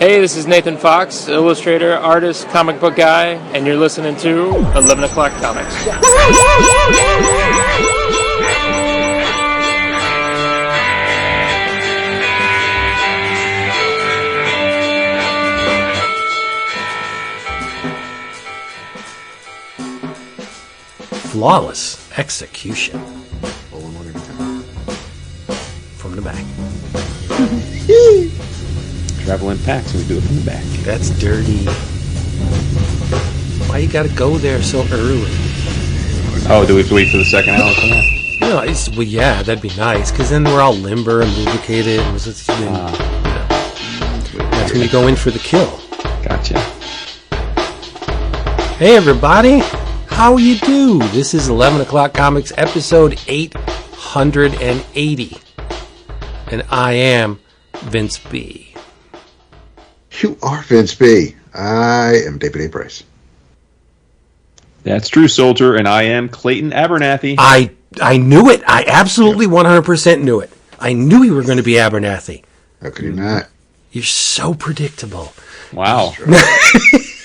Hey, this is Nathan Fox, illustrator, artist, comic book guy, and you're listening to 11 O'Clock Comics. Flawless execution. From the back. Travel in packs, and we do it from the back. That's dirty. Why you gotta go there so early? Oh, do we have to wait for the second hour for that? Well, yeah, that'd be nice, because then we're all limber and lubricated. And that's when you go in for the kill. Gotcha. Hey, everybody. How you do? This is 11 O'Clock Comics, episode 880. And I am Vince B. You are Vince B. I am David A. Price. That's true, soldier, and I am Clayton Abernathy. I knew it. I absolutely 100% knew it. I knew you were going to be Abernathy. How could you not? You're so predictable. Wow.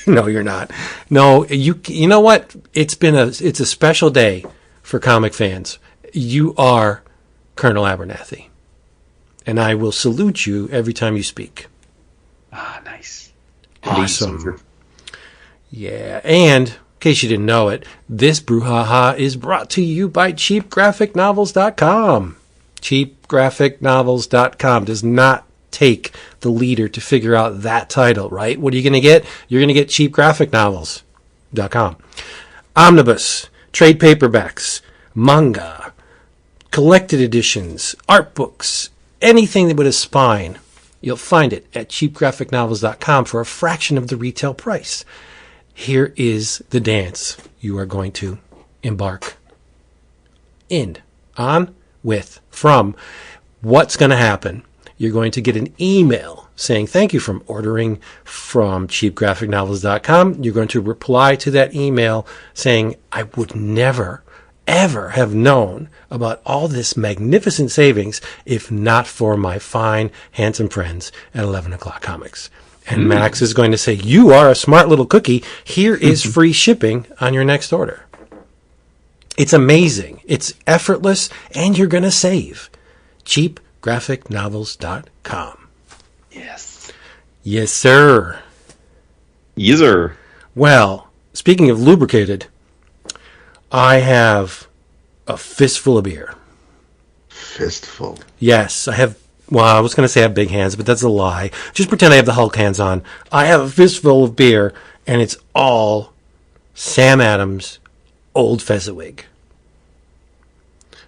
No, you're not. No, you know what? It's a special day for comic fans. You are Colonel Abernathy. And I will salute you every time you speak. Ah, nice. Awesome. Yeah, and in case you didn't know it, this brouhaha is brought to you by CheapGraphicNovels.com. CheapGraphicNovels.com does not take the leader to figure out that title, right? What are you going to get? You're going to get CheapGraphicNovels.com. Omnibus, trade paperbacks, manga, collected editions, art books, anything with a spine. You'll find it at cheapgraphicnovels.com for a fraction of the retail price. Here is the dance you are going to embark from. What's going to happen? You're going to get an email saying thank you for ordering from cheapgraphicnovels.com. You're going to reply to that email saying, I would never, ever have known about all this magnificent savings if not for my fine, handsome friends at 11 O'Clock Comics. And Max is going to say, you are a smart little cookie. Here is free shipping on your next order. It's amazing. It's effortless, and you're going to save. CheapGraphicNovels.com. Yes. Yes, sir. Yes, sir. Well, speaking of lubricated, I have a fistful of beer. Fistful? Yes, I have. Well, I was going to say I have big hands, but that's a lie. Just pretend I have the Hulk hands on. I have a fistful of beer, and it's all Sam Adams Old Fezziwig.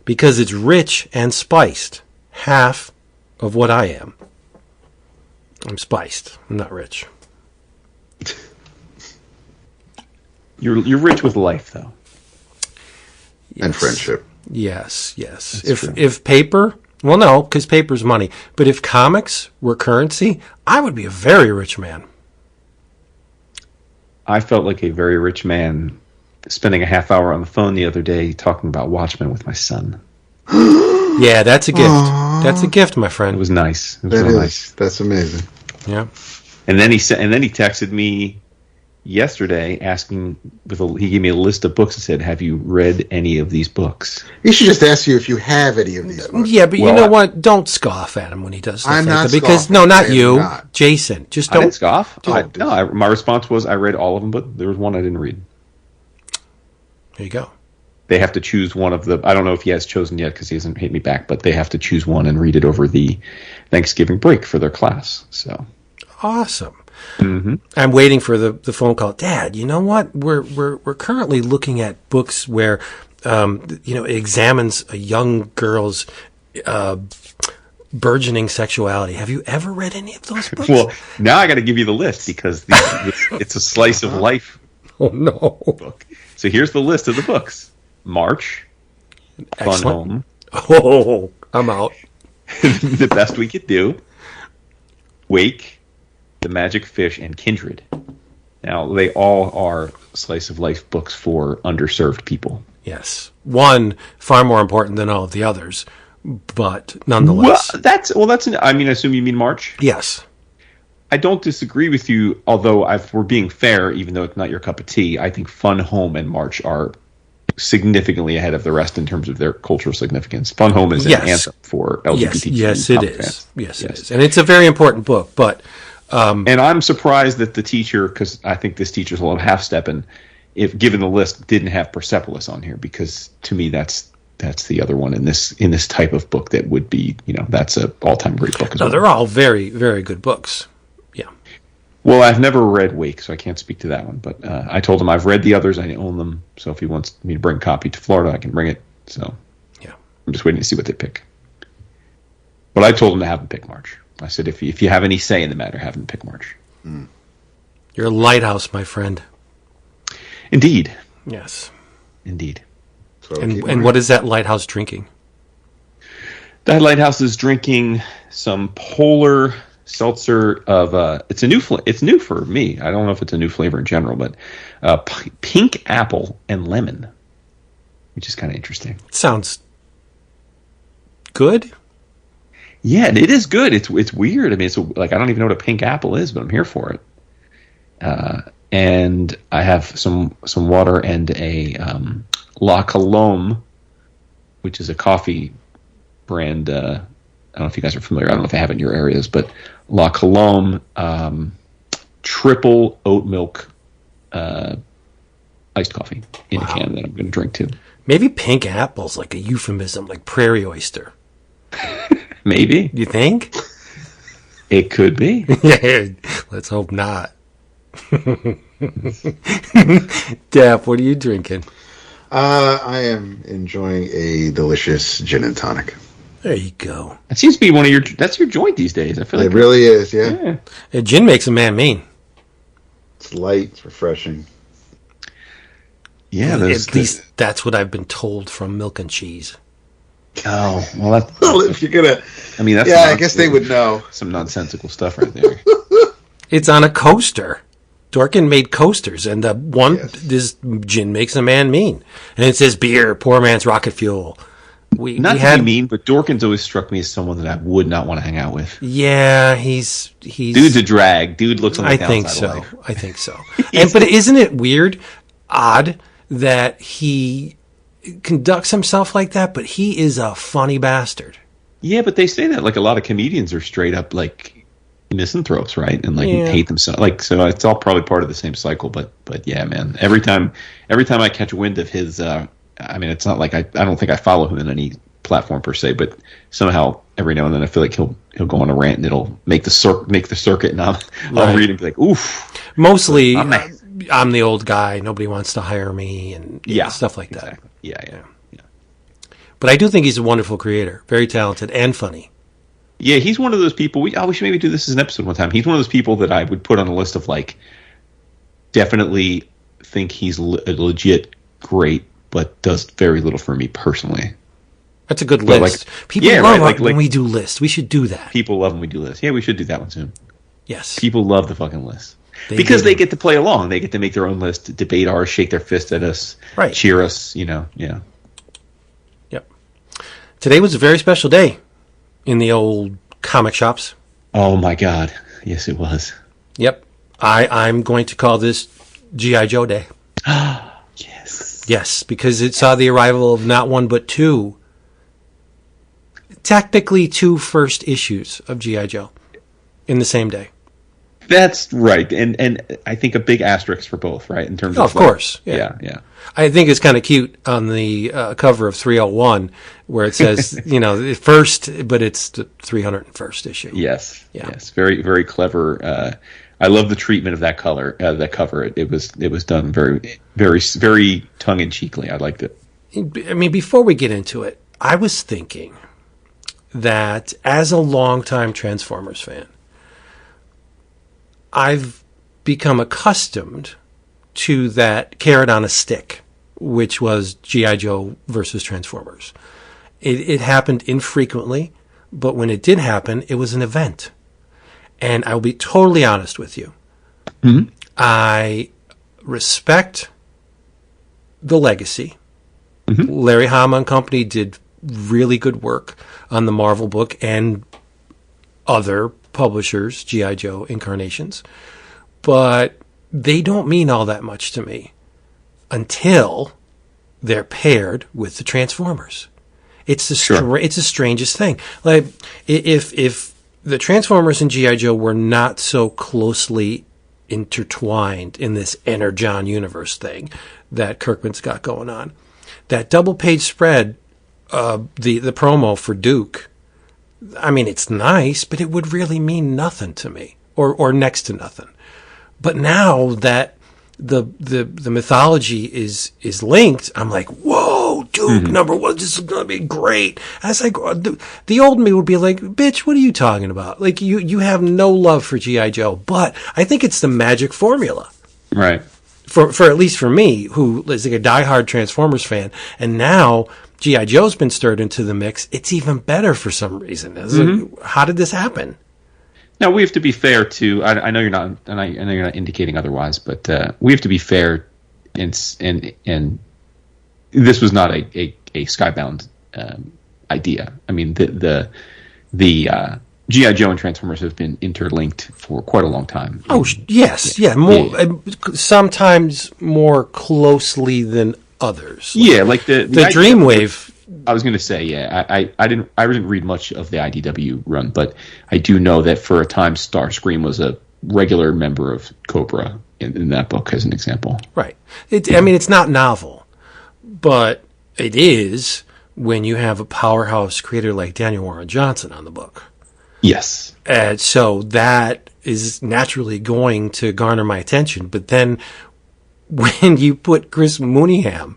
Because it's rich and spiced. Half of what I am. I'm spiced. I'm not rich. You're rich with life, though. Yes. And friendship. Yes. That's true. If paper, well, no, because paper's money. But if comics were currency, I would be a very rich man. I felt like a very rich man spending a half hour on the phone the other day talking about Watchmen with my son. Yeah, that's a gift. Aww. That's a gift, my friend. It was nice. It was that real is. Nice. That's amazing. Yeah. And then he texted me yesterday asking, he gave me a list of books and said, have you read any of these books? He should just ask you if you have any of these books. Yeah, but you know what? Don't scoff at him when he does stuff I'm like not that. Because, scoffing. no, not you. Not. Jason. Just don't. I didn't scoff. My response was I read all of them, but there was one I didn't read. There you go. They have to choose one of the, I don't know if he has chosen yet because he hasn't hit me back, but they have to choose one and read it over the Thanksgiving break for their class. So awesome. Mm-hmm. I'm waiting for the phone call. Dad, you know what? We're currently looking at books where, it examines a young girl's burgeoning sexuality. Have you ever read any of those books? Well, now I got to give you the list because it's a slice of life. Oh no! Book. So here's the list of the books: March, Excellent. Fun Home. Oh, I'm out. The Best We Could Do, Wake, The Magic Fish, and Kindred. Now, they all are slice of life books for underserved people. Yes. One far more important than all of the others, but nonetheless. I assume you mean March? Yes. I don't disagree with you, although we're being fair, even though it's not your cup of tea. I think Fun Home and March are significantly ahead of the rest in terms of their cultural significance. Fun Home is an anthem for LGBTQ. Yes, it is. Yes, it is. And it's a very important book, but... and I'm surprised that the teacher, because I think this teacher's a little half-stepping, if given the list, didn't have Persepolis on here, because to me that's the other one in this type of book that would be, that's an all-time great book as well. They're all very, very good books. Yeah. Well, I've never read Wake, so I can't speak to that one. But I told him I've read the others. I own them. So if he wants me to bring a copy to Florida, I can bring it. So yeah, I'm just waiting to see what they pick. But I told him to have them pick March. I said, if you have any say in the matter, have them pick March. You're a lighthouse, my friend. Indeed. Yes. Indeed. So And what is that lighthouse drinking? That lighthouse is drinking some Polar seltzer of it's new for me. I don't know if it's a new flavor in general, but pink apple and lemon, which is kind of interesting. Sounds good. Yeah, it is good. It's weird. I mean, it's like I don't even know what a pink apple is, but I'm here for it. And I have some water and a La Colombe, which is a coffee brand. I don't know if you guys are familiar. I don't know if they have it in your areas, but La Colombe triple oat milk iced coffee in a can that I'm going to drink too. Maybe pink apple's like a euphemism, like prairie oyster. Maybe. You think? It could be. Yeah, let's hope not. Dap, what are you drinking? I am enjoying a delicious gin and tonic. There you go. That seems to be that's your joint these days. I feel like It really is, yeah. Gin makes a man mean. It's light, it's refreshing. Yeah, at least that's what I've been told from Milk and Cheese. Oh, well, Well, if you're gonna, I mean, that's I guess they would know. Some nonsensical stuff right there. It's on a coaster. Dorkin made coasters, and this gin makes a man mean. And it says beer, poor man's rocket fuel. Not to be mean, but Dorkin's always struck me as someone that I would not want to hang out with. Yeah, he's dude's a drag. Dude looks on the downside of life. I think so. But isn't it weird, odd that he conducts himself like that? But he is a funny bastard. Yeah, but they say that like a lot of comedians are straight up like misanthropes, right? And like hate themselves. Like, so it's all probably part of the same cycle. But yeah, man. Every time I catch wind of his, I mean, it's not like I don't think I follow him in any platform per se, but somehow every now and then I feel like he'll go on a rant and it'll make the circuit, and I'll read and be like, oof. Mostly, I'm the old guy. Nobody wants to hire me, and stuff like that. Exactly. Yeah. But I do think he's a wonderful creator, very talented and funny. Yeah, he's one of those people. We should maybe do this as an episode one time. He's one of those people that I would put on a list of like, definitely think he's legit great, but does very little for me personally. That's a good list. Like, people love when we do lists. We should do that. People love when we do lists. Yeah, we should do that one soon. Yes. People love the fucking list. Because they get to play along. They get to make their own list, debate ours, shake their fist at us, cheer us, yeah. Yep. Today was a very special day in the old comic shops. Oh, my God. Yes, it was. Yep. I'm going to call this G.I. Joe Day. Yes. Yes, because it saw the arrival of not one but two, technically two first issues of G.I. Joe in the same day. That's right, and I think a big asterisk for both, right? In terms of course, yeah. I think it's kind of cute on the cover of 301 where it says, first, but it's the 301st issue. Yes, yes, very, very clever. I love the treatment of that cover. It was done very, very, very tongue in cheekly. I liked it. I mean, before we get into it, I was thinking that as a longtime Transformers fan, I've become accustomed to that carrot on a stick, which was G.I. Joe versus Transformers. It happened infrequently, but when it did happen, it was an event. And I will be totally honest with you. Mm-hmm. I respect the legacy. Mm-hmm. Larry Hama and company did really good work on the Marvel book and other publishers, G.I. Joe incarnations, but they don't mean all that much to me until they're paired with the Transformers. It's it's the strangest thing. Like if the Transformers and G.I. Joe were not so closely intertwined in this Energon universe thing that Kirkman's got going on, that double page spread, the promo for Duke, I mean, it's nice, but it would really mean nothing to me, or next to nothing. But now that the mythology is linked, I'm like, whoa, Duke number one, this is gonna be great. And it's like the old me would be like, bitch, what are you talking about? Like you have no love for G.I. Joe, but I think it's the magic formula, right? For at least for me, who is like a diehard Transformers fan, and now G.I. Joe's been stirred into the mix. It's even better for some reason. Like, how did this happen? Now we have to be fair to. I know you're not, and I know you're not indicating otherwise, but we have to be fair, and this was not a skybound idea. I mean, the G.I. Joe and Transformers have been interlinked for quite a long time. Oh yes, sometimes more closely than others. Yeah, like the Dreamwave. I was going to say, yeah, I didn't read much of the IDW run, but I do know that for a time Starscream was a regular member of Cobra in that book, as an example. Right. I mean, it's not novel, but it is when you have a powerhouse creator like Daniel Warren Johnson on the book. Yes. And so that is naturally going to garner my attention. But then when you put Chris Mooneyham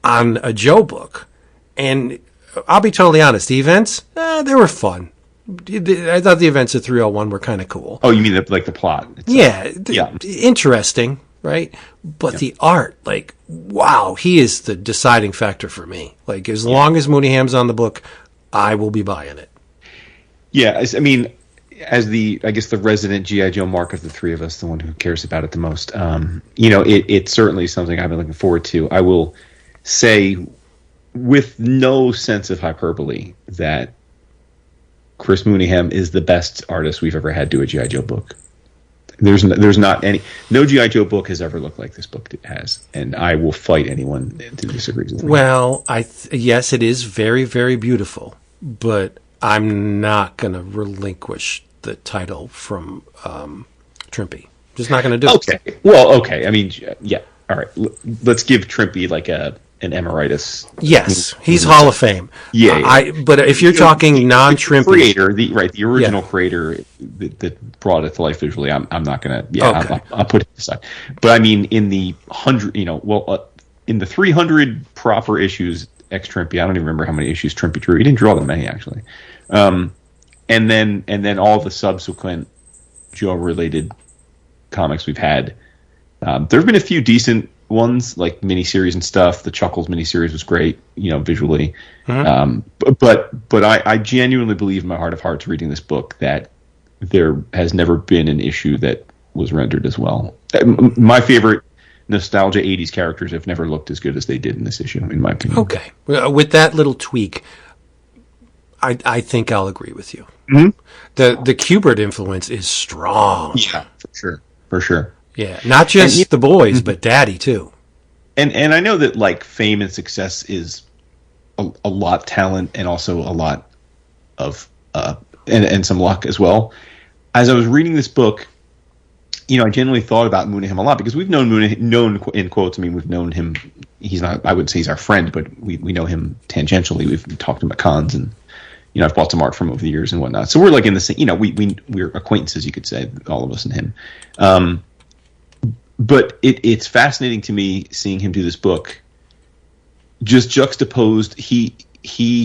on a Joe book, and I'll be totally honest, the events, they were fun. I thought the events of 301 were kind of cool. Oh, you mean like the plot? Yeah. Interesting, right? But the art, like, wow, he is the deciding factor for me. Like, as long as Mooneyham's on the book, I will be buying it. Yeah, I mean, as the resident G.I. Joe mark of the three of us, the one who cares about it the most, it's certainly something I've been looking forward to. I will say, with no sense of hyperbole, that Chris Mooneyham is the best artist we've ever had do a G.I. Joe book. There's not any, no G.I. Joe book has ever looked like this book has, and I will fight anyone to disagree with me. Well, yes, it is very, very beautiful, but I'm not going to relinquish the title from Trimpe. Just not going to do it. Okay. Well, okay. I mean, yeah. All right. Let's give Trimpe like an emeritus. Yes, he's Hall of Fame. Yeah. But if you're talking non-Trimpe, creator, the original creator that brought it to life visually, I'm not going to. Yeah, okay. I'll put it aside. But I mean, in the 100, in the 300 proper issues ex Trimpe, I don't even remember how many issues Trimpe drew. He didn't draw that many actually. And then all the subsequent Joe-related comics we've had. There have been a few decent ones, like miniseries and stuff. The Chuckles miniseries was great, visually. But I genuinely believe in my heart of hearts, reading this book, that there has never been an issue that was rendered as well. My favorite nostalgia 80s characters have never looked as good as they did in this issue, in my opinion. Okay. With that little tweak, I think I'll agree with you. Mm-hmm. The Kubert influence is strong. Yeah, for sure. Yeah, not just the boys, but Daddy too. And I know that like fame and success is a lot talent and also a lot of and some luck as well. As I was reading this book, I generally thought about Mooneyham a lot because we've known in quotes. I mean, we've known him. He's not. I wouldn't say he's our friend, but we know him tangentially. We've talked to him at cons, and I've bought some art from him over the years and whatnot. So we're like in the same. We're acquaintances, you could say, all of us and him. But it's fascinating to me seeing him do this book. Just juxtaposed, he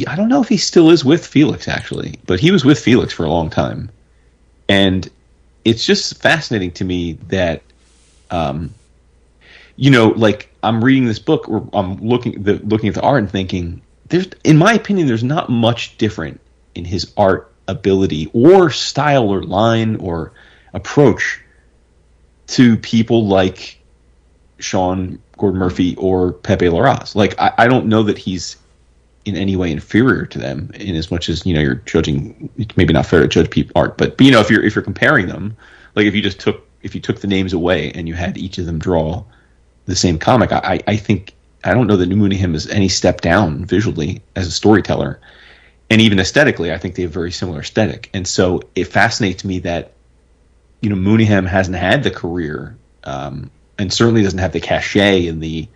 I don't know if he still is with Felix actually, but he was with Felix for a long time, and it's just fascinating to me that, like I'm reading this book or I'm looking at the art and thinking, in my opinion, there's not much different in his art ability or style or line or approach to people like Sean Gordon Murphy or Pepe Larraz. Like, I don't know that he's in any way inferior to them, in as much as you're judging. It's maybe not fair to judge people art, but if you're comparing them, like if you took the names away and you had each of them draw the same comic, I think I don't know that Mooneyham is any step down visually as a storyteller, and even aesthetically, I think they have very similar aesthetic, and so it fascinates me that Mooneyham hasn't had the career, and certainly doesn't have the cachet in the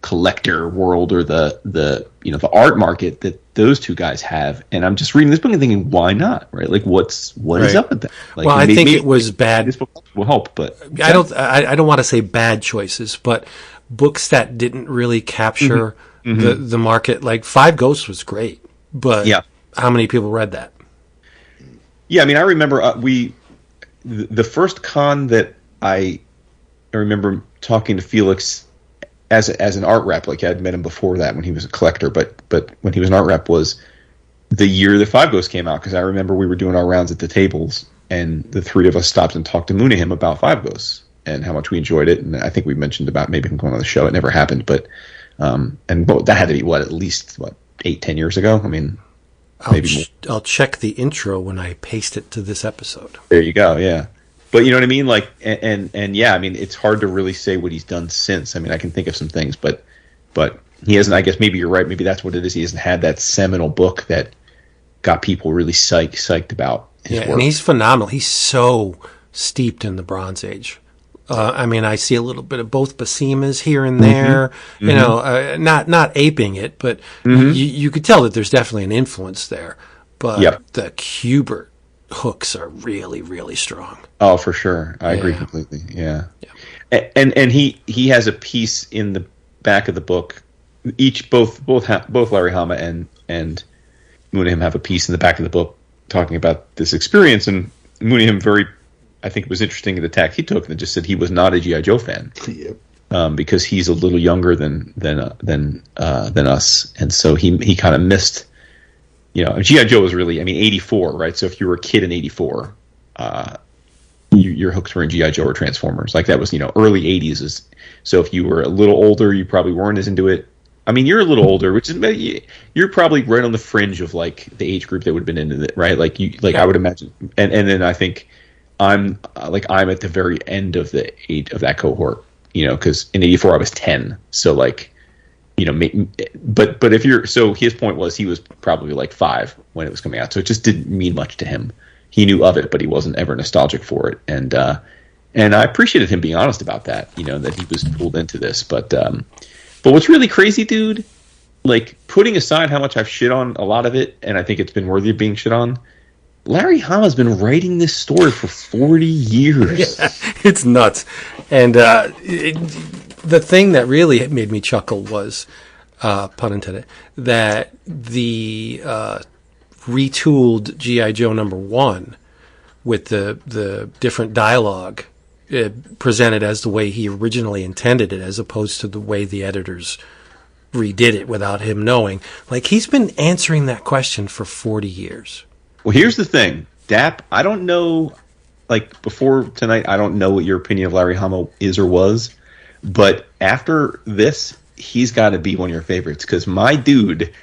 collector world or the art market that those two guys have. And I'm just reading this book and thinking, why not? Right? Like, what is up with that? Like, well, I think it was bad. This book will help, but I don't want to say bad choices, but books that didn't really capture the market. Like Five Ghosts was great, but how many people read that? Yeah, I mean, I remember the first con that I remember talking to Felix as an art rep. Like, I'd met him before that when he was a collector, but when he was an art rep was the year that Five Ghosts came out, because I remember we were doing our rounds at the tables and the three of us stopped and talked to Mooneyham about Five Ghosts and how much we enjoyed it. And I think we mentioned about maybe him going on the show. It never happened, but that had to be at least 8-10 years ago. I mean, maybe more. I'll check the intro when I paste it to this episode. There you go. Yeah. But you know what I mean? Like, and yeah, I mean, it's hard to really say what he's done since. I mean, I can think of some things, but he hasn't, I guess maybe you're right. Maybe that's what it is. He hasn't had that seminal book that got people really psyched about his work. And he's phenomenal. He's so steeped in the Bronze Age. I mean, I see a little bit of both Basimas here and there, not aping it, but you could tell that there's definitely an influence there. But the Kubert hooks are really, really strong. Oh, for sure. I agree completely. Yeah. And he has a piece in the back of the book. Both Larry Hama and Mooneyham have a piece in the back of the book talking about this experience, and Mooneyham I think it was interesting in the tack he took, and just said he was not a G.I. Joe fan. Yep. Because he's a little younger than us, and so he kind of missed. G.I. Joe was really, 84, right? So if you were a kid in 84, your hooks were in G.I. Joe or Transformers. Like, that was, early 80s. So if you were a little older, you probably weren't as into it. I mean, you're a little older, which is, you're probably right on the fringe of, like, the age group that would have been into it, right? Like, I would imagine. And then I think I'm at the very end of the age of that cohort, because in 84 I was 10. So, like, but if you're, so his point was he was probably like 5 when it was coming out, so it just didn't mean much to him. He knew of it, but he wasn't ever nostalgic for it, and I appreciated him being honest about that, that he was pulled into this. But what's really crazy, dude, like, putting aside how much I've shit on a lot of it, and I think it's been worthy of being shit on, Larry Hama's been writing this story for 40 years. Yeah, it's nuts. And the thing that really made me chuckle was, pun intended, that the retooled G.I. Joe #1 with the different dialogue presented as the way he originally intended it, as opposed to the way the editors redid it without him knowing. Like, he's been answering that question for 40 years. Well, here's the thing, Dap. I don't know, like, before tonight, I don't know what your opinion of Larry Hama is or was, but after this, he's got to be one of your favorites, because my dude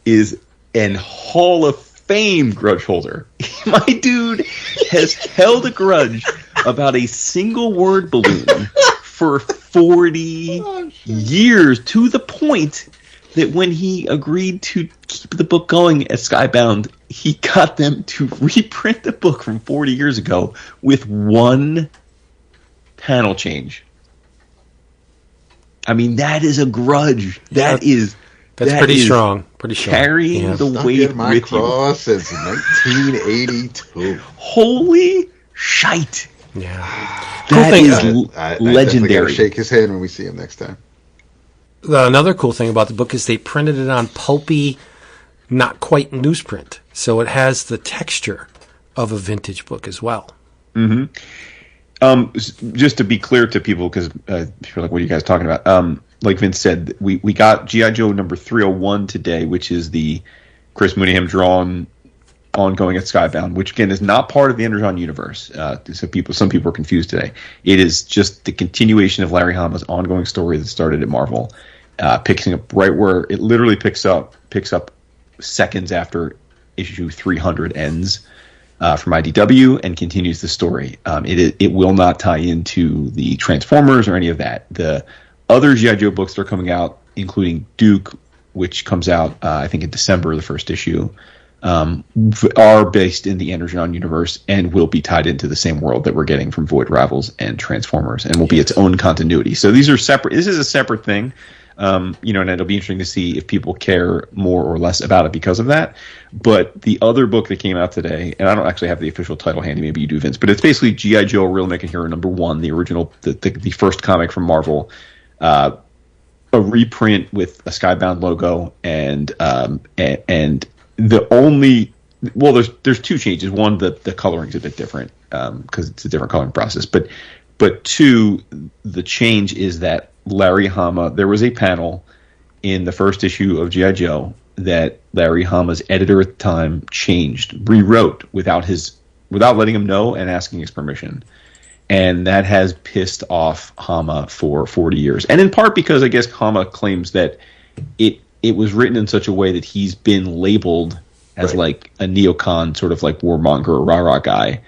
is an Hall of Fame grudge holder. My dude has held a grudge about a single word balloon for 40 years, to the point that when he agreed to keep the book going at Skybound, he got them to reprint the book from 40 years ago with one panel change. I mean, that is a grudge. That's pretty strong. Pretty strong. Carrying the weight my with cross you. Since 1982. Holy shite. Yeah. That thing, is legendary. I shake his hand when we see him next time. Another cool thing about the book is they printed it on pulpy, not quite newsprint. So it has the texture of a vintage book as well. Mm-hmm. Just to be clear to people, because people are like, what are you guys talking about? Like Vince said, we got G.I. Joe #301 today, which is the Chris Mooneyham drawn ongoing at Skybound, which again is not part of the Energon universe. So some people are confused today. It is just the continuation of Larry Hama's ongoing story that started at Marvel, picking up right where it literally picks up seconds after issue 300 ends from IDW and continues the story. It will not tie into the Transformers or any of that. The other G.I. Joe books that are coming out, including Duke, which comes out, I think, in December, the first issue, are based in the Energon universe and will be tied into the same world that we're getting from Void Rivals and Transformers, and will be its own continuity. So these are separate. This is a separate thing, and it'll be interesting to see if people care more or less about it because of that. But the other book that came out today, and I don't actually have the official title handy, maybe you do, Vince, but it's basically G.I. Joe Real American Hero #1, the original, the first comic from Marvel, a reprint with a Skybound logo and the only, well, there's two changes. One, the coloring's a bit different because it's a different coloring process. But two, the change is that Larry Hama, there was a panel in the first issue of G.I. Joe that Larry Hama's editor at the time rewrote without letting him know and asking his permission. And that has pissed off Hama for 40 years. And in part because I guess Hama claims that it was written in such a way that he's been labeled as like a neocon, sort of like warmonger or rah-rah guy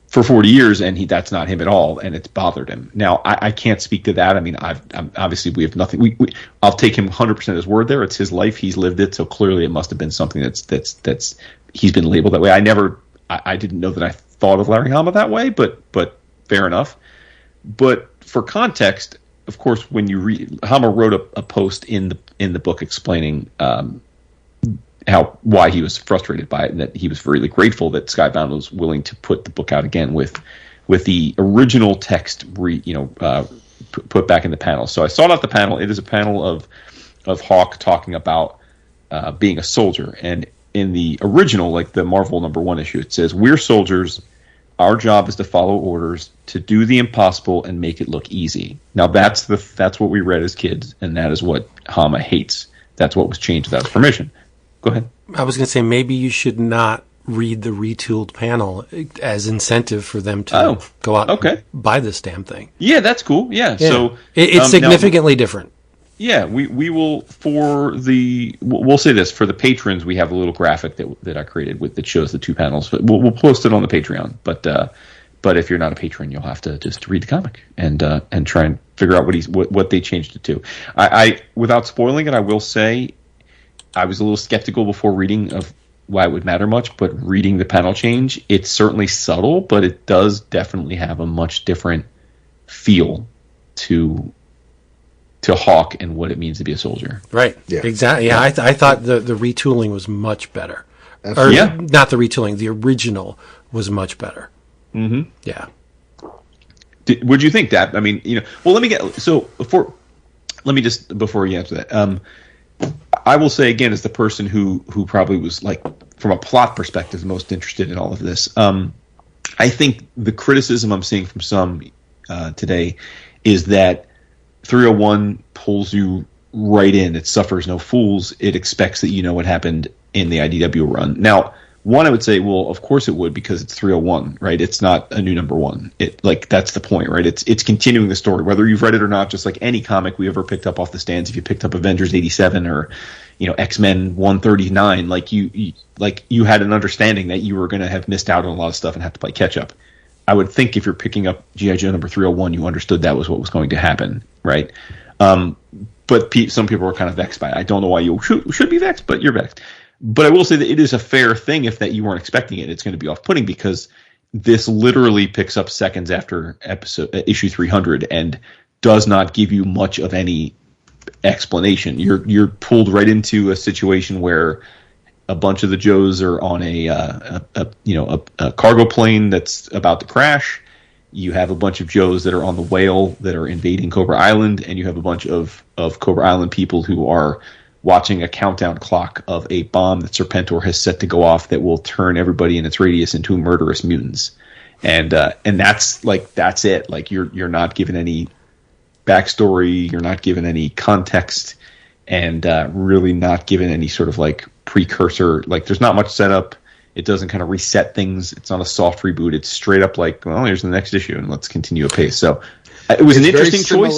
for 40 years, and that's not him at all, and it's bothered him. Now, I can't speak to that. I mean, obviously we have nothing. I'll take him 100% at his word there. It's his life. He's lived it, so clearly it must have been something that's he's been labeled that way. I didn't know that I thought of Larry Hama that way, but fair enough. But for context, of course, when you read, Hama wrote a post in the book explaining why he was frustrated by it, and that he was really grateful that Skybound was willing to put the book out again with the original text put back in the panel. So I sought out the panel. It is a panel of Hawk talking about being a soldier, and in the original, like the Marvel #1 issue, it says, "We're soldiers. Our job is to follow orders, to do the impossible and make it look easy." Now that's what we read as kids, and that is what Hama hates. That's what was changed without his permission. Go ahead. I was going to say maybe you should not read the retooled panel as incentive for them to go out and buy this damn thing. Yeah, that's cool. Yeah. So it's significantly different. Yeah, we will we'll say this for the patrons. We have a little graphic that I created that shows the two panels. But we'll post it on the Patreon. But if you're not a patron, you'll have to just read the comic and try and figure out what they changed it to. I without spoiling it, I will say I was a little skeptical before reading of why it would matter much. But reading the panel change, it's certainly subtle, but it does definitely have a much different feel to Hawk and what it means to be a soldier. Right. Yeah. Exactly. Yeah. I thought the retooling was much better. Absolutely. Or not the retooling, the original was much better. Mm-hmm. Yeah. Would you think that? I mean, well, before you answer that, I will say again, as the person who probably was, like, from a plot perspective, most interested in all of this, I think the criticism I'm seeing from some today is that 301 pulls you right in. It suffers no fools. It expects that you know what happened in the IDW run. Now, one, I would say, well, of course it would, because it's 301, right? It's not a new #1. That's the point, right? It's continuing the story, whether you've read it or not. Just like any comic we ever picked up off the stands, if you picked up Avengers 87 or X-Men 139, you had an understanding that you were going to have missed out on a lot of stuff and have to play catch up. I would think if you're picking up G.I. Joe #301, you understood that was what was going to happen, right? But some people were kind of vexed by it. I don't know why you should be vexed, but you're vexed. But I will say that it is a fair thing if that you weren't expecting it. It's going to be off-putting because this literally picks up seconds after issue 300 and does not give you much of any explanation. You're pulled right into a situation where a bunch of the Joes are on a cargo plane that's about to crash. You have a bunch of Joes that are on the whale that are invading Cobra Island, and you have a bunch of Cobra Island people who are watching a countdown clock of a bomb that Serpentor has set to go off that will turn everybody in its radius into murderous mutants. And that's it. Like you're not given any backstory, you're not given any context, and really not given any sort of like precursor. Like there's not much setup. It doesn't kind of reset things. It's not a soft reboot. It's straight up like, well, here's the next issue, and let's continue a pace. So it was an interesting choice.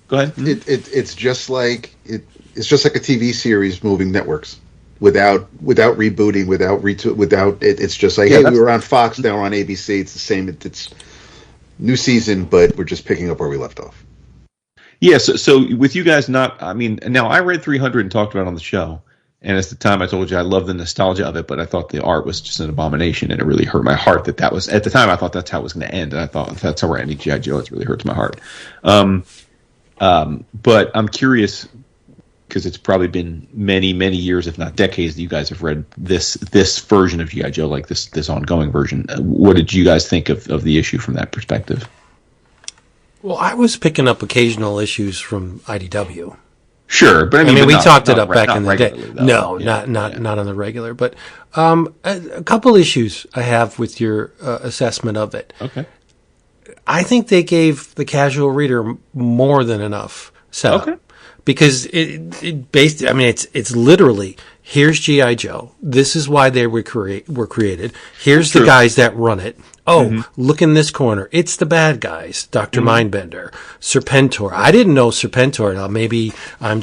Go ahead. It's just like a TV series moving networks. without rebooting, without it's just like, hey, we were on Fox, now we're on ABC. It's the same. It's new season, but we're just picking up where we left off. Yeah. So with you guys, now I read 300 and talked about it on the show, and at the time I told you I love the nostalgia of it, but I thought the art was just an abomination, and it really hurt my heart that was at the time. I thought that's how it was going to end, and I thought if that's how we're ending G.I. Joe, it really hurts my heart. But I'm curious, because it's probably been many, many years, if not decades, that you guys have read this version of G.I. Joe, like this ongoing version. What did you guys think of the issue from that perspective? Well, I was picking up occasional issues from IDW. Sure, but I mean we talked it up back in the day. Though. No, not on the regular. But a couple issues I have with your assessment of it. Okay. I think they gave the casual reader more than enough setup. Okay. Because it's literally, here's G.I. Joe. This is why they were created. Here's the guys that run it. Oh, look in this corner. It's the bad guys. Dr. Mindbender, Serpentor. I didn't know Serpentor. Now, maybe I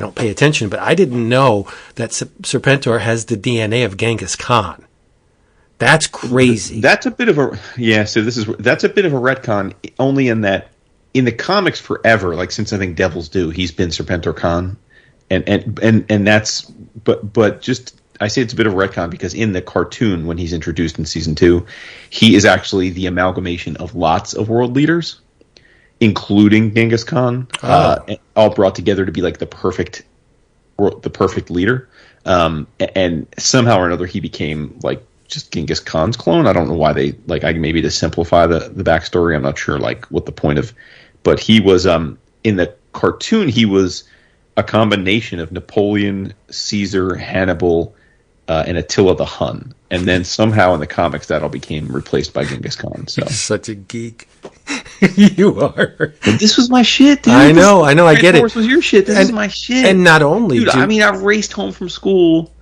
don't pay attention, but I didn't know that Serpentor has the DNA of Genghis Khan. That's crazy. That's a bit of a, that's a bit of a retcon, only in that, in the comics forever, like since I think Devils Do, he's been Serpentor Khan, and that's but just I say it's a bit of a retcon because in the cartoon when he's introduced in season 2, he is actually the amalgamation of lots of world leaders, including Genghis Khan, all brought together to be like the perfect leader, and somehow or another he became like just Genghis Khan's clone. I don't know why they maybe to simplify the backstory. I'm not sure like what the point of. But he was in the cartoon. He was a combination of Napoleon, Caesar, Hannibal, and Attila the Hun. And then somehow in the comics that all became replaced by Genghis Khan. So such a geek. You are. And this was my shit, dude. I know. I get it. This was your shit. This is my shit. And not only, dude, I raced home from school,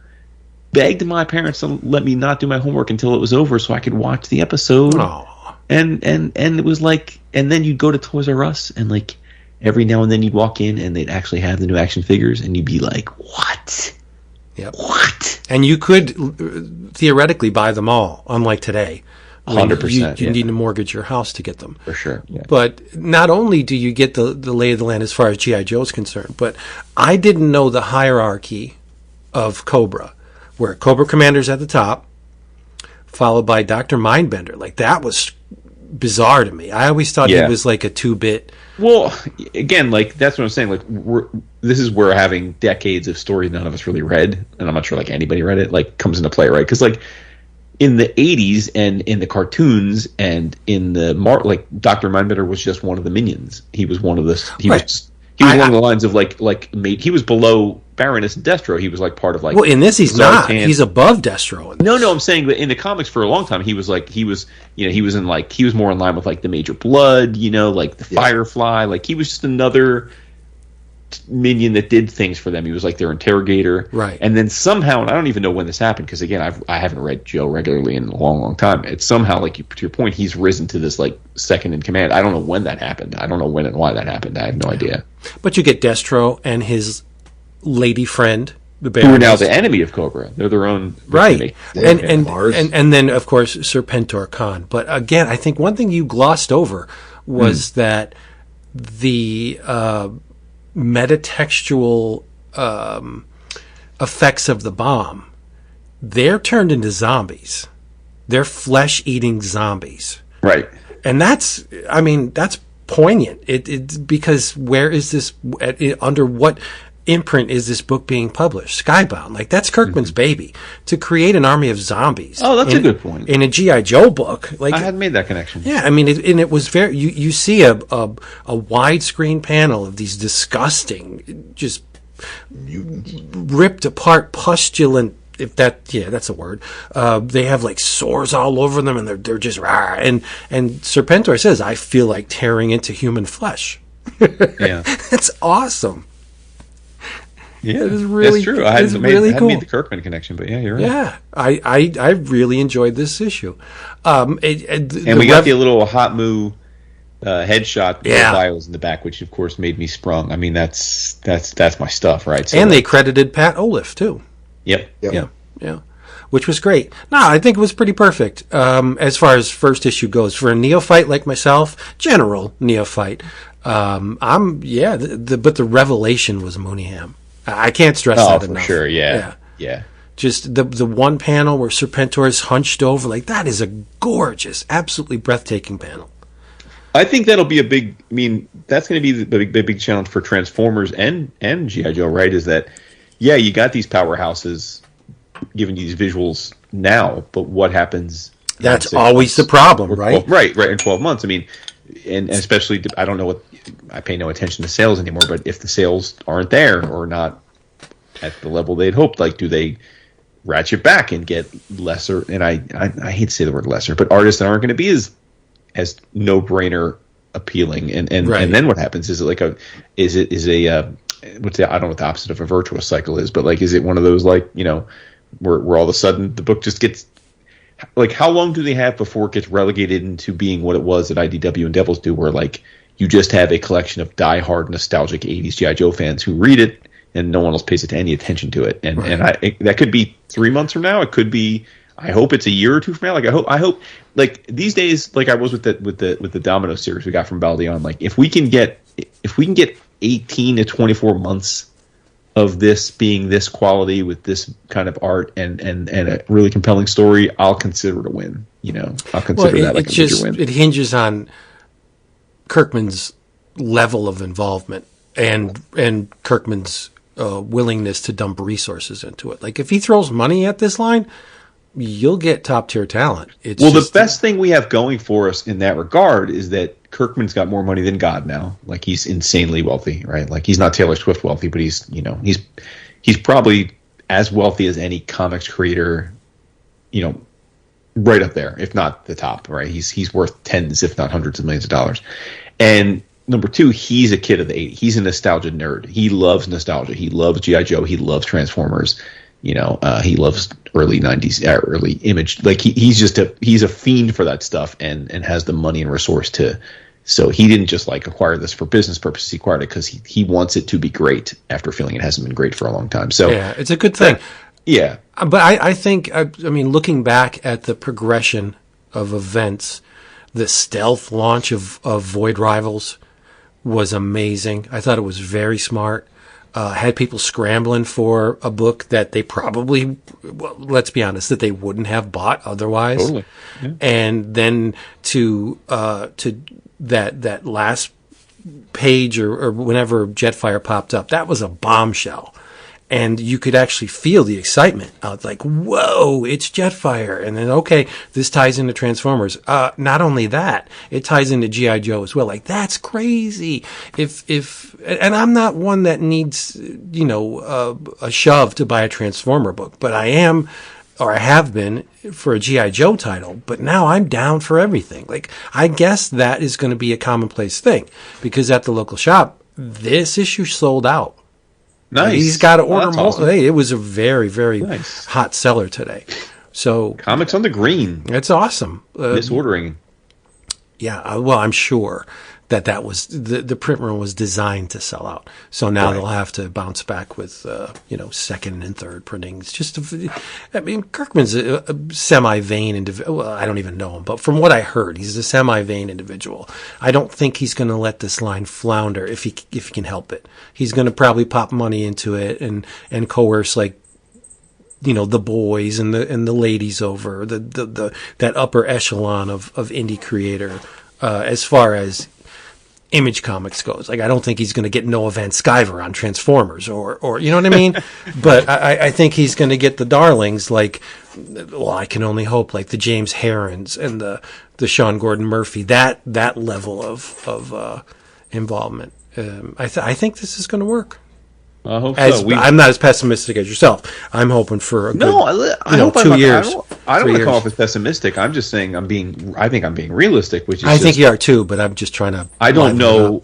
begged my parents to let me not do my homework until it was over so I could watch the episode. Oh. And it was like, and then you'd go to Toys R Us, and like every now and then you'd walk in, and they'd actually have the new action figures, and you'd be like, "What? Yep. What?" And you could theoretically buy them all, unlike today. 100%. You need to mortgage your house to get them. For sure. Yeah. But not only do you get the lay of the land as far as G.I. Joe is concerned, but I didn't know the hierarchy of Cobra, where Cobra Commander's at the top, followed by Dr. Mindbender. Like, that was bizarre to me. I always thought he was like a 2-bit. Well, again, like that's what I'm saying. Like, this is where having decades of stories none of us really read, and I'm not sure like anybody read it, like comes into play, right? Because like in the 80s and in the cartoons and in the like Dr. Mindbender was just one of the minions. He was one of the he was along the lines of he was below Baroness and Destro. He was like part of like. Well, in this he's not. He's above Destro. No, I'm saying that in the comics for a long time he was more in line with like the Major Blood, like the Firefly. Like he was just another minion that did things for them. He was like their interrogator, right? And then somehow, and I don't even know when this happened because again, I haven't read Joe regularly in a long, long time. It's somehow like to your point, he's risen to this like second in command. I don't know when that happened. I don't know when and why that happened. I have no idea. But you get Destro and his lady friend, the Baroness, who are now the enemy of Cobra. They're their own right, and then of course Serpentor Khan. But again, I think one thing you glossed over was that the metatextual effects of the bomb, they're turned into zombies. They're flesh-eating zombies. Right. And that's poignant. It's because where is this, under what imprint is this book being published? Skybound. Like, that's Kirkman's baby. To create an army of zombies. Oh, that's a good point. In a G.I. Joe book. Like, I hadn't made that connection. Yeah, I mean, it was very, you see a widescreen panel of these disgusting, just ripped apart, pustulant, that's a word. They have like sores all over them, and they're just rah. And Serpentor says, "I feel like tearing into human flesh." Yeah, that's awesome. Yeah, it is really, that's true. I hadn't made the Kirkman connection, but yeah, you're right. Yeah, I really enjoyed this issue. And we got the little hot moo headshot bios in the back, which of course made me sprung. I mean, that's my stuff, right? So and they credited Pat Olaf too. Yep. Yeah. Which was great. No, I think it was pretty perfect as far as first issue goes. For a neophyte like myself, general neophyte, but the revelation was Mooneyham. I can't stress that enough. Oh, for sure, yeah. Just the one panel where Serpentor is hunched over, like that is a gorgeous, absolutely breathtaking panel. I think that'll be that's going to be the big challenge for Transformers and G.I. Joe, right? Is that, you got these powerhouses giving you these visuals now, but what happens? That's always the problem, right? Right. In 12 months. I mean, and especially, I don't know I pay no attention to sales anymore, but if the sales aren't there or not at the level they'd hoped, like, do they ratchet back and get lesser? And I hate to say the word lesser, but artists that aren't going to be as no-brainer appealing. And then what happens? Is it like I don't know what the opposite of a virtuous cycle is, but like, is it one of those, like, where all of a sudden the book just gets, like, how long do they have before it gets relegated into being what it was at IDW and Devils do, where, like, you just have a collection of diehard nostalgic 80s G.I. Joe fans who read it and no one else pays any attention to it. And that could be 3 months from now. It could be, I hope it's a year or two from now. Like, I hope like these days, like I was with the Domino series we got from Baldeon, like if we can get 18 to 24 months of this being this quality with this kind of art and a really compelling story, I'll consider it a win. I'll consider that like a major win. It hinges on Kirkman's level of involvement and Kirkman's willingness to dump resources into it. Like, if he throws money at this line, you'll get top tier talent. The best thing we have going for us in that regard is that Kirkman's got more money than God now. Like, he's insanely wealthy, right? Like, he's not Taylor Swift wealthy, but he's probably as wealthy as any comics creator, right up there, if not the top, right? He's worth tens, if not hundreds of millions of dollars. And number two, he's a kid of the 80s. He's a nostalgia nerd. He loves nostalgia. He loves G.I. Joe. He loves Transformers. He loves early 90s, early Image. Like, he's a fiend for that stuff and has the money and resource to. So he didn't just like acquire this for business purposes. He acquired it because he wants it to be great after feeling it hasn't been great for a long time. So yeah, it's a good thing. Yeah. But I think, looking back at the progression of events, the stealth launch of Void Rivals was amazing. I thought it was very smart. Had people scrambling for a book that they probably, let's be honest, that they wouldn't have bought otherwise. Totally. Yeah. And then to that last page or whenever Jetfire popped up, that was a bombshell. And you could actually feel the excitement. I was like, whoa, it's Jetfire. And then, okay, this ties into Transformers. Not only that, it ties into G.I. Joe as well. Like, that's crazy. And I'm not one that needs, a shove to buy a Transformer book, but I am, or I have been for a G.I. Joe title, but now I'm down for everything. Like, I guess that is going to be a commonplace thing because at the local shop, this issue sold out. Nice. He's got to order more. Awesome. Hey, it was a very, very hot seller today. So comics on the green. It's awesome. Misordering. Yeah. Well, I'm sure that was the print run was designed to sell out. So now they'll have to bounce back with second and third printings. Kirkman's a semi-vain individual. Well, I don't even know him, but from what I heard, he's a semi-vain individual. I don't think he's going to let this line flounder if he can help it. He's going to probably pop money into it and coerce the boys and the ladies over that upper echelon of indie creator as far as Image Comics goes. Like, I don't think he's going to get Noah Van Sciver on Transformers or you know what I mean? But I think he's going to get the darlings I can only hope, like the James Herons and the Sean Gordon Murphy, that level of involvement. I think this is going to work. I hope so. I'm not as pessimistic as yourself. I'm hoping for a good, I hope 2 years. I don't want to come off as pessimistic. I'm just saying I think I'm being realistic, which is I think you are too, but I'm just trying to. I don't know.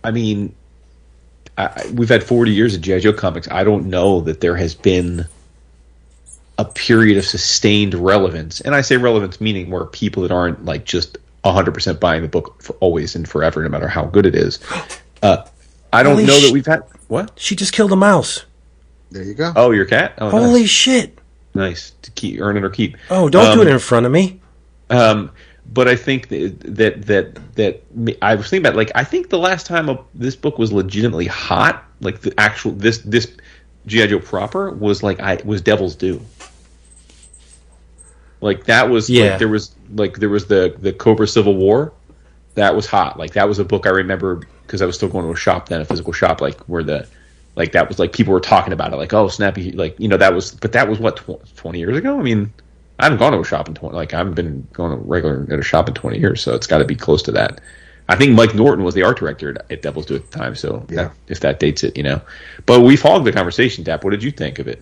I mean, we've had 40 years of G.I. Joe comics. I don't know that there has been a period of sustained relevance, and I say relevance meaning where people that aren't like just 100% buying the book for always and forever, no matter how good it is. I don't know that we've had what? She just killed a mouse. There you go. Oh, your cat? Oh, Holy nice. shit. Nice. To keep earn it or keep. Oh, don't do it in front of me. But I think that I was thinking about, like, I think the last time this book was legitimately hot, like the actual this G.I. Joe proper was was Devil's Due. Like that was like there was the Cobra Civil War. That was hot. Like that was a book I remember because I was still going to a shop then, a physical shop, like where that was like people were talking about it, like, oh, Snappy, like, you know, that was what 20 years ago. I mean, I haven't gone to a shop in 20, like I haven't been going to at a shop in 20 years, so it's got to be close to that. I think Mike Norton was the art director at Devil's Due at the time, so if that dates it, you know. But we followed the conversation, Dap. What did you think of it?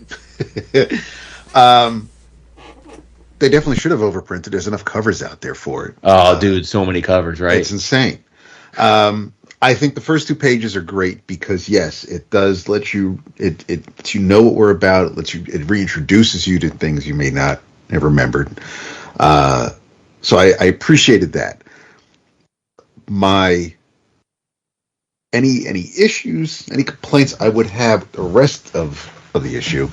They definitely should have overprinted. There's enough covers out there for it. Oh, dude, so many covers, right? It's insane. I think the first 2 pages are great because, yes, it does let you it lets you know what we're about. It reintroduces you to things you may not have remembered. So I appreciated that. Any issues, any complaints I would have the rest of the issue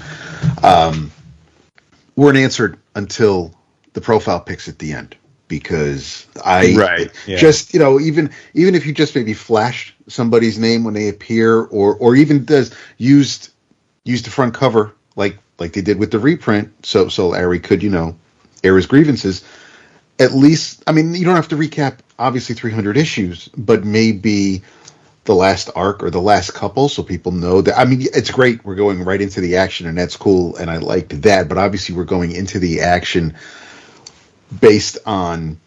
weren't answered until the profile pics at the end, because just, you know, even if you just maybe flash somebody's name when they appear, or even used the front cover like they did with the reprint, so Larry could, you know, air his grievances. At least, I mean, you don't have to recap obviously 300 issues, but maybe the last arc or the last couple, so people know that. I mean, it's great. We're going right into the action, and that's cool, and I liked that. But obviously, we're going into the action based on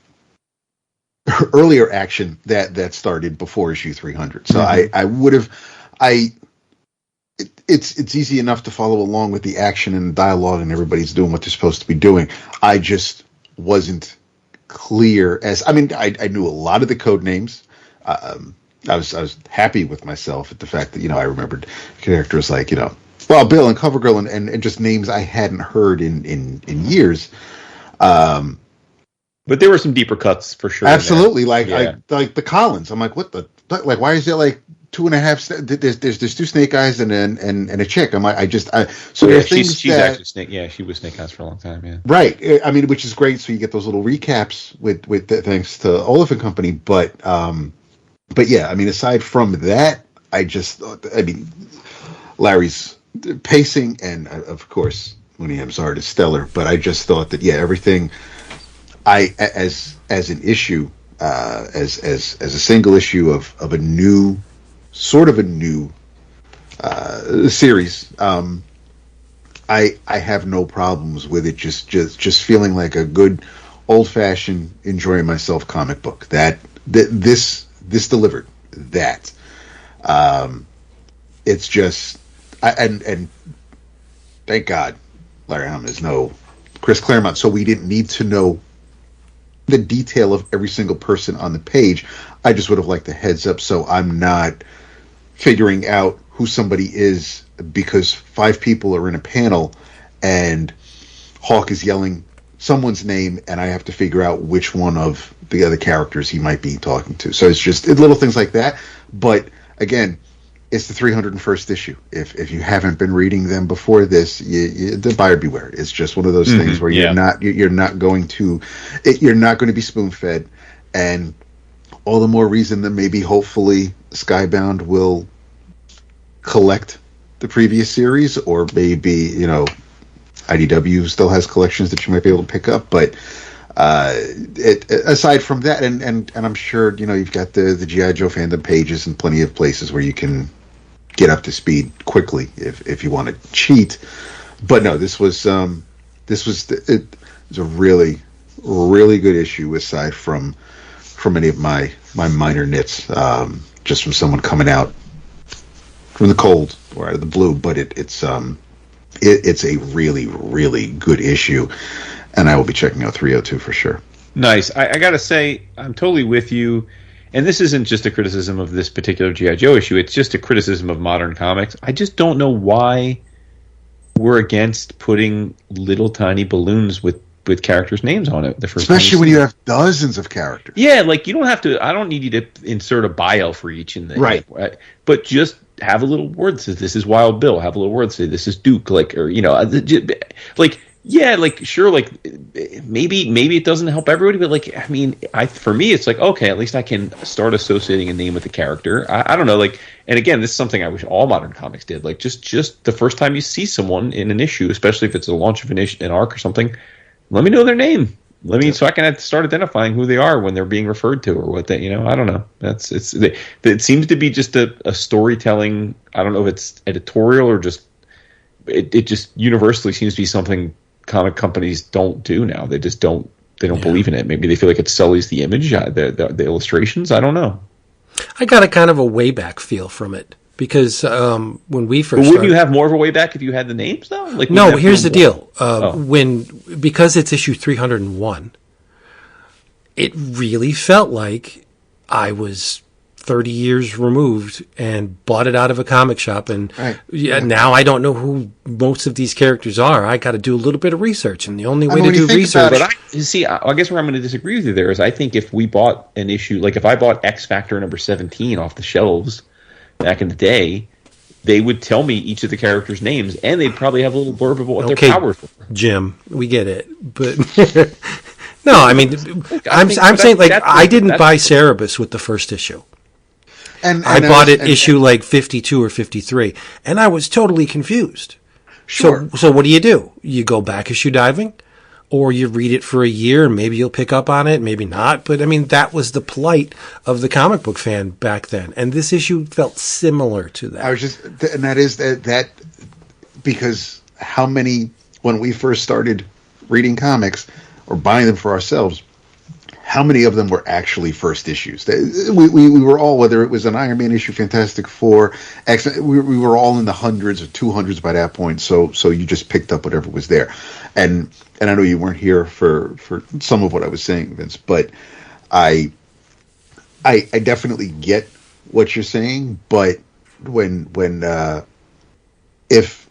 earlier action that started before issue 300. So it's easy enough to follow along with the action and dialogue, and everybody's doing what they're supposed to be doing. I just wasn't clear as, I mean, I knew a lot of the code names. I was happy with myself at the fact that, you know, I remembered characters like, you know, well, Bill and CoverGirl and just names I hadn't heard in years. But there were some deeper cuts for sure. Absolutely, like the Collins. I'm like, what the, like, why is there like 2.5? There's 2 Snake Eyes and a chick. I'm like, she's actually Snake. Yeah, she was Snake Eyes for a long time. Yeah, right. I mean, which is great. So you get those little recaps with thanks to Olaf and Company. But yeah, I mean, aside from that, I just thought, I mean, Larry's pacing and of course Mooneyham's art is stellar. But I just thought that, yeah, everything as an issue, as a single issue of a new series, I have no problems with it. Just feeling like a good old fashioned enjoying myself comic book. This delivered that. It's just, and thank God Larry Hama is no Chris Claremont, so we didn't need to know the detail of every single person on the page. I just would have liked the heads up, so I'm not figuring out who somebody is because 5 people are in a panel and Hawk is yelling someone's name and I have to figure out which one of the other characters he might be talking to. So it's just little things like that. But again, it's the 301st issue. If you haven't been reading them before this, the buyer beware. It's just one of those things where you're not going to be spoon fed, and all the more reason that maybe hopefully Skybound will collect the previous series, or maybe, you know, IDW still has collections that you might be able to pick up. But aside from that, and I'm sure, you know, you've got the G.I. Joe fandom pages and plenty of places where you can get up to speed quickly if you want to cheat. But no, this was a really, really good issue, aside from any of my minor nits, just from someone coming out from the cold or out of the blue. But it's a really, really good issue, and I will be checking out 302 for sure. Nice. I gotta say, I'm totally with you. And this isn't just a criticism of this particular G.I. Joe issue. It's just a criticism of modern comics. I just don't know why we're against putting little tiny balloons with with characters' names on it. The first especially when you have dozens of characters. Yeah, like you don't have to. I don't need you to insert a bio for each in the right, but just have a little word that says this is Wild Bill. Have a little word that says this is Duke. Like, or like. Yeah, like sure, like maybe it doesn't help everybody, but like I mean, for me, it's like okay, at least I can start associating a name with the character. I don't know, like, and again, this is something I wish all modern comics did. Like just the first time you see someone in an issue, especially if it's a launch of an arc or something, let me know their name. So I can start identifying who they are when they're being referred to or what they, I don't know. It seems to be just a storytelling. I don't know if it's editorial or just it just universally seems to be something comic companies don't do now. They just don't believe in it. Maybe they feel like it sullies the image, the illustrations. I don't know. I got a kind of a way back feel from it because when we first wouldn't you have more of a way back if you had the names though? Like no, here's the deal. Because it's issue 301, it really felt like I was 30 years removed and bought it out of a comic shop, and now I don't know who most of these characters are. I got to do a little bit of research, and the only way to do research. But I guess where I'm going to disagree with you there is I think if we bought an issue, like if I bought X Factor number 17 off the shelves back in the day, they would tell me each of the characters' names, and they'd probably have a little blurb about what their powers were. Jim, we get it, but. No, I mean, I'm saying like I didn't buy Cerebus with the first issue. And I bought issue like 52 or 53, and I was totally confused. Sure. So what do? You go back issue diving, or you read it for a year, and maybe you'll pick up on it, maybe not. But I mean, that was the plight of the comic book fan back then, and this issue felt similar to that. And that is that because how many when we first started reading comics or buying them for ourselves. How many of them were actually first issues? We were all, whether it was an Iron Man issue, Fantastic Four, we were all in the hundreds or 200s by that point. So you just picked up whatever was there, and I know you weren't here for some of what I was saying, Vince, but I definitely get what you're saying. But if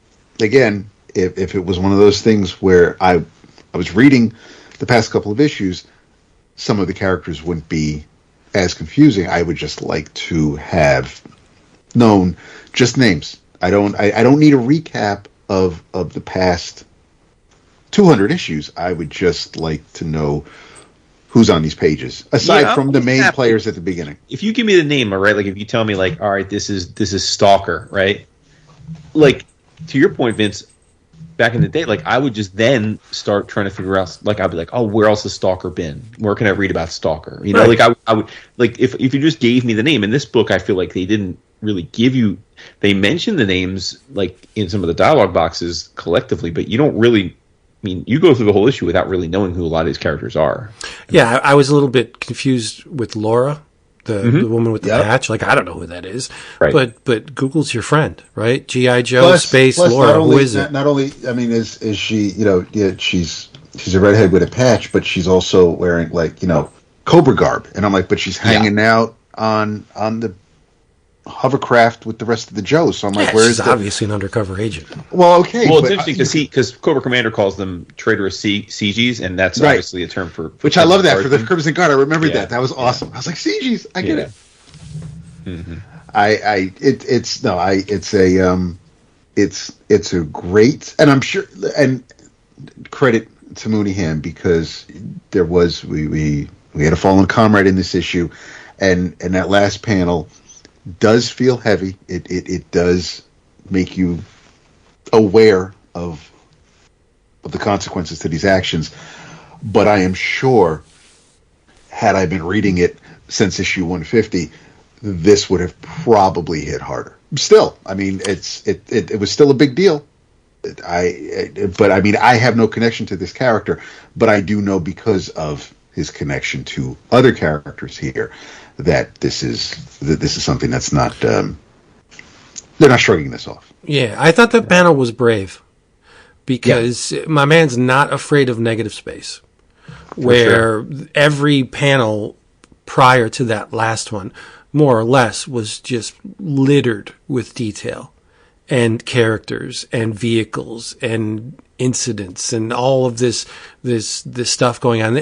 it was one of those things where I was reading the past couple of issues, some of the characters wouldn't be as confusing. I would just like to have known just names. I don't need a recap of the past 200 issues. I would just like to know who's on these pages, aside from the main players at the beginning. If you give me the name, all right, like if you tell me like, all right, this is Stalker, right? Like to your point, Vince, back in the day, like I would just then start trying to figure out, like I'd be like, oh, where else has Stalker been? Where can I read about Stalker? You know, right. Like I would like if you just gave me the name. In this book, I feel like they didn't really give you. They mentioned the names like in some of the dialogue boxes collectively, but you don't really. I mean, you go through the whole issue without really knowing who a lot of these characters are. Yeah, I was a little bit confused with Laura. The woman with the patch, like I don't know who that is, right. but Google's your friend, right? G.I. Joe space Laura. Who is it? Not only, I mean, is she? She's a redhead with a patch, but she's also wearing like Cobra garb, and I'm like, but she's hanging out on the hovercraft with the rest of the Joes. So I'm like, where is she's obviously an undercover agent. Well, okay. Well, it's interesting because Cobra Commander calls them traitorous CGs, and that's obviously a term for which I love that for the Crimson Guard. I remembered that. That was awesome. I was like, CGs. I get it. Mm-hmm. It's a great, and I'm sure, and credit to Mooneyham because there was we had a fallen comrade in this issue, and that last panel does feel heavy. It does make you aware of the consequences to these actions. But I am sure, had I been reading it since issue 150, this would have probably hit harder. Still, I mean, it was still a big deal. But I mean, I have no connection to this character, but I do know because of his connection to other characters here that this is something that's not they're not shrugging this off. Yeah, I thought that panel was brave because my man's not afraid of negative space. Where every panel prior to that last one, more or less, was just littered with detail and characters and vehicles and incidents and all of this stuff going on.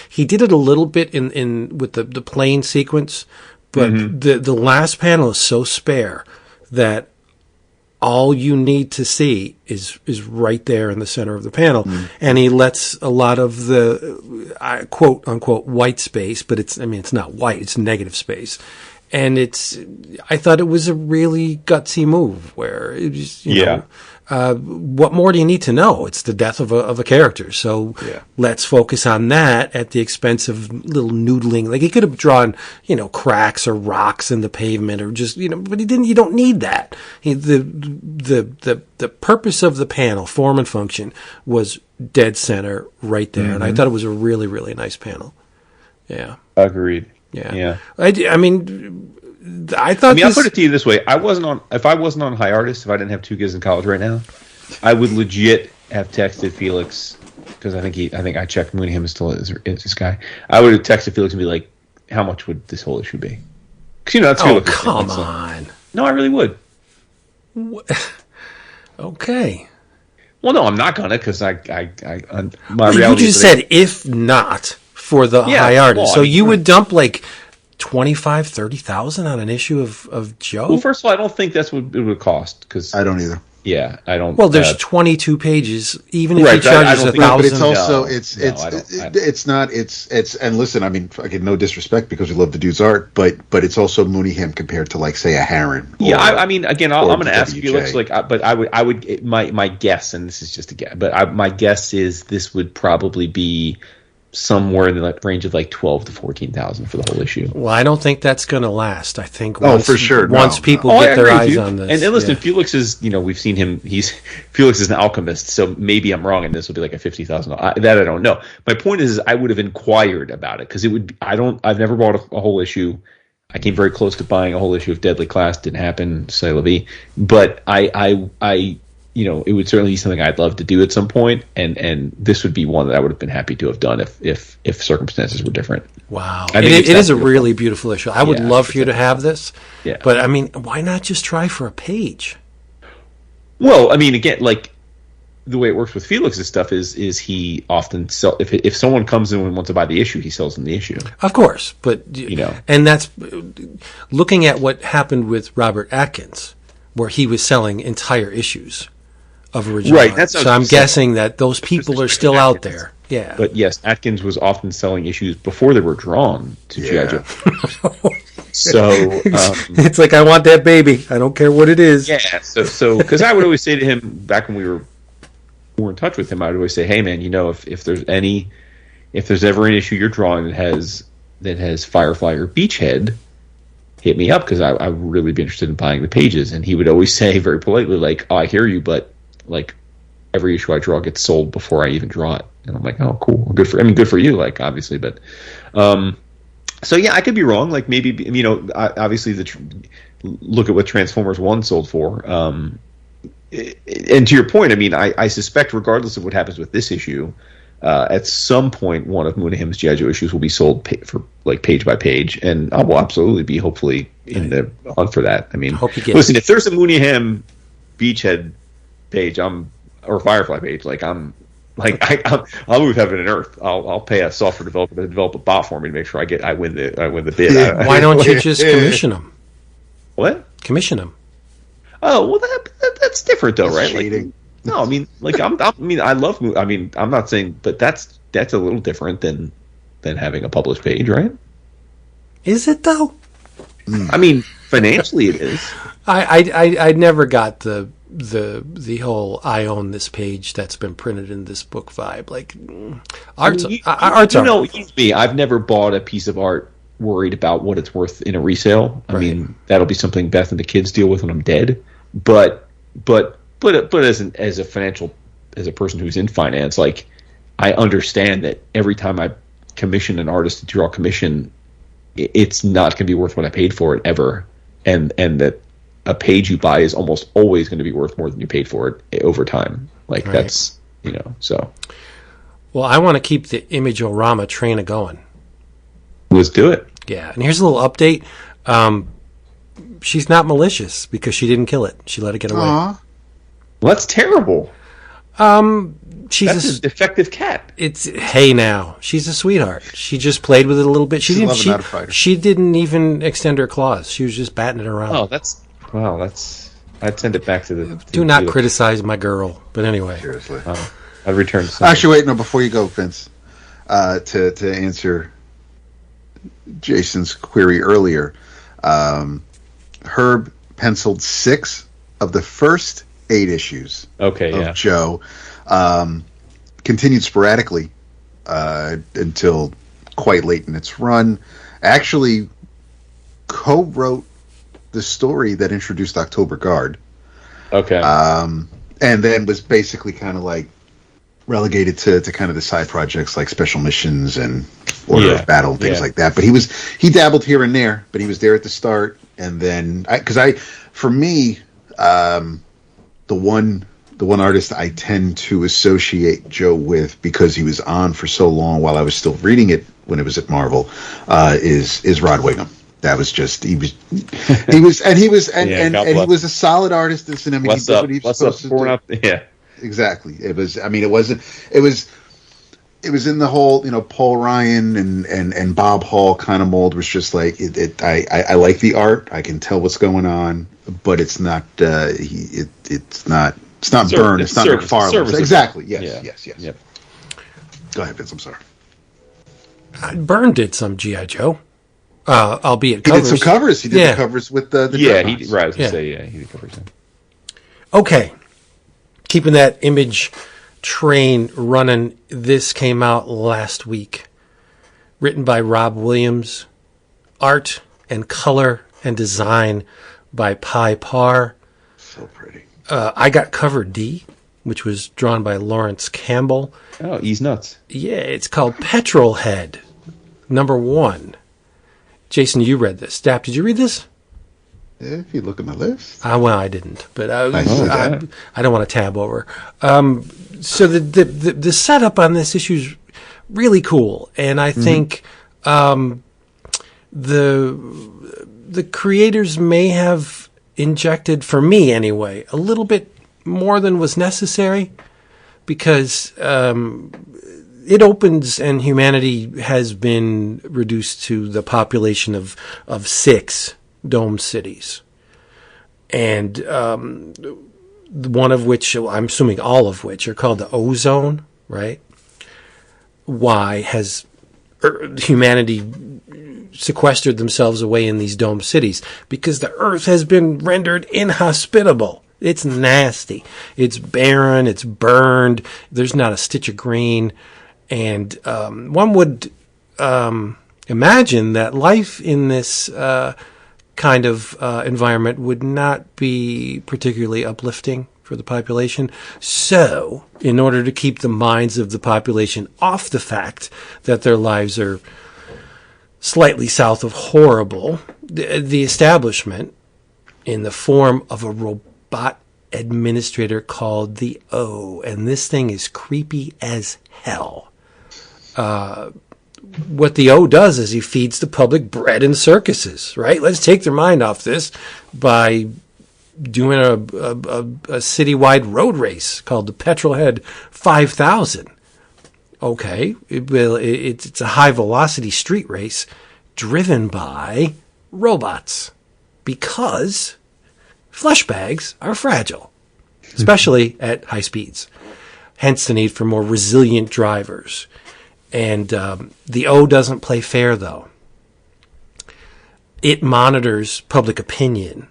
He did it a little bit in with the plane sequence, but the last panel is so spare that all you need to see is right there in the center of the panel. And he lets a lot of the quote unquote white space, but it's not white, it's negative space. And I thought it was a really gutsy move where it was, you know, what more do you need to know? It's the death of a character. So let's focus on that at the expense of little noodling. Like he could have drawn, you know, cracks or rocks in the pavement or just, you know, but he didn't. You don't need that. The purpose of the panel, form and function, was dead center right there. And I thought it was a really, really nice panel. Yeah. Agreed. Yeah. I mean, I thought. I'll put it to you this way: if I wasn't on High Artist, if I didn't have two kids in college right now, I would legit have texted Felix because I think I checked Mooneyham is still this guy. I would have texted Felix and be like, "How much would this whole issue be?" Because that's Felix. Come on. No, I really would. Okay. Well, no, I'm not gonna because my You reality. just said if not for the High Artist, so you would dump like 25,000, 30,000 on an issue of Joe? Well, first of all, I don't think that's what it would cost because I don't either. Yeah, I don't. Well, there's 22 pages. Even if he charges 1,000, but it's also it's not. And listen, I mean, again, no disrespect because we love the dude's art, but it's also Mooneyham compared to like say a Harron. I mean, again, I'm going to ask Felix, but I would my guess, and this is just a guess, but my guess is this would probably be somewhere in the range of like 12 to 14,000 for the whole issue. Well, I don't think that's going to last. I think for sure. Once people get their eyes on this. And listen, Felix is, we've seen him. Felix is an alchemist, so maybe I'm wrong, and this will be like a $50,000. That I don't know. My point is, I would have inquired about it because it would. I've never bought a whole issue. I came very close to buying a whole issue of Deadly Class. Didn't happen. C'est la vie. But I it would certainly be something I'd love to do at some point, and this would be one that I would have been happy to have done if circumstances were different. Wow, it is a really beautiful issue. I would love for you to have this, but I mean, why not just try for a page? Well, I mean, again, like the way it works with Felix's stuff is he often if someone comes in and wants to buy the issue, he sells them the issue. Of course, but and that's looking at what happened with Robert Atkins, where he was selling entire issues of original art. So I'm guessing that those people are still out there. Yeah. But yes, Atkins was often selling issues before they were drawn to G.I. Joe. So it's like, I want that baby. I don't care what it is. Yeah. So because I would always say to him back when we were more in touch with him, I would always say, "Hey man, if there's ever an issue you're drawing that has Firefly or Beachhead, hit me up because I would really be interested in buying the pages." And he would always say very politely, like, "Oh, I hear you, but like every issue I draw gets sold before I even draw it." And I'm like, "Oh, cool. Good for you, like obviously." But so yeah, I could be wrong. Like maybe obviously look at what Transformers 1 sold for. And to your point, I mean, I suspect regardless of what happens with this issue, at some point one of Mooneyham's G.I. Joe issues will be sold for like page by page, and I will absolutely be hopefully in the hunt for that. I mean, listen, if there's a Mooneyham Beachhead page, or Firefly page, I'll move heaven and earth. I'll pay a software developer to develop a bot for me to make sure I win the bid. Why don't you just commission them? What? Commission them. Oh well, that's different though, right? Cheating. No, I mean, I love. I mean, I'm not saying, but that's a little different than having a published page, right? Is it though? I mean, financially, it is. I never got the whole "I own this page that's been printed in this book" vibe. Like art's me. I've never bought a piece of art worried about what it's worth in a resale. I mean, that'll be something Beth and the kids deal with when I'm dead. But as a person who's in finance, like I understand that every time I commission an artist to draw a commission, it's not going to be worth what I paid for it ever, and that a page you buy is almost always going to be worth more than you paid for it over time. Like that's so. Well, I want to keep the Image-O-Rama train a going. Let's do it. Yeah, and here's a little update. She's not malicious because she didn't kill it. She let it get away. Well, that's terrible. That's a defective cat. Hey now, she's a sweetheart. She just played with it a little bit. She didn't even extend her claws. She was just batting it around. Oh, I'd send it back to the. Do not criticize my girl. But anyway, seriously, I'd return. Actually, wait, no. Before you go, Vince, to answer Jason's query earlier, Herb penciled 6 of the first 8 issues. Of Joe. Continued sporadically until quite late in its run. Actually, co-wrote the story that introduced October Guard. Okay. And then was basically kind of like relegated to kind of the side projects like Special Missions and Order of Battle and things like that. But he dabbled here and there, but he was there at the start. And then, for me, the one artist I tend to associate Joe with, because he was on for so long while I was still reading it when it was at Marvel, is Rod Wiggum. That was just he was a solid artist. He did what he was supposed to do. Yeah, exactly. It was in the whole Paul Ryan and Bob Hall kind of mold. Was just like I like the art. I can tell what's going on, but it's not it's not Byrne. It's not McFarlane. Exactly. Yes. Yep. Go ahead, Vince. I'm sorry. Byrne did some G.I. Joe. Albeit covers. He did some covers. He did the covers with the he did covers. Okay. Keeping that Image train running, this came out last week. Written by Rob Williams. Art and color and design by Parr. So pretty. I got cover D, which was drawn by Lawrence Campbell. Oh, he's nuts. Yeah, it's called Petrol Head, #1. Jason, you read this. Dap, did you read this? Yeah, if you look at my list. Well, I didn't, but I don't want to tab over. So the setup on this issue is really cool, and I think the creators may have injected, for me anyway, a little bit more than was necessary, because it opens and humanity has been reduced to the population of 6 domed cities. And one of which, I'm assuming all of which, are called the O-Zone, right? Why has humanity sequestered themselves away in these domed cities? Because the earth has been rendered inhospitable. It's nasty. It's barren. It's burned. There's not a stitch of green. And one would imagine that life in this kind of environment would not be particularly uplifting for the population. So, in order to keep the minds of the population off the fact that their lives are slightly south of horrible, the establishment, in the form of a robot administrator called the O, and this thing is creepy as hell. What the O does is he feeds the public bread and circuses, right? Let's take their mind off this by doing a citywide road race called the Petrol Head 5000. Okay, it's a high-velocity street race driven by robots, because flesh bags are fragile, especially at high speeds. Hence the need for more resilient drivers. And the O doesn't play fair, though. It monitors public opinion.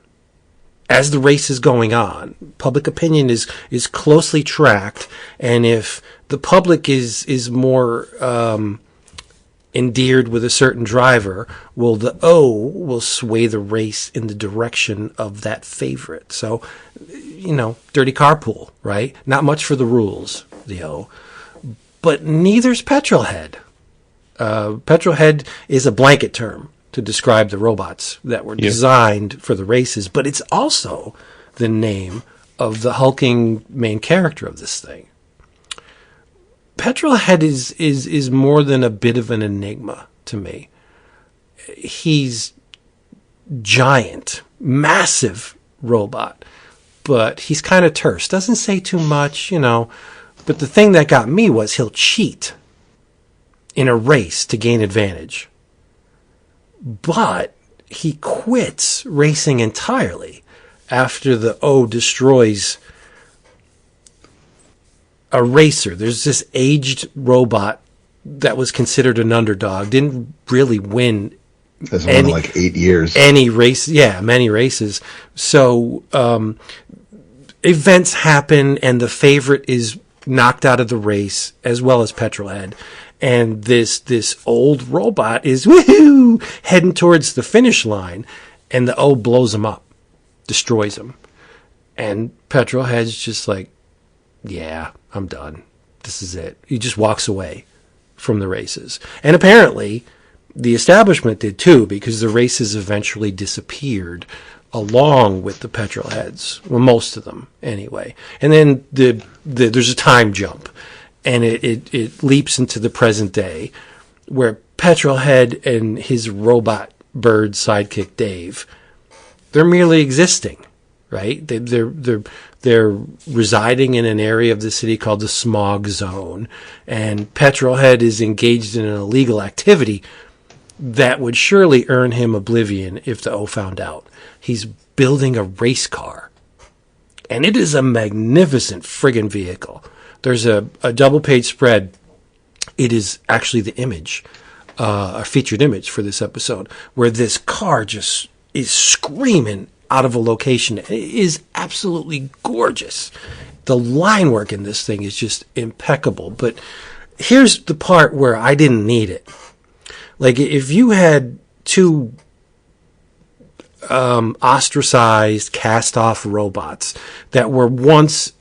As the race is going on, public opinion is closely tracked, and if the public is more endeared with a certain driver, well, the O will sway the race in the direction of that favorite. So, dirty carpool, right? Not much for the rules, the O. But neither's Petrolhead. Petrolhead is a blanket term to describe the robots that were designed for the races, but it's also the name of the hulking main character of this thing. Petrolhead is more than a bit of an enigma to me. He's giant, massive robot, but he's kind of terse. Doesn't say too much, But the thing that got me was he'll cheat in a race to gain advantage. But he quits racing entirely after the O destroys a racer. There's this aged robot that was considered an underdog, didn't really win Hasn't won in like 8 years. Any race, many races. So events happen, and the favorite is knocked out of the race, as well as Petrolhead. And this old robot is heading towards the finish line, and the O blows him up, destroys him. And Petrolhead's just like, yeah, I'm done. This is it. He just walks away from the races. And apparently the establishment did too, because the races eventually disappeared along with the Petrolheads. Well, most of them anyway. And then there's a time jump, and it leaps into the present day, where Petrolhead and his robot bird sidekick Dave, they're merely existing, right? They're residing in an area of the city called the smog zone, and Petrolhead is engaged in an illegal activity that would surely earn him oblivion if the O found out. He's building a race car, and it is a magnificent friggin' vehicle. There's a double-page spread. It is actually the image, a featured image for this episode, where this car just is screaming out of a location. It is absolutely gorgeous. The line work in this thing is just impeccable. But here's the part where I didn't need it. Like, if you had two ostracized, cast-off robots that were once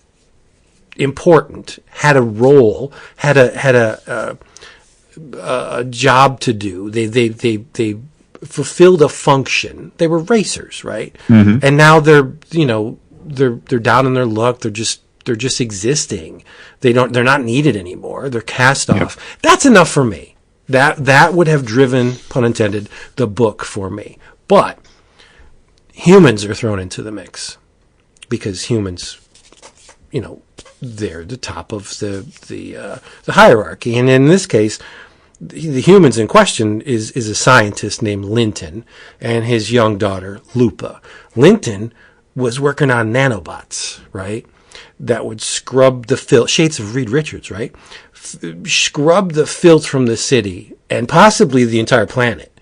important, had a role, had a job to do, they fulfilled a function. They were racers, right? Mm-hmm. And now they're down in their luck. They're just existing. They're not needed anymore. They're cast off. Yep. That's enough for me. That would have driven, pun intended, the book for me. But humans are thrown into the mix, because humans, they're the top of the hierarchy. And in this case, the humans in question is a scientist named Linton and his young daughter, Lupa. Linton was working on nanobots, right? That would scrub the filth, shades of Reed Richards, right? Scrub the filth from the city and possibly the entire planet.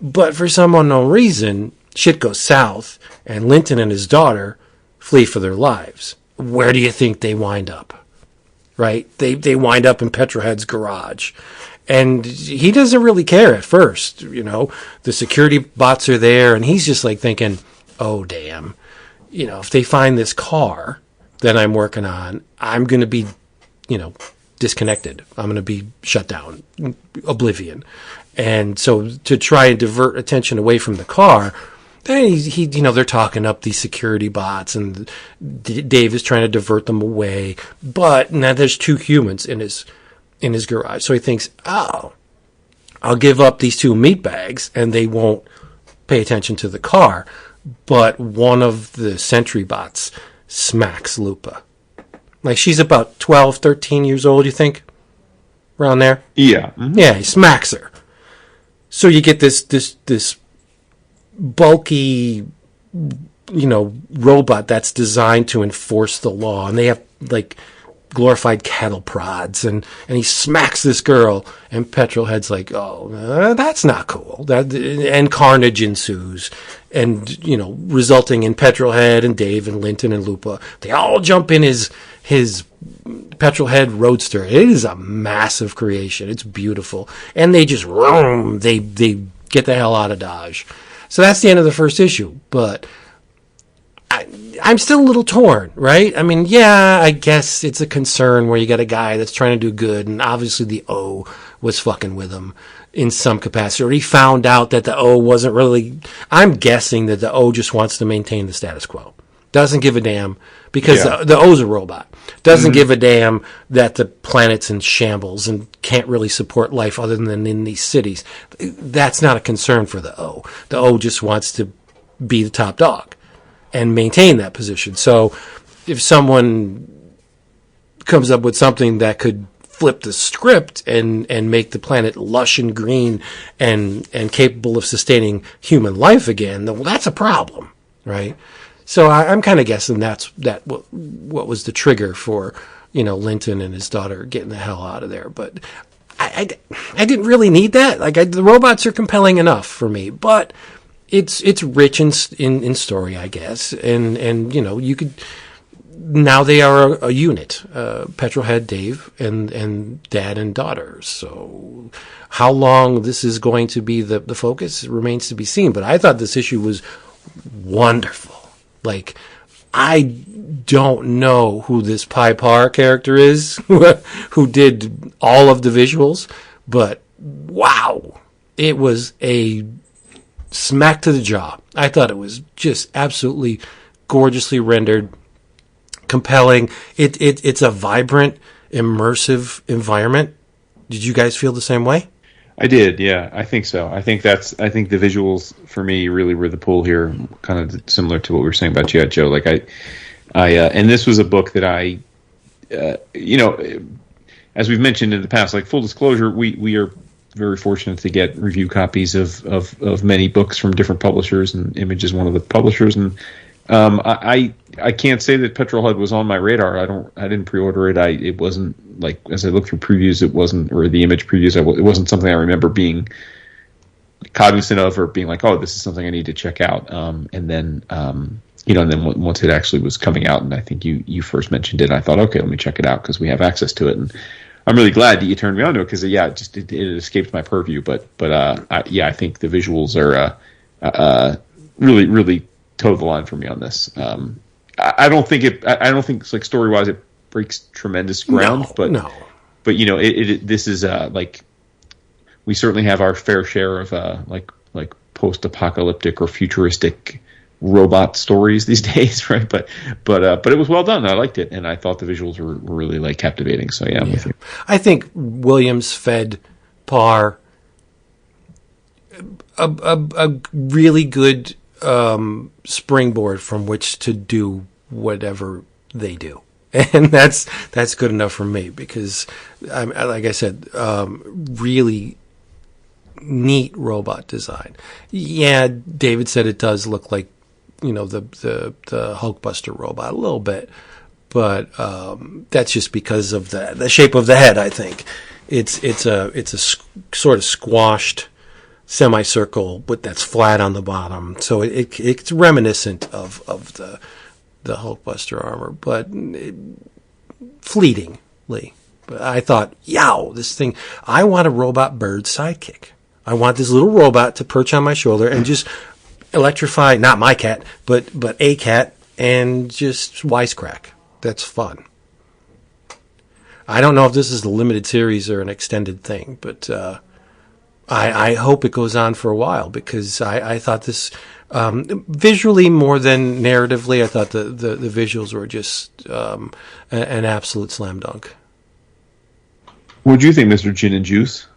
But for some unknown reason, shit goes south, and Linton and his daughter flee for their lives. Where do you think they wind up? Right? They wind up in Petrolhead's garage. And he doesn't really care at first, The security bots are there, and he's just like thinking, oh, damn. If they find this car that I'm working on, I'm going to be, disconnected. I'm going to be shut down, oblivion. And so to try and divert attention away from the car, then they're talking up these security bots, and Dave is trying to divert them away. But now there's two humans in his garage. So he thinks, I'll give up these two meatbags and they won't pay attention to the car. But one of the sentry bots smacks Lupa. Like, she's about 12, 13 years old, you think? Around there? Yeah. Mm-hmm. Yeah, he smacks her. So you get this bulky, robot that's designed to enforce the law. And they have, like, glorified cattle prods, and he smacks this girl, and Petrolhead's like, oh, that's not cool. And carnage ensues, and resulting in Petrolhead and Dave and Linton and Lupa. They all jump in his Petrolhead Roadster. It is a massive creation. It's beautiful, and they just roam. They get the hell out of Dodge. So that's the end of the first issue, but I'm still a little torn, right? I mean, yeah, I guess it's a concern where you got a guy that's trying to do good, and obviously the O was fucking with him in some capacity, or he found out that the O wasn't really. I'm guessing that the O just wants to maintain the status quo. Doesn't give a damn, because the O's a robot. Doesn't give a damn that the planet's in shambles and can't really support life other than in these cities. That's not a concern for the O. The O just wants to be the top dog and maintain that position. So if someone comes up with something that could flip the script and make the planet lush and green and capable of sustaining human life again, well, that's a problem, right? So I'm kind of guessing what was the trigger for, Linton and his daughter getting the hell out of there. But I didn't really need that. Like, the robots are compelling enough for me, but it's rich in story, I guess. And you could. Now they are a unit. Petrol had Dave and dad and daughter. So how long this is going to be the focus remains to be seen. But I thought this issue was wonderful. Like, I don't know who this Parr character is, who did all of the visuals, but wow, it was a smack to the jaw. I thought it was just absolutely gorgeously rendered. Compelling. It's a vibrant, immersive environment. Did you guys feel the same way? I did, yeah. I think so. I think the visuals for me really were the pull here, kind of similar to what we were saying about G.I. Joe. Like and this was a book that I, as we've mentioned in the past, like full disclosure, we are very fortunate to get review copies of many books from different publishers, and Image is one of the publishers, and I can't say that Petrol Head was on my radar. I didn't pre-order it. It wasn't, like, as I looked through previews, it wasn't, or the Image previews, it wasn't something I remember being cognizant of or being like, oh, this is something I need to check out. And then once it actually was coming out, and I think you first mentioned it, I thought, okay, let me check it out because we have access to it. And I'm really glad that you turned me on to it because, yeah, it escaped my purview. But I think the visuals are really, really toe the line for me on this. I don't think it's like story wise it breaks tremendous ground, but this is like we certainly have our fair share of like post apocalyptic or futuristic robot stories these days, right? But it was well done. I liked it, and I thought the visuals were really like captivating. So yeah, I'm with you. I think Williams fed Parr a really good springboard from which to do whatever they do, and that's good enough for me because, like I said, really neat robot design. Yeah, David said it does look like the Hulkbuster robot a little bit, but that's just because of the shape of the head. I think it's a sort of squashed semicircle, but that's flat on the bottom, so it's reminiscent of the Hulkbuster armor, but fleetingly. But I thought, yow, this thing! I want a robot bird sidekick. I want this little robot to perch on my shoulder and just electrify, not my cat, but a cat, and just wisecrack. That's fun. I don't know if this is a limited series or an extended thing, but I hope it goes on for a while because I thought this visually more than narratively. I thought the visuals were just an absolute slam dunk. What do you think, Mr. Gin and Juice?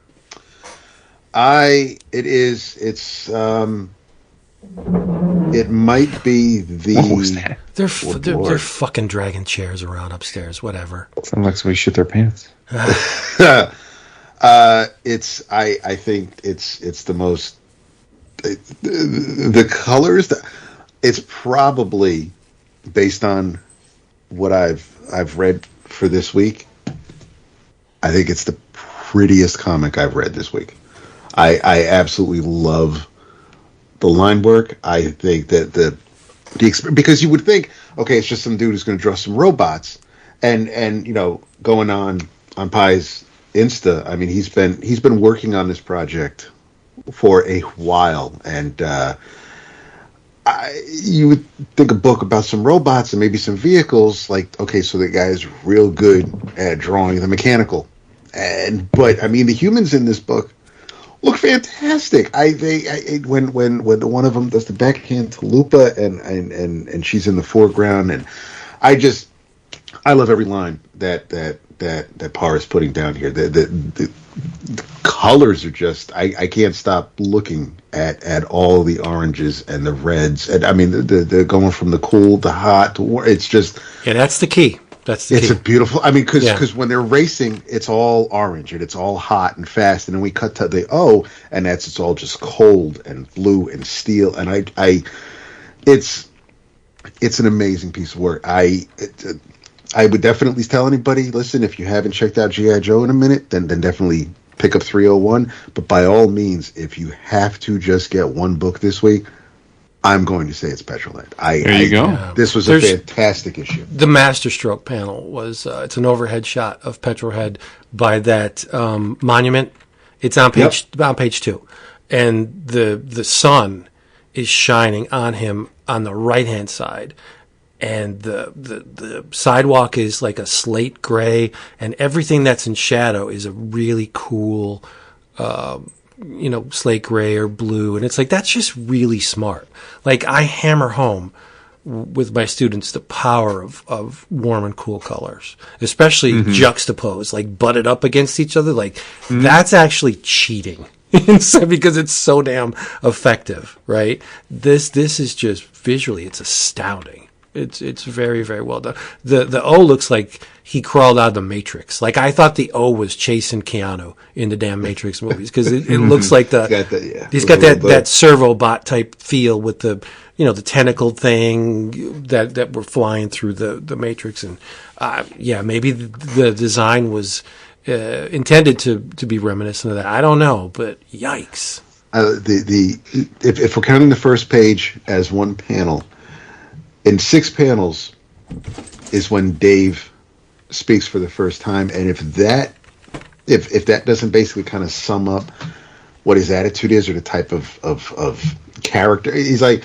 It might be the. What was that? They're fucking dragging chairs around upstairs. Whatever. Sounds like somebody shit their pants. I think it's the most the colors. It's probably based on what I've read for this week. I think it's the prettiest comic I've read this week. I absolutely love the line work. I think that the because you would think, okay, it's just some dude who's going to draw some robots, and going on Pi's Insta. I mean, he's been working on this project for a while, and you would think a book about some robots and maybe some vehicles. Like, okay, so the guy's real good at drawing the mechanical, but I mean, the humans in this book look fantastic. When one of them does the backhand to Lupa and she's in the foreground, and I love every line that Parr is putting down here. The colors are just I can't stop looking at all the oranges and the reds, and I mean the going from the cool to hot to warm. It's just that's the key. That's the It's key. a beautiful. I mean, because Yeah. when they're racing, it's all orange and it's all hot and fast, and then we cut to the O, and it's all just cold and blue and steel. And it's an amazing piece of work. I would definitely tell anybody, listen, if you haven't checked out G.I. Joe in a minute, then definitely pick up 301. But by all means, if you have to just get one book this week, I'm going to say it's Petrolhead. There you go. This was a fantastic issue. The masterstroke panel was it's an overhead shot of Petrolhead by that monument. It's on page 2, and the sun is shining on him on the right hand side, and the sidewalk is like a slate gray, and everything that's in shadow is a really cool slate gray or blue. And it's like, that's just really smart. Like, I hammer home with my students the power of warm and cool colors, especially juxtaposed, like butted up against each other. Like, that's actually cheating. Because it's so damn effective, right? This is just visually, it's astounding. It's very, very well done. The O looks like he crawled out of the Matrix. Like, I thought the O was chasing Keanu in the damn Matrix movies, because it looks like he's got that servo bot type feel with the tentacle thing that were flying through the Matrix. And maybe the design was intended to be reminiscent of that. I don't know, but yikes. If we're counting the first page as one panel, in 6 panels is when Dave speaks for the first time, and if that doesn't basically kind of sum up what his attitude is or the type of character, he's like,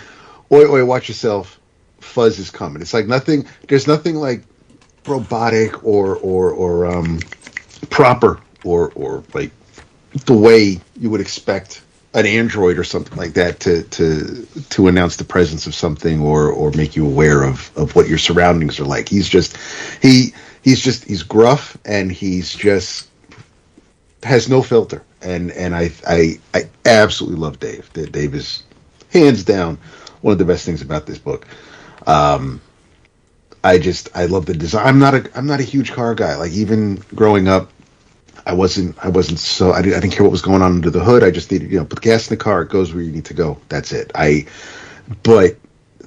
"Oi, watch yourself, Fuzz is coming." It's like nothing. There's nothing like robotic or proper or like the way you would expect an android or something like that to announce the presence of something or make you aware of what your surroundings are like. He's gruff, and he's just has no filter. And I absolutely love Dave. Dave is hands down one of the best things about this book. I love the design. I'm not a huge car guy. Like, even growing up, I wasn't so I didn't care what was going on under the hood. I just needed, put gas in the car. It goes where you need to go. That's it. But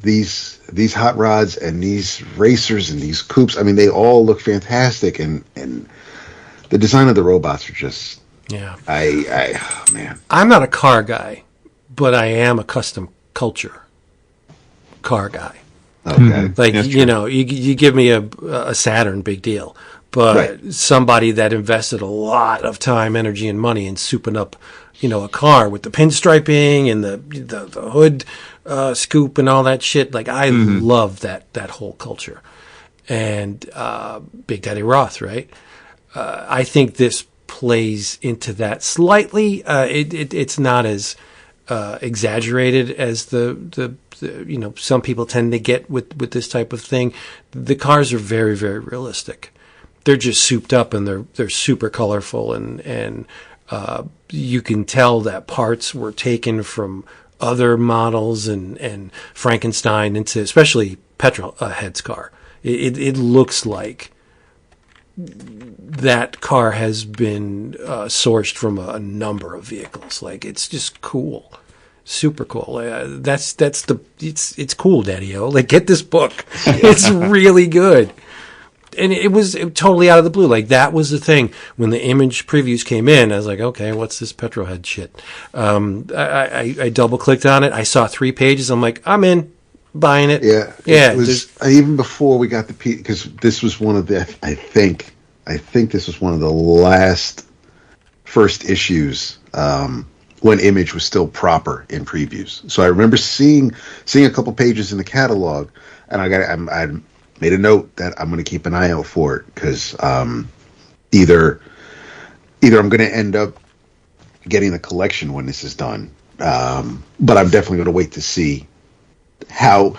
these hot rods and these racers and these coupes, I mean, they all look fantastic, and the design of the robots are just, man. I'm not a car guy, but I am a custom culture car guy. Okay. Like, you give me a Saturn, big deal. But somebody that invested a lot of time, energy, and money in souping up, a car with the pinstriping and the hood scoop and all that shit. Like, I love that whole culture. And Big Daddy Roth, right? I think this plays into that slightly. It's not as exaggerated as the some people tend to get with this type of thing. The cars are very, very realistic. They're just souped up, and they're super colorful, and you can tell that parts were taken from other models and Frankenstein into, especially Petrolhead's car. It looks like that car has been sourced from a number of vehicles. Like, it's just cool. Super cool. It's cool, Daddy-O. Like, get this book. It's really good. And it was totally out of the blue. Like, that was the thing. When the Image previews came in, I was like, okay, what's this Petrolhead shit? I double-clicked on it. I saw 3 pages. I'm like, I'm in. Buying it. Yeah. Yeah. It was, even before we got the because this was one of the, I think this was one of the last first issues when Image was still proper in previews. So I remember seeing a couple pages in the catalog, and I made a note that I'm going to keep an eye out for it, because either I'm going to end up getting the collection when this is done, but I'm definitely going to wait to see how.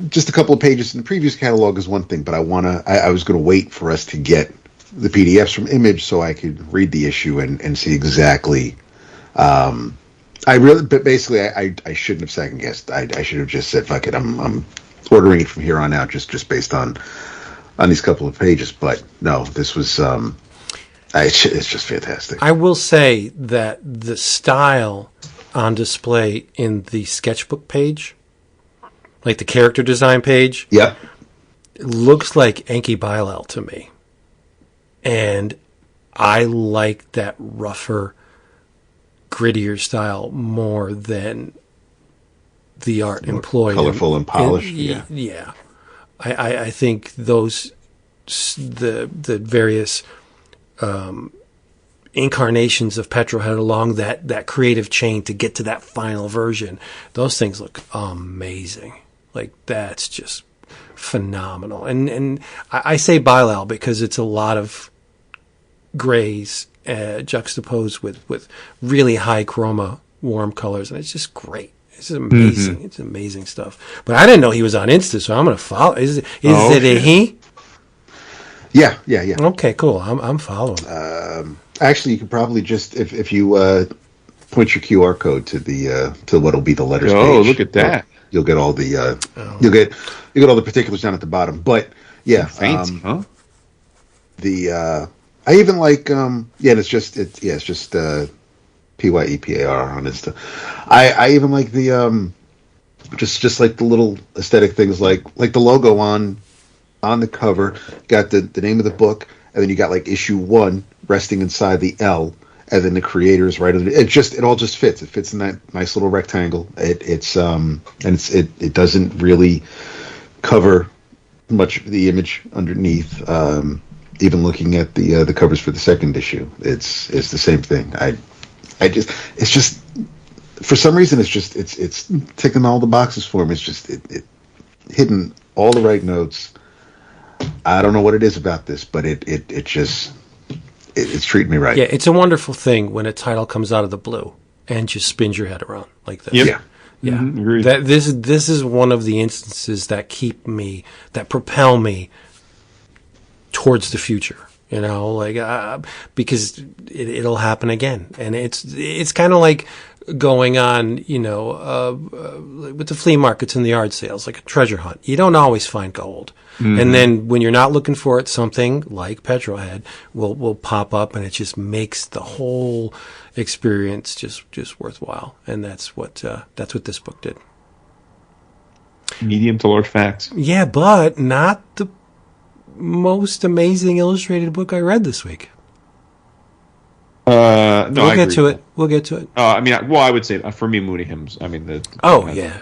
Just a couple of pages in the previous catalog is one thing, but I was going to wait for us to get the PDFs from Image so I could read the issue and see exactly. But basically, I shouldn't have second guessed. I should have just said, "Fuck it, I'm ordering it from here on out," just based on on these couple of pages. But no, this was it's just fantastic. I will say that the style on display in the sketchbook page, like the character design page, Yep. looks like Enki Bilal to me. And I like that rougher, grittier style more than the art More employed. colorful and polished. Yeah. I think those, the various incarnations of Petrol had along that creative chain to get to that final version, those things look amazing. Like, that's just phenomenal. And I say Bilal because it's a lot of grays juxtaposed with really high chroma warm colors, and it's just great. It's amazing. Mm-hmm. It's amazing stuff. But I didn't know he was on Insta, so I'm going to follow. Is it a he? Yeah. Okay, cool. I'm following. Actually, you could probably just if you point your QR code to what'll be the letters. Oh, page, look at that! You'll get all the you'll get all the particulars down at the bottom. But yeah, fancy, huh? I even like it's just PYEPAR on Insta. I even like the just like the little aesthetic things like the logo on the cover, got the name of the book, and then you got like issue 1 resting inside the L, and then the creators right under it all just fits. It fits in that nice little rectangle. It doesn't really cover much of the image underneath. Even looking at the covers for the second issue, it's the same thing. It's just for some reason it's ticking all the boxes for me. It's just it hitting all the right notes. I don't know what it is about this, but it's treating me right. Yeah, it's a wonderful thing when a title comes out of the blue and just spins your head around like this. Yep. Yeah. Mm-hmm. That this is one of the instances that propel me towards the future, because it'll happen again. And it's kind of like going on, with the flea markets and the yard sales, like a treasure hunt. You don't always find gold. Mm-hmm. And then when you're not looking for it, something like Petrolhead will pop up, and it just makes the whole experience just worthwhile. And that's what this book did. Medium to large facts. Yeah, but not the most amazing illustrated book I read this week. No, we'll get to it. We'll get to it. I would say for me, Mooneyham's. Yeah,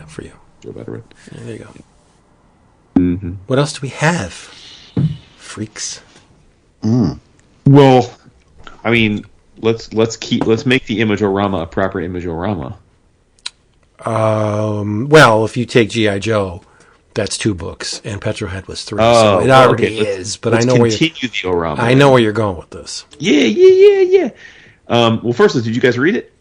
for you. Feel better with. Yeah, there you go. Mm-hmm. What else do we have, freaks? Well, let's make the Image-O-Rama a proper Image-O-Rama. Well, if you take G.I. Joe, that's 2 books, and Petrolhead was 3, so it already is. But I know where you're going with this. Yeah. Well, first, did you guys read it?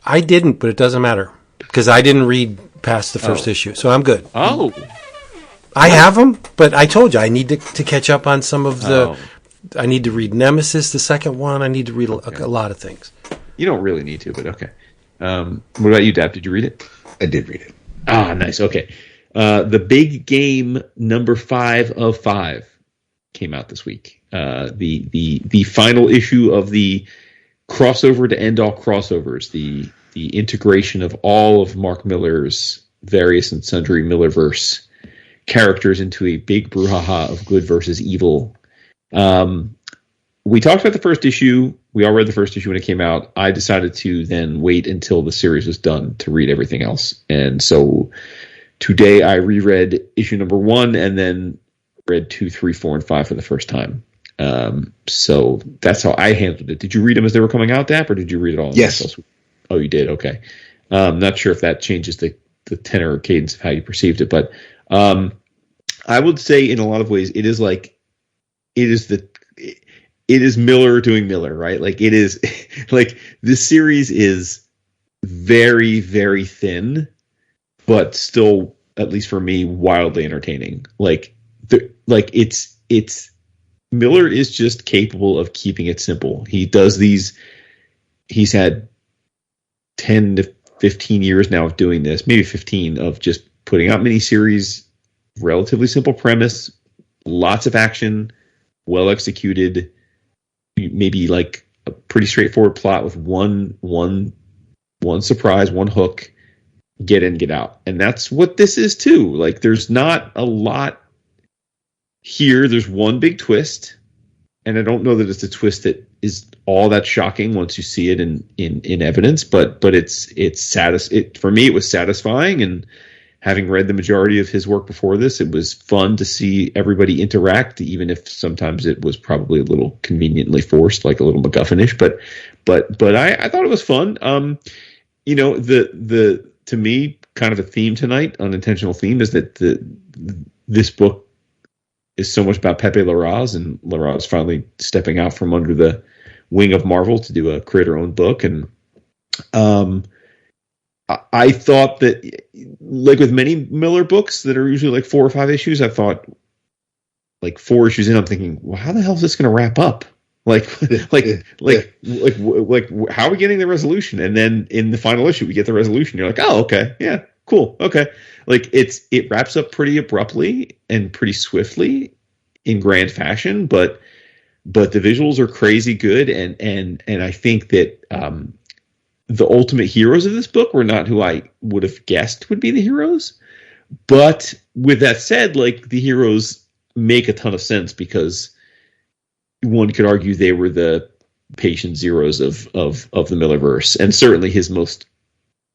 I didn't, but it doesn't matter because I didn't read past the first issue, so I'm good. Oh, I have them, but I told you I need to catch up on some of the. Oh. I need to read Nemesis, the second one. I need to read a lot of things. You don't really need to, but okay. What about you, Dap? Did you read it? I did read it. Ah, nice. Okay. The Big Game number 5 of 5 came out this week. The final issue of the crossover to end all crossovers, the integration of all of Mark Millar's various and sundry Millarverse characters into a big brouhaha of good versus evil. We talked about the first issue. We all read the first issue when it came out. I decided to then wait until the series was done to read everything else. And so today I reread issue number 1 and then read 2, 3, 4, and 5 for the first time. So that's how I handled it. Did you read them as they were coming out, Dap, or did you read it all? Yes. Oh, you did? Okay. Not sure if that changes the tenor or cadence of how you perceived it, but I would say in a lot of ways it is Millar doing Millar, right? Like it is like this series is very, very thin, but still, at least for me, wildly entertaining. It's Millar is just capable of keeping it simple. He does these. He's had 10 to 15 years now of doing this, maybe 15, of just putting out miniseries relatively simple premise, lots of action, well executed, maybe like a pretty straightforward plot with one surprise, one hook, get in, get out. And that's what this is too. Like, there's not a lot here. There's one big twist, and I don't know that it's a twist that is all that shocking once you see it in evidence, but for me, it was satisfying. And having read the majority of his work before this, it was fun to see everybody interact, even if sometimes it was probably a little conveniently forced, like a little MacGuffin-ish. But I thought it was fun. To me, kind of a theme tonight, unintentional theme, is that this book is so much about Pepe Larraz, and Larraz finally stepping out from under the wing of Marvel to do a creator-owned book. And I thought that, like with many Millar books that are usually like 4 or 5 issues, I thought, like 4 issues in, I'm thinking, well, how the hell is this going to wrap up? Like, how are we getting the resolution? And then in the final issue, we get the resolution. You're like, oh, okay, yeah, cool, okay. Like, it wraps up pretty abruptly and pretty swiftly in grand fashion, but the visuals are crazy good, and I think that the ultimate heroes of this book were not who I would have guessed would be the heroes. But with that said, like, the heroes make a ton of sense, because one could argue they were the patient zeros of the Millarverse, and certainly his most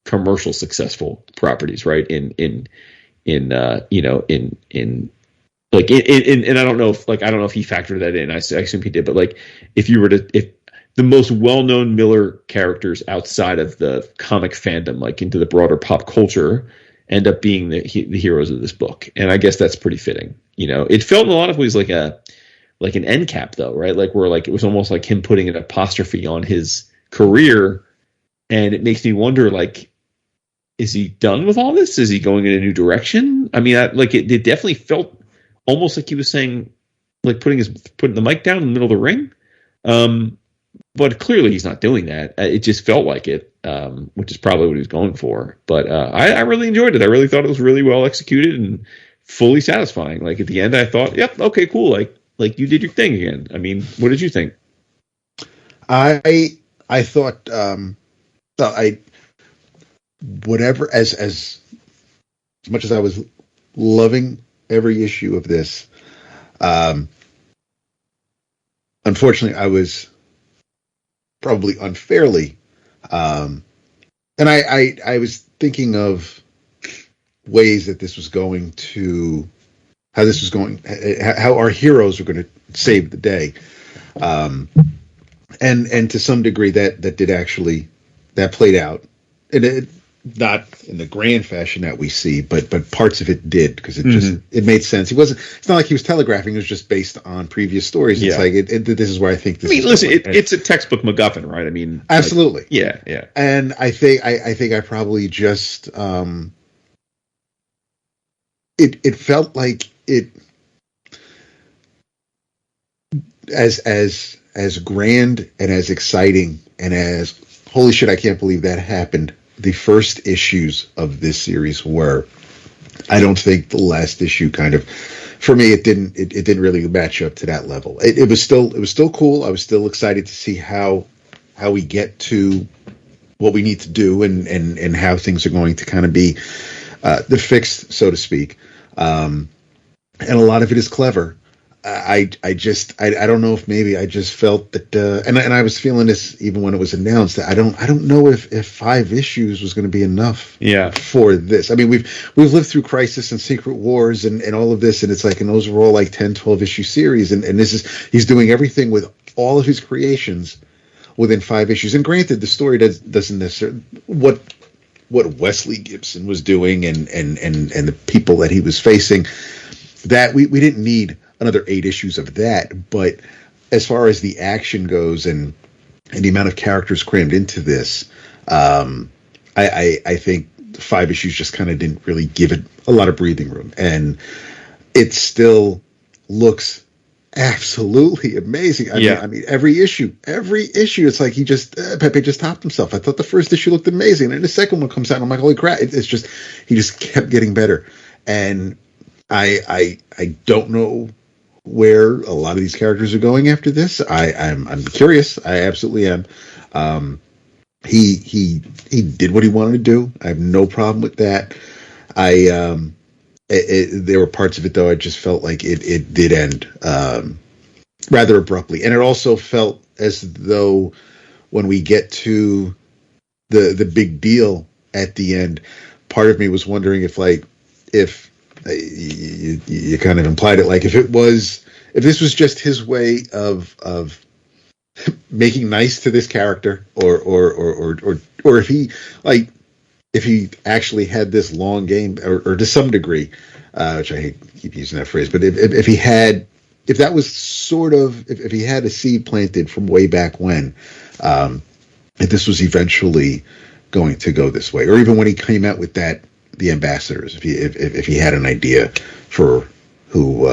commercial successful properties, right? And I don't know if he factored that in. I assume he did, but like, if the most well-known Millar characters outside of the comic fandom, like into the broader pop culture, end up being the heroes of this book, and I guess that's pretty fitting. It felt in a lot of ways like an end cap, though, right? Like, where like it was almost like him putting an apostrophe on his career, and it makes me wonder, like, is he done with all this? Is he going in a new direction? I mean, it definitely felt almost like he was saying, like, putting the mic down in the middle of the ring. But clearly he's not doing that. It just felt like it, which is probably what he was going for. But I really enjoyed it. I really thought it was really well executed and fully satisfying. Like, at the end, I thought, yep, okay, cool. Like you did your thing again. I mean, what did you think? I thought whatever, as much as I was loving every issue of this, unfortunately I was probably unfairly, and I was thinking of ways that this was going to, how our heroes were going to save the day, and to some degree that did actually, that played out, and it not in the grand fashion that we see, but parts of it did, because it made sense. It's not like he was telegraphing. It was just based on previous stories. It's like this is where I think this. I mean, listen, it's a textbut MacGuffin, right? I mean, absolutely, like, yeah. And I think I probably just it felt like it as grand and as exciting and as holy shit, I can't believe that happened. The first issues of this series were. I don't think the last issue kind of, for me, it didn't really match up to that level. It was still cool. I was still excited to see how we get to what we need to do and how things are going to kind of be fixed, so to speak. And a lot of it is clever. I don't know if maybe I just felt that, and I was feeling this even when it was announced, that I don't know if 5 issues was going to be enough for this. I mean, we've lived through Crisis and Secret Wars and all of this, and it's like, and those were all like 10, 12 issue series, and this is, he's doing everything with all of his creations within 5 issues. And granted, the story doesn't necessarily what Wesley Gibson was doing and the people that he was facing, that we didn't need another 8 issues of that. But as far as the action goes and the amount of characters crammed into this, I think 5 issues just kind of didn't really give it a lot of breathing room, and it still looks absolutely amazing. I mean, every issue, it's like Pepe just topped himself. I thought the first issue looked amazing, and the second one comes out, and I'm like, holy crap! It's just, he just kept getting better, and I don't know where a lot of these characters are going after this. I'm curious. I absolutely am. He did what he wanted to do. I have no problem with that. There were parts of it though I just felt like it did end rather abruptly, and it also felt as though when we get to the big deal at the end, part of me was wondering if you kind of implied it, like if this was just his way of making nice to this character, or if he actually had this long game, or to some degree, which I keep using that phrase, but if he had a seed planted from way back when, if this was eventually going to go this way, or even when he came out with the ambassadors, if he had an idea for who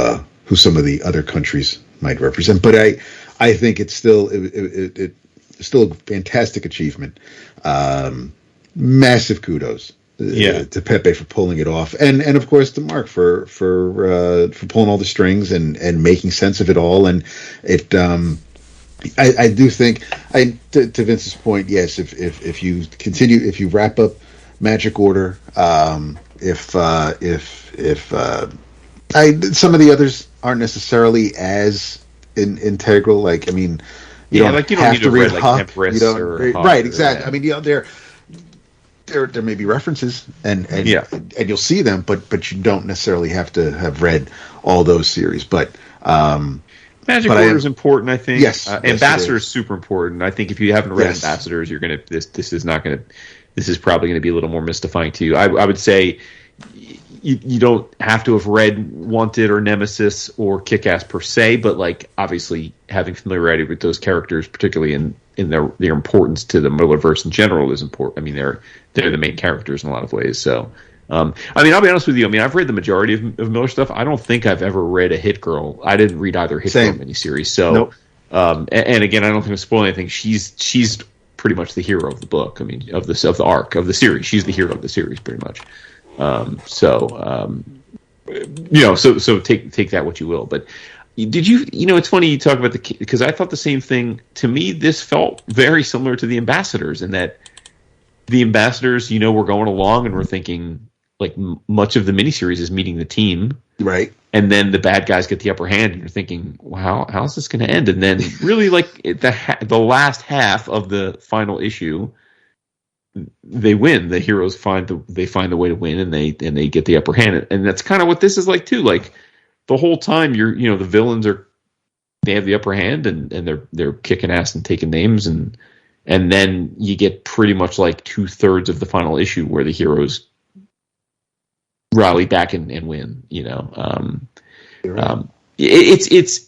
some of the other countries might represent. But I think it's still a fantastic achievement. Massive kudos to Pepe for pulling it off, and of course to Mark for pulling all the strings and making sense of it all. And it I do think, to Vince's point, yes, if you wrap up Magic Order, if some of the others aren't necessarily as integral, like, I mean, you don't have to read Huck, right? Exactly. I mean, there may be references and you'll see them, but you don't necessarily have to have read all those series. But Magic Order is important, I think. Yes, Ambassador is super important. I think if you haven't read Ambassadors, you're gonna this is probably going to be a little more mystifying to you. I would say you don't have to have read Wanted or Nemesis or Kick-Ass per se, but like obviously having familiarity with those characters, particularly in their importance to the Millarverse in general, is important. I mean, they're the main characters in a lot of ways. So, I mean, I'll be honest with you. I mean, I've read the majority of Miller stuff. I don't think I've ever read a Hit Girl. I didn't read either Hit Girl miniseries. So, nope. And again, I don't think I'm spoiling anything. She's pretty much the hero of the book. I mean, of the arc of the series. She's the hero of the series, pretty much. So take that what you will. But did you it's funny you talk about because I thought the same thing. To me, this felt very similar to the Ambassadors in that the Ambassadors, we're going along and we're thinking like much of the miniseries is meeting the team, right? And then the bad guys get the upper hand, and you're thinking, wow, how's this going to end? And then really, like the last half of the final issue, they win. The heroes find the way to win, and they get the upper hand. And that's kind of what this is like too. Like the whole time, the villains they have the upper hand, and they're kicking ass and taking names, and then you get pretty much like 2/3 of the final issue where the heroes rally back and win. It's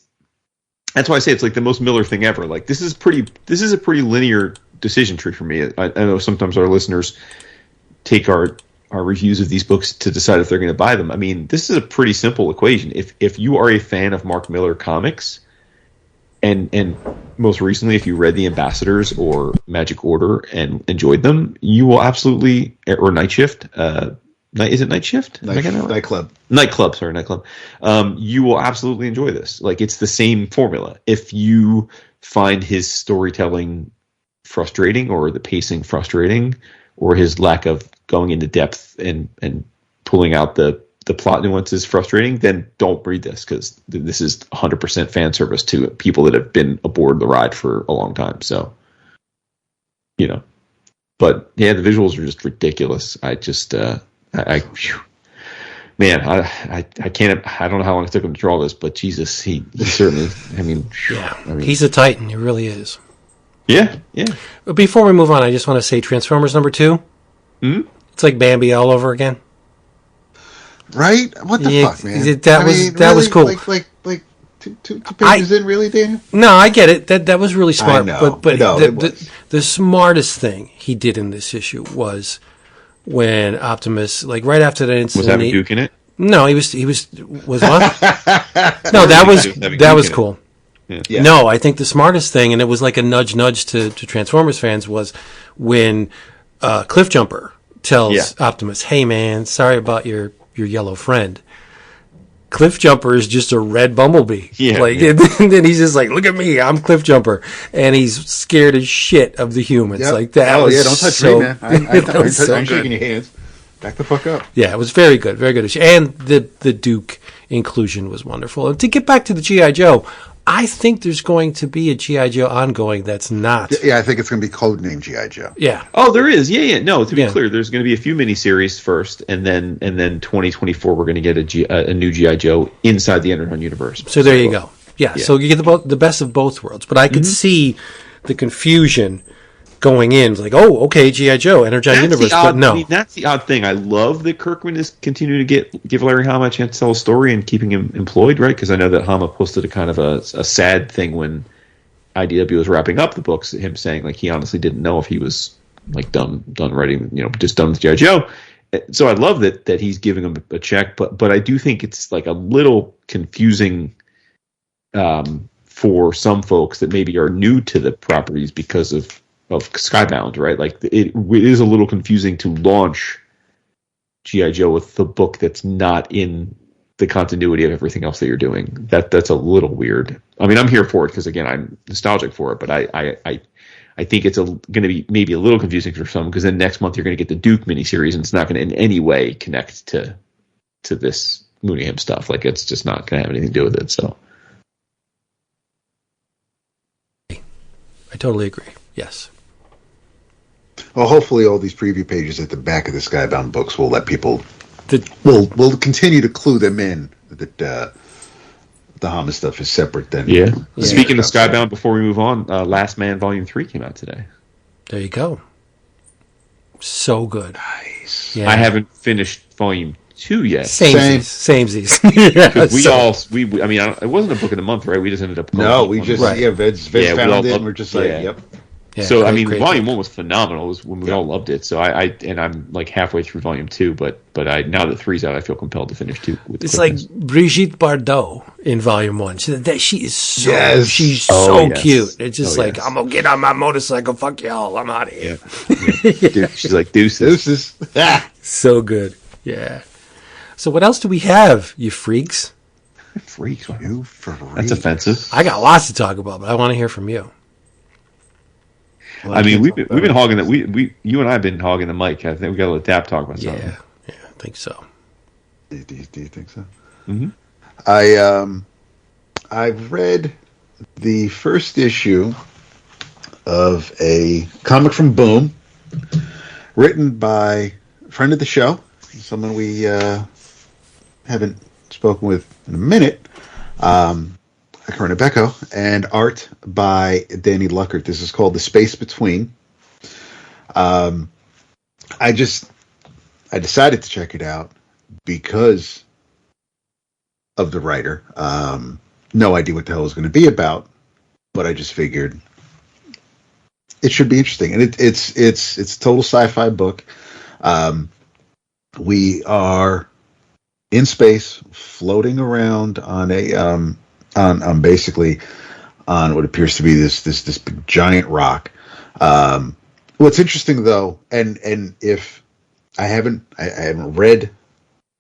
that's why I say it's like the most Miller thing ever. Like this is a pretty linear decision tree for me. I know sometimes our listeners take our reviews of these books to decide if they're going to buy them. I mean, this is a pretty simple equation. If you are a fan of Mark Millar comics, and most recently, if you read The Ambassadors or Magic Order and enjoyed them, you will absolutely, or Night Shift. Is it Night Shift? Nightclub. Nightclub. You will absolutely enjoy this. Like, it's the same formula. If you find his storytelling frustrating, or the pacing frustrating, or his lack of going into depth and pulling out the plot nuances frustrating, then don't read this, because this is 100% fan service to people that have been aboard the ride for a long time. So, but yeah, the visuals are just ridiculous. I just, I can't. I don't know how long it took him to draw this, but Jesus, he certainly. I mean, he's a titan. He really is. Yeah. But before we move on, I just want to say Transformers number 2. Mm-hmm. It's like Bambi all over again. Right? What the fuck, man? That was cool. Like two pages in, really, Daniel? No, I get it. That was really smart. I know. But No, the smartest thing he did in this issue was when Optimus, like right after that incident, was having Duke in it. No, he was what? No, that was cool. Yeah. No, I think the smartest thing, and it was like a nudge to Transformers fans, was when Cliffjumper tells Optimus, "Hey man, sorry about your yellow friend." Cliff Jumper is just a red bumblebee. Yeah, And then he's just like, look at me, I'm Cliff Jumper. And he's scared as shit of the humans. Yep. Like that. Oh, Was yeah, don't touch so, me, man. I'm good. shaking your hands. Back the fuck up. Yeah, it was very good. Very good. And the Duke inclusion was wonderful. And to get back to the G.I. Joe, I think there's going to be a G.I. Joe ongoing that's not. Yeah, I think it's going to be codenamed G.I. Joe. Yeah. Oh, there is. Yeah. No, to be clear, there's going to be a few miniseries first, and then 2024 we're going to get a new G.I. Joe inside the Underground universe. So there you go. Yeah. So you get the best of both worlds. But I could see the confusion going in. It's like, oh, okay, G.I. Joe, Energize Universe. But no. I mean, that's the odd thing. I love that Kirkman is continuing to give Larry Hama a chance to tell a story and keeping him employed, right? Because I know that Hama posted a kind of a sad thing when IDW was wrapping up the books, him saying like he honestly didn't know if he was like done writing, just done with G.I. Joe. So I love that he's giving him a check, but I do think it's like a little confusing for some folks that maybe are new to the properties because of Skybound, right? Like it is a little confusing to launch G.I. Joe with the book that's not in the continuity of everything else that you're doing. That's a little weird. I mean, I'm here for it because again, I'm nostalgic for it, but I think it's going to be maybe a little confusing for some because then next month you're going to get the Duke miniseries and it's not going to in any way connect to this Mooneyham stuff. Like it's just not going to have anything to do with it. So I totally agree. Yes. Well, hopefully all these preview pages at the back of the Skybound books will let people will continue to clue them in that the Hama stuff is separate than Speaking of Skybound, before we move on, Last Man Volume 3 came out today. There you go. So good. Nice. I haven't finished Volume 2 yet. Samesies. I mean, it wasn't a book of the month, right? We just ended up. Vez found it, and we're just like, yep. Yeah, so I mean, Volume 1 was phenomenal. It was when we all loved it. So I'm like halfway through Volume 2, but now that 3's out, I feel compelled to finish 2. It's like Brigitte Bardot in Volume 1. She is so cute. It's just I'm gonna get on my motorcycle. Fuck y'all, I'm out of here. Yeah. Dude, she's like deuces. So good. Yeah. So what else do we have, you freaks? Freaks, you freaks. That's offensive. I got lots to talk about, but I want to hear from you. Well, I mean, we've been hogging that. You and I have been hogging the mic. I think we got to let Dap talk about something. Yeah, I think so. Do you think so? Mm-hmm. I've read the first issue of a comic from Boom, written by a friend of the show, someone we haven't spoken with in a minute. Corinna Bechko, and art by Danny Luckert. This is called The Space Between. I decided to check it out because of the writer. No idea what the hell it was going to be about, but I just figured it should be interesting. And it's a total sci-fi book. We are in space, floating around on a on basically on what appears to be this big giant rock. What's interesting though, and if I haven't read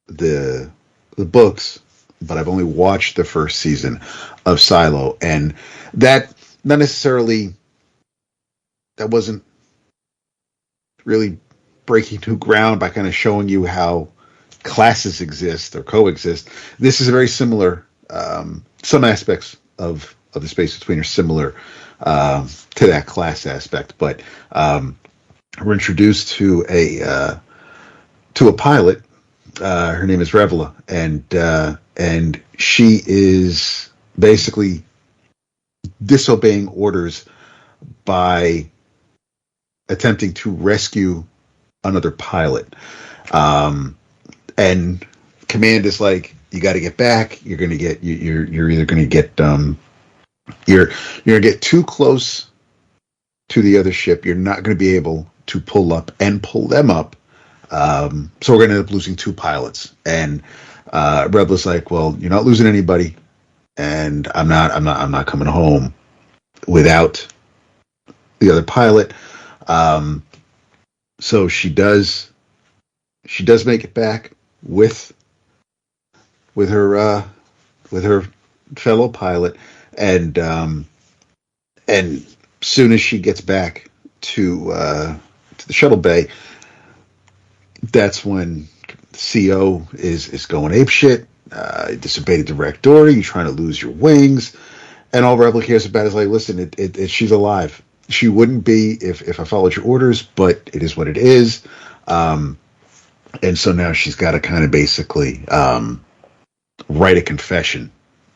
the books, but I've only watched the first season of Silo, and that wasn't really breaking new ground by kind of showing you how classes exist or coexist. This is a very similar. Some aspects of the Space Between are similar to that class aspect, but we're introduced to a pilot. Her name is Revela, and she is basically disobeying orders by attempting to rescue another pilot, and command is like, you got to get back. You're going to get you're either going to get you're going to get too close to the other ship. You're not going to be able to pull up and pull them up. So we're going to end up losing 2 pilots. And Rebel's like, well, you're not losing anybody, and I'm not coming home without the other pilot. So she does make it back with with her fellow pilot, and soon as she gets back to the shuttle bay, that's when CO is going apeshit. Disobeyed the direct order. You're trying to lose your wings, and all Rebel cares about is like, listen, she's alive. She wouldn't be if I followed your orders, but it is what it is. And so now she's got to kind of basically write a confession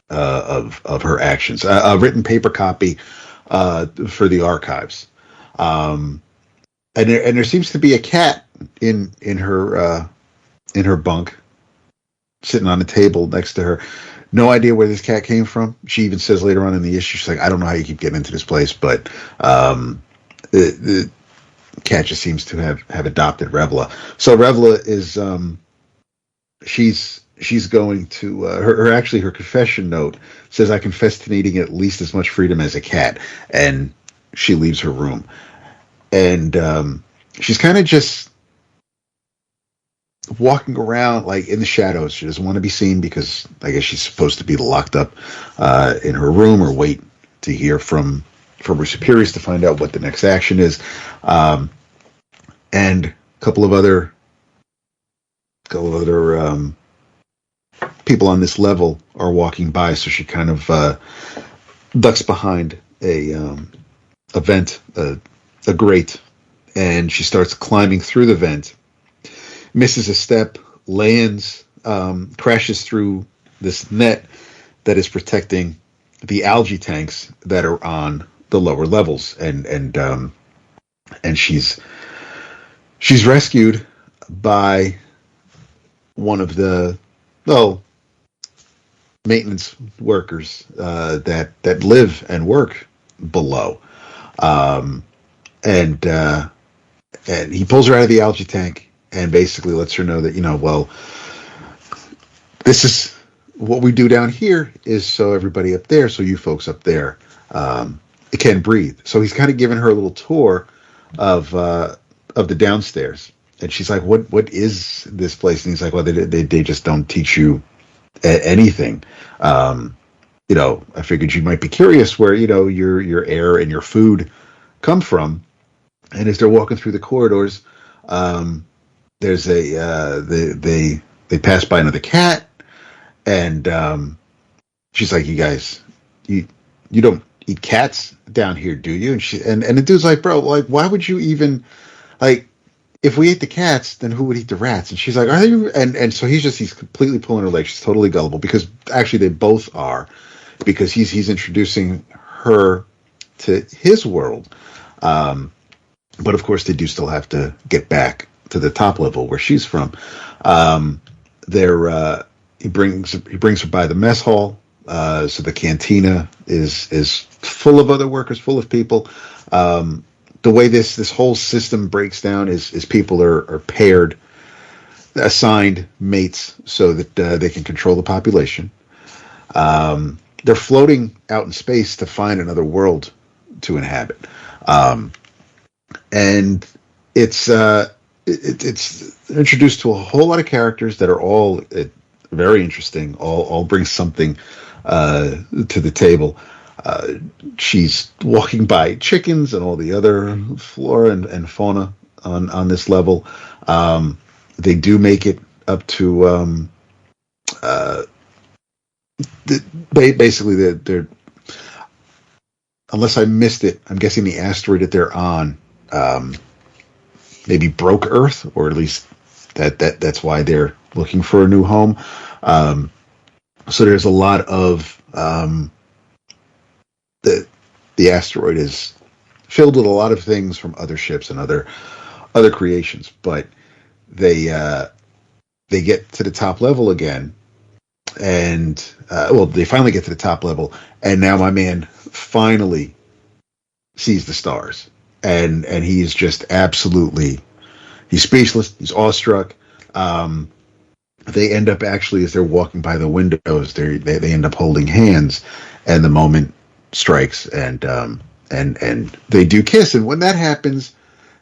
of her actions, a written paper copy for the archives. And there seems to be a cat in her bunk, sitting on the table next to her. No idea where this cat came from. She even says later on in the issue, she's like, I don't know how you keep getting into this place, but the cat just seems to have adopted Revla. So Revla is she's going to her confession note says, I confess to needing at least as much freedom as a cat, and she leaves her room. And she's kind of just walking around like in the shadows. She doesn't want to be seen because I guess she's supposed to be locked up in her room or wait to hear from her superiors to find out what the next action is. And a couple of other people on this level are walking by, so she kind of ducks behind a vent, a grate, and she starts climbing through the vent, misses a step, lands, crashes through this net that is protecting the algae tanks that are on the lower levels, and she's rescued by one of the maintenance workers that live and work below, and he pulls her out of the algae tank and basically lets her know that this is what we do down here is so everybody up there, so you folks up there can breathe. So he's kind of giving her a little tour of the downstairs, and she's like, "What is this place?" And he's like, "Well, they just don't teach you anything. I figured you might be curious where your air and your food come from." And as they're walking through the corridors, there's they pass by another cat, and she's like, "You guys, you don't eat cats down here, do you?" And the dude's like, "Bro, like, why would you even like?" If we ate the cats, then who would eat the rats? And she's like, "Are you?" And so he's completely pulling her leg. She's totally gullible because actually they both are, because he's introducing her to his world. But of course they do still have to get back to the top level where she's from. He brings her by the mess hall. So the cantina is full of other workers, full of people. The way this whole system breaks down is people are paired, assigned mates so that they can control the population. They're floating out in space to find another world to inhabit, and it's introduced to a whole lot of characters that are all very interesting. All bring something to the table. She's walking by chickens and all the other flora and fauna on this level. They do make it up to basically they're unless I missed it, I'm guessing the asteroid that they're on maybe broke Earth, or at least that's why they're looking for a new home. So there's a lot of the asteroid is filled with a lot of things from other ships and other creations, but they get to the top level again, and they finally get to the top level, and now my man finally sees the stars, and he's just he's speechless, he's awestruck. They end up actually, as they're walking by the windows, they end up holding hands, and the moment strikes, and they do kiss. And when that happens,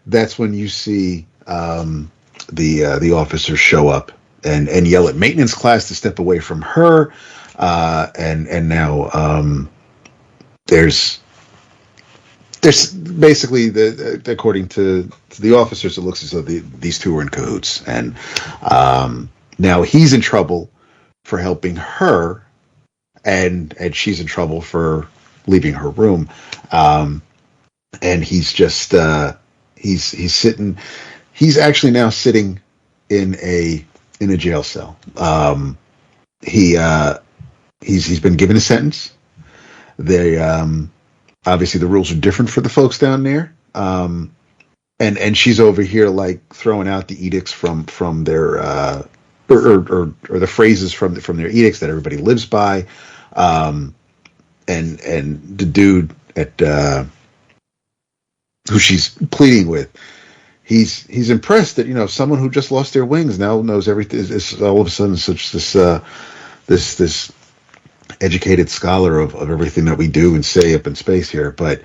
that's when you see the officers show up and yell at maintenance class to step away from her. And now there's basically according to the officers, it looks as though these two are in cahoots, and now he's in trouble for helping her, and she's in trouble for leaving her room, and he's just he's actually now sitting in a jail cell. He's been given a sentence. They obviously the rules are different for the folks down there. And she's over here like throwing out the edicts from their or the phrases from their edicts that everybody lives by. And the dude at who she's pleading with, he's impressed that someone who just lost their wings now knows everything. Is all of a sudden such this educated scholar of everything that we do and say up in space here. But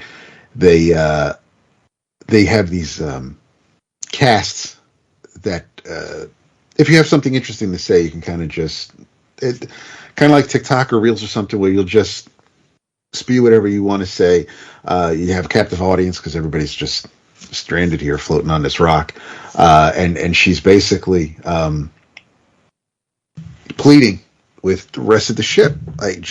they have these casts that if you have something interesting to say, you can kind of like TikTok or Reels or something where you'll just spew whatever you want to say. You have a captive audience because everybody's just stranded here floating on this rock. And she's basically pleading with the rest of the ship. Like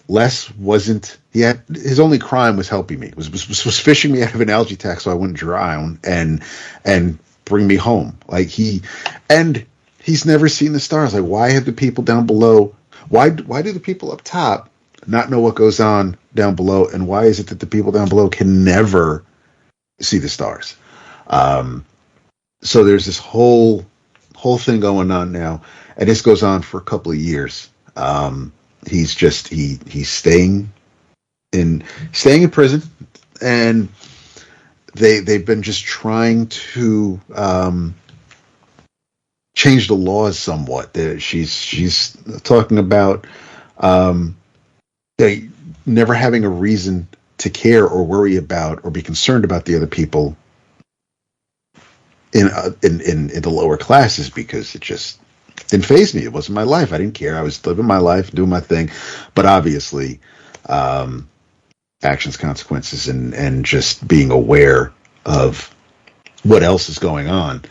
Les wasn't. His only crime was helping me. Was fishing me out of an algae attack so I wouldn't drown and bring me home. Like he's never seen the stars. Like why have the people down below? Why do the people up top not know what goes on down below? And why is it that the people down below can never see the stars? So there's this whole thing going on now, and this goes on for a couple of years. He's staying in prison, and they've been just trying to change the laws somewhat. She's talking about never having a reason to care or worry about or be concerned about the other people in the lower classes, because it just didn't faze me. It wasn't my life. I didn't care. I was living my life, doing my thing. But obviously, actions, consequences, and just being aware of what else is going on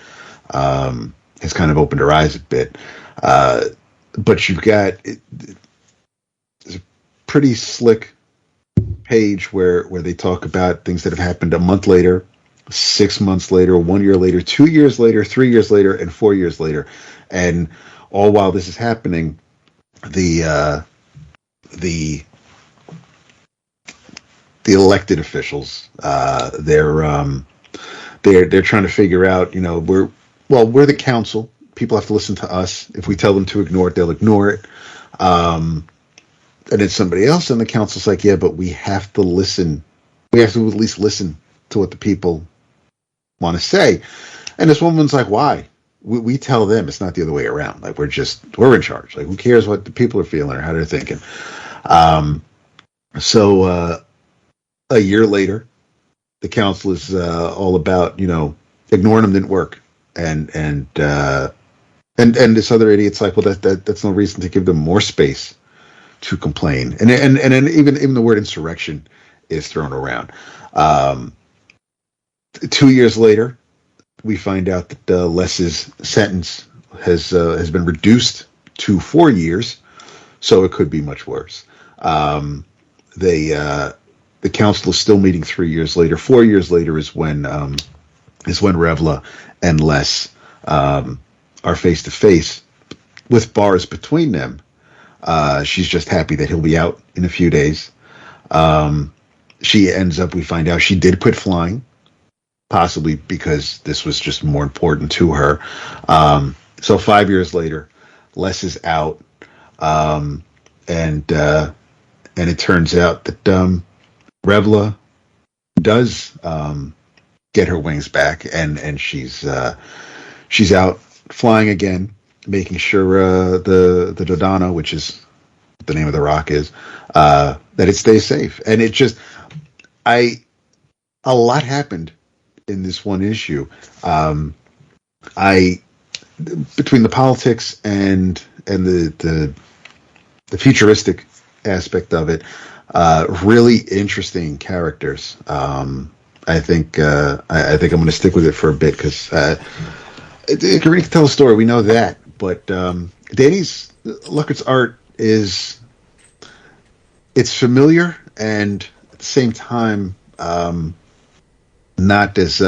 has kind of opened her eyes a bit. But you've got there's a pretty slick page where they talk about things that have happened a month later, 6 months later, 1 year later, 2 years later, 3 years later, and 4 years later. And all while this is happening, the elected officials, they're trying to figure out, we're the council. People have to listen to us. If we tell them to ignore it, they'll ignore it. And then somebody else in the council's like, yeah, but we have to listen. We have to at least listen to what the people want to say. And this woman's like, why? We tell them. It's not the other way around. Like we're in charge. Like who cares what the people are feeling or how they're thinking? So a year later, the council is all about ignoring them didn't work, and this other idiot's like, well, that's no reason to give them more space to complain, and even the word insurrection is thrown around. 2 years later, we find out that Les's sentence has been reduced to 4 years, so it could be much worse. The council is still meeting 3 years later. 4 years later is when Revla and Les are face to face with bars between them. She's just happy that he'll be out in a few days. She ends up, we find out she did quit flying, possibly because this was just more important to her. So 5 years later, Les is out, and it turns out that Revla does get her wings back, and she's out flying again, making sure the Dodana, which is the name of the rock, is that it stays safe. And it just a lot happened in this one issue. I between the politics and the futuristic aspect of it, really interesting characters. I think I'm going to stick with it for a bit because Corinna can tell a story. We know that, but Luckert's art it's familiar and at the same time not as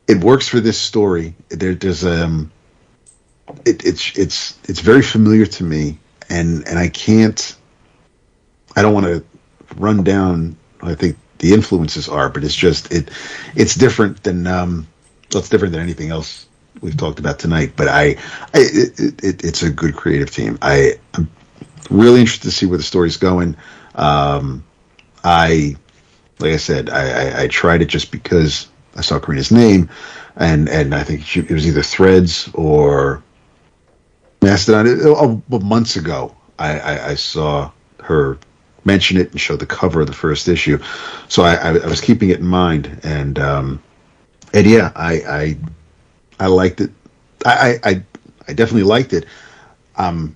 it works for this story. It's very familiar to me, and I don't want to run down what I think the influences are, but it's it's different than it's different than anything else we've talked about tonight. But it's a good creative team. I'm really interested to see where the story's going. Like I said, I tried it just because I saw Corinna's name, and I think it was either Threads or Mastodon. Months ago, I saw her mention it and show the cover of the first issue, so I was keeping it in mind, and yeah, I liked it. I definitely liked it. I'm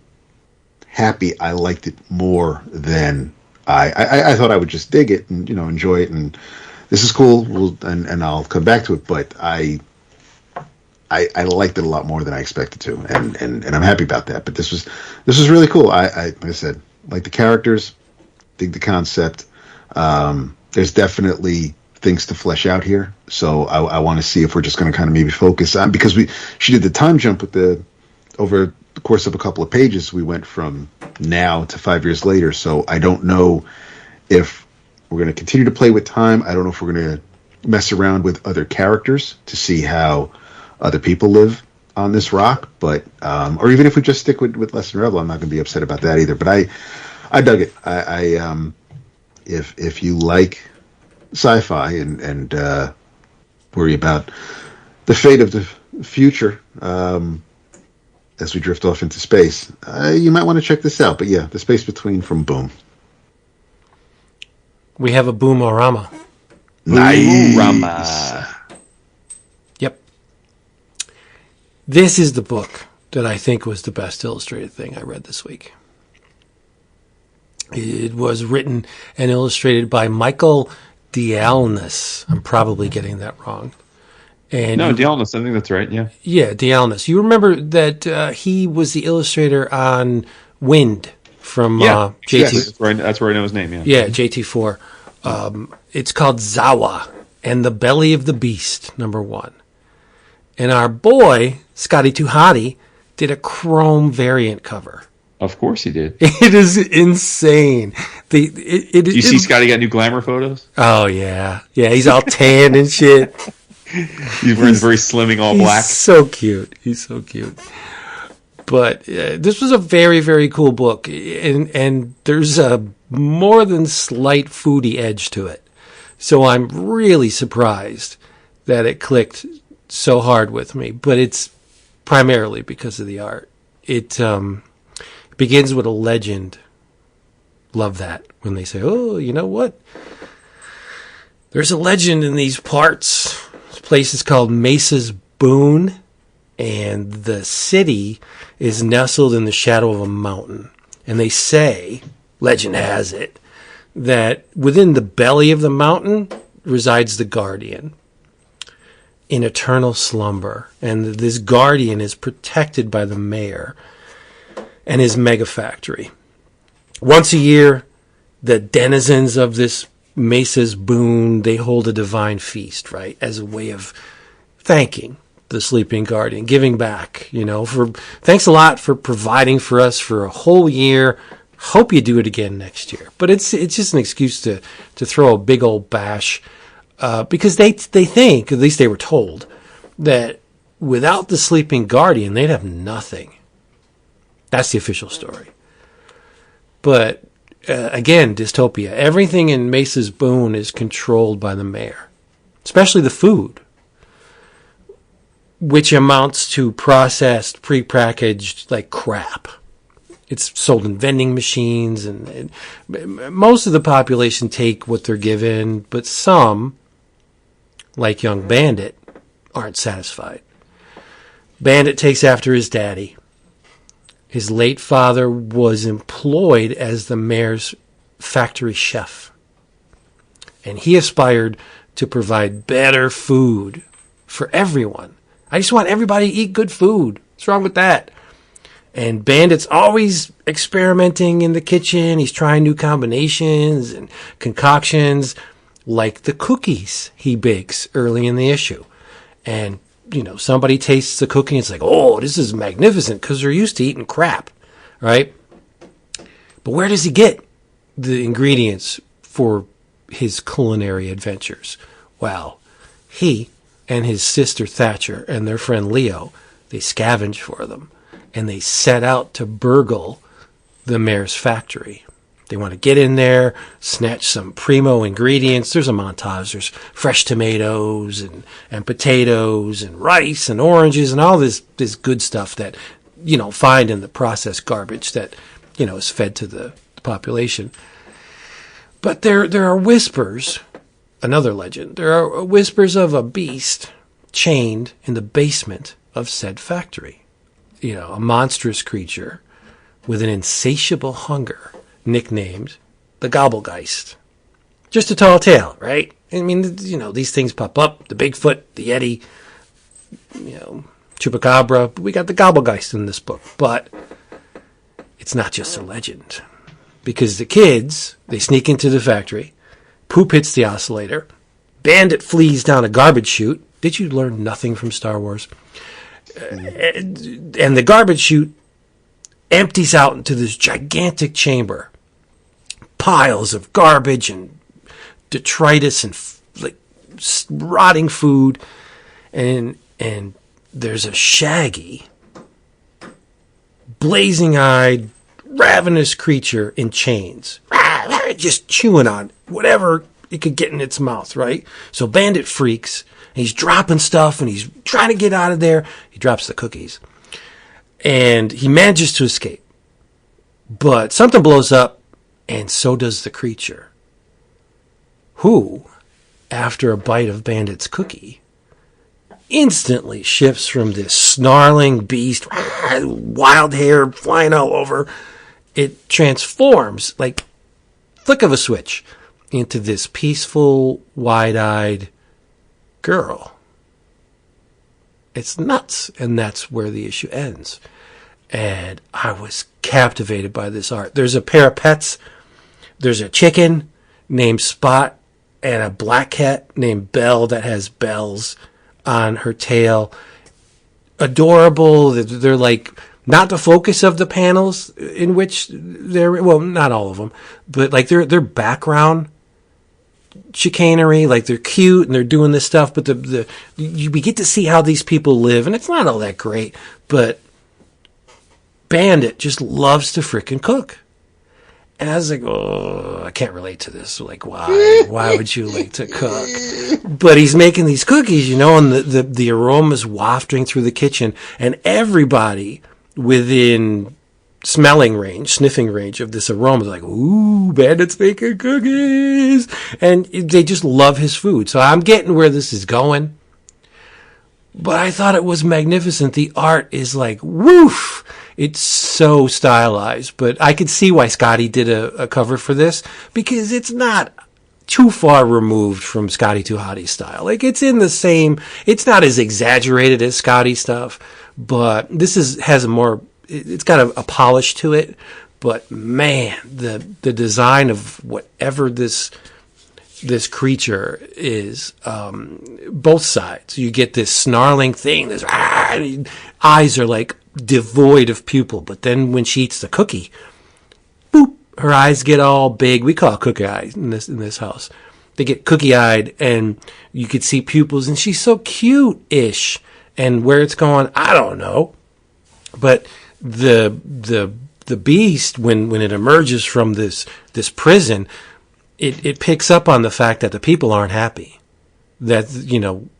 happy I liked it more than I thought I would just dig it and enjoy it, and this is cool. And I'll come back to it, but I liked it a lot more than I expected to, and I'm happy about that. But this was really cool. Like I said, like the characters, dig the concept. There's definitely things to flesh out here, so I want to see if we're just going to kind of maybe focus on, because she did the time jump with over the course of a couple of pages. We went from now to 5 years later, so I don't know if we're going to continue to play with time. I don't know if we're going to mess around with other characters to see how other people live on this rock, but or even if we just stick with Lesson Rebel, I'm not going to be upset about that either. But I dug it. If you like sci-fi and worry about the fate of the future as we drift off into space, you might want to check this out. But yeah, The Space Between from Boom. We have a Boom-O-Rama. Nice. Rama. Yep. This is the book that I think was the best illustrated thing I read this week. It was written and illustrated by Michael Dialynas. I'm probably getting that wrong. And No, Dialynas. I think that's right. Yeah. Yeah, Dialynas. You remember that he was the illustrator on Wind from JT. Yes, that's where I know his name. Yeah, JT4. It's called Zawa and the Belly of the Beast, #1. And our boy, Scotty Tuhati, did a chrome variant cover. Of course he did. It is insane. Do you see Scotty got new glamour photos? Oh, yeah. Yeah, he's all tan and shit. He's wearing very slimming all black. He's so cute. He's so cute. But this was a very, very cool book. And there's a more than slight foodie edge to it. So I'm really surprised that it clicked so hard with me. But it's primarily because of the art. It begins with a legend. Love that when they say, oh, you know what? There's a legend in these parts. This place is called Mesa's Boone, and the city is nestled in the shadow of a mountain. And they say, legend has it, that within the belly of the mountain resides the guardian in eternal slumber. And this guardian is protected by the mayor and his mega factory. Once a year, the denizens of this Mesa's Boone, they hold a divine feast, right, as a way of thanking the sleeping guardian, giving back, for thanks a lot for providing for us for a whole year. Hope you do it again next year. But it's just an excuse to throw a big old bash, because they think, at least they were told, that without the sleeping guardian, they'd have nothing. That's the official story. But again, dystopia. Everything in Mesa's Boone is controlled by the mayor, especially the food, which amounts to processed, prepackaged like crap. It's sold in vending machines, and most of the population take what they're given, but some, like Young Bandit, aren't satisfied. Bandit takes after his daddy. His late father was employed as the mayor's factory chef. And he aspired to provide better food for everyone. I just want everybody to eat good food. What's wrong with that? And Bandit's always experimenting in the kitchen. He's trying new combinations and concoctions, like the cookies he bakes early in the issue. And, somebody tastes the cookie and it's like, oh, this is magnificent, because they're used to eating crap, right? But where does he get the ingredients for his culinary adventures? Well, he and his sister Thatcher and their friend Leo, they scavenge for them. And they set out to burgle the mayor's factory. They want to get in there, snatch some primo ingredients. There's a montage. There's fresh tomatoes and potatoes and rice and oranges and all this good stuff that, find in the processed garbage that, is fed to the population. But there are whispers, another legend, there are whispers of a beast chained in the basement of said factory. A monstrous creature with an insatiable hunger, nicknamed the Gobblegeist. Just a tall tale, right? I mean, these things pop up, the Bigfoot, the Yeti, Chupacabra. We got the Gobblegeist in this book, but it's not just a legend. Because the kids, they sneak into the factory, poop hits the oscillator, Bandit flees down a garbage chute. Did you learn nothing from Star Wars? And the garbage chute empties out into this gigantic chamber. Piles of garbage and detritus and rotting food. And there's a shaggy, blazing-eyed, ravenous creature in chains. Just chewing on whatever it could get in its mouth, right? So Bandit freaks. He's dropping stuff, and he's trying to get out of there. He drops the cookies. And he manages to escape. But something blows up, and so does the creature. Who, after a bite of Bandit's cookie, instantly shifts from this snarling beast, wild hair flying all over. It transforms, like flick of a switch, into this peaceful, wide-eyed girl. It's nuts, and that's where the issue ends. And I was captivated by this art. There's a pair of pets. There's a chicken named Spot and a black cat named Belle that has bells on her tail. Adorable. They're like not the focus of the panels in which they're, well, not all of them, but like their background chicanery, like they're cute and they're doing this stuff, but we get to see how these people live, and it's not all that great, but Bandit just loves to frickin' cook. And I was like, oh, I can't relate to this. Like, why? Why would you like to cook? But he's making these cookies, and the aroma's wafting through the kitchen, and everybody within sniffing range of this aroma is like, ooh, Bandit's making cookies. And they just love his food. So I'm getting where this is going. But I thought it was magnificent. The art is like, woof. It's so stylized. But I could see why Scotty did a cover for this, because it's not too far removed from Scotty Too Hotty's style. Like, it's in the same, it's not as exaggerated as Scotty stuff, but this has a more, it's got a polish to it. But man, the design of whatever this creature is, both sides. You get this snarling thing, this eyes are like devoid of pupil, but then when she eats the cookie, boop, her eyes get all big. We call it cookie eyes in this house. They get cookie-eyed, and you could see pupils, and she's so cute-ish. And where it's going, I don't know. But the beast, when it emerges from this prison, it picks up on the fact that the people aren't happy, that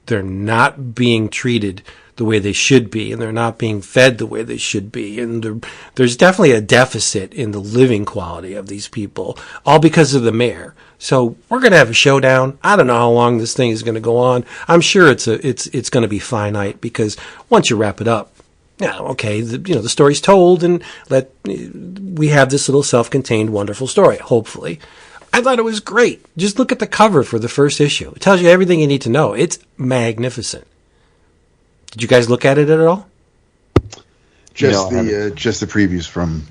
they're not being treated the way they should be, and they're not being fed the way they should be, and there's definitely a deficit in the living quality of these people, all because of the mayor. So we're going to have a showdown. I don't know how long this thing is going to go on. I'm sure it's going to be finite, because once you wrap it up, Now, okay, the story's told, and we have this little self-contained wonderful story, hopefully. I thought it was great. Just look at the cover for the first issue. It tells you everything you need to know. It's magnificent. Did you guys look at it at all? Just the previews from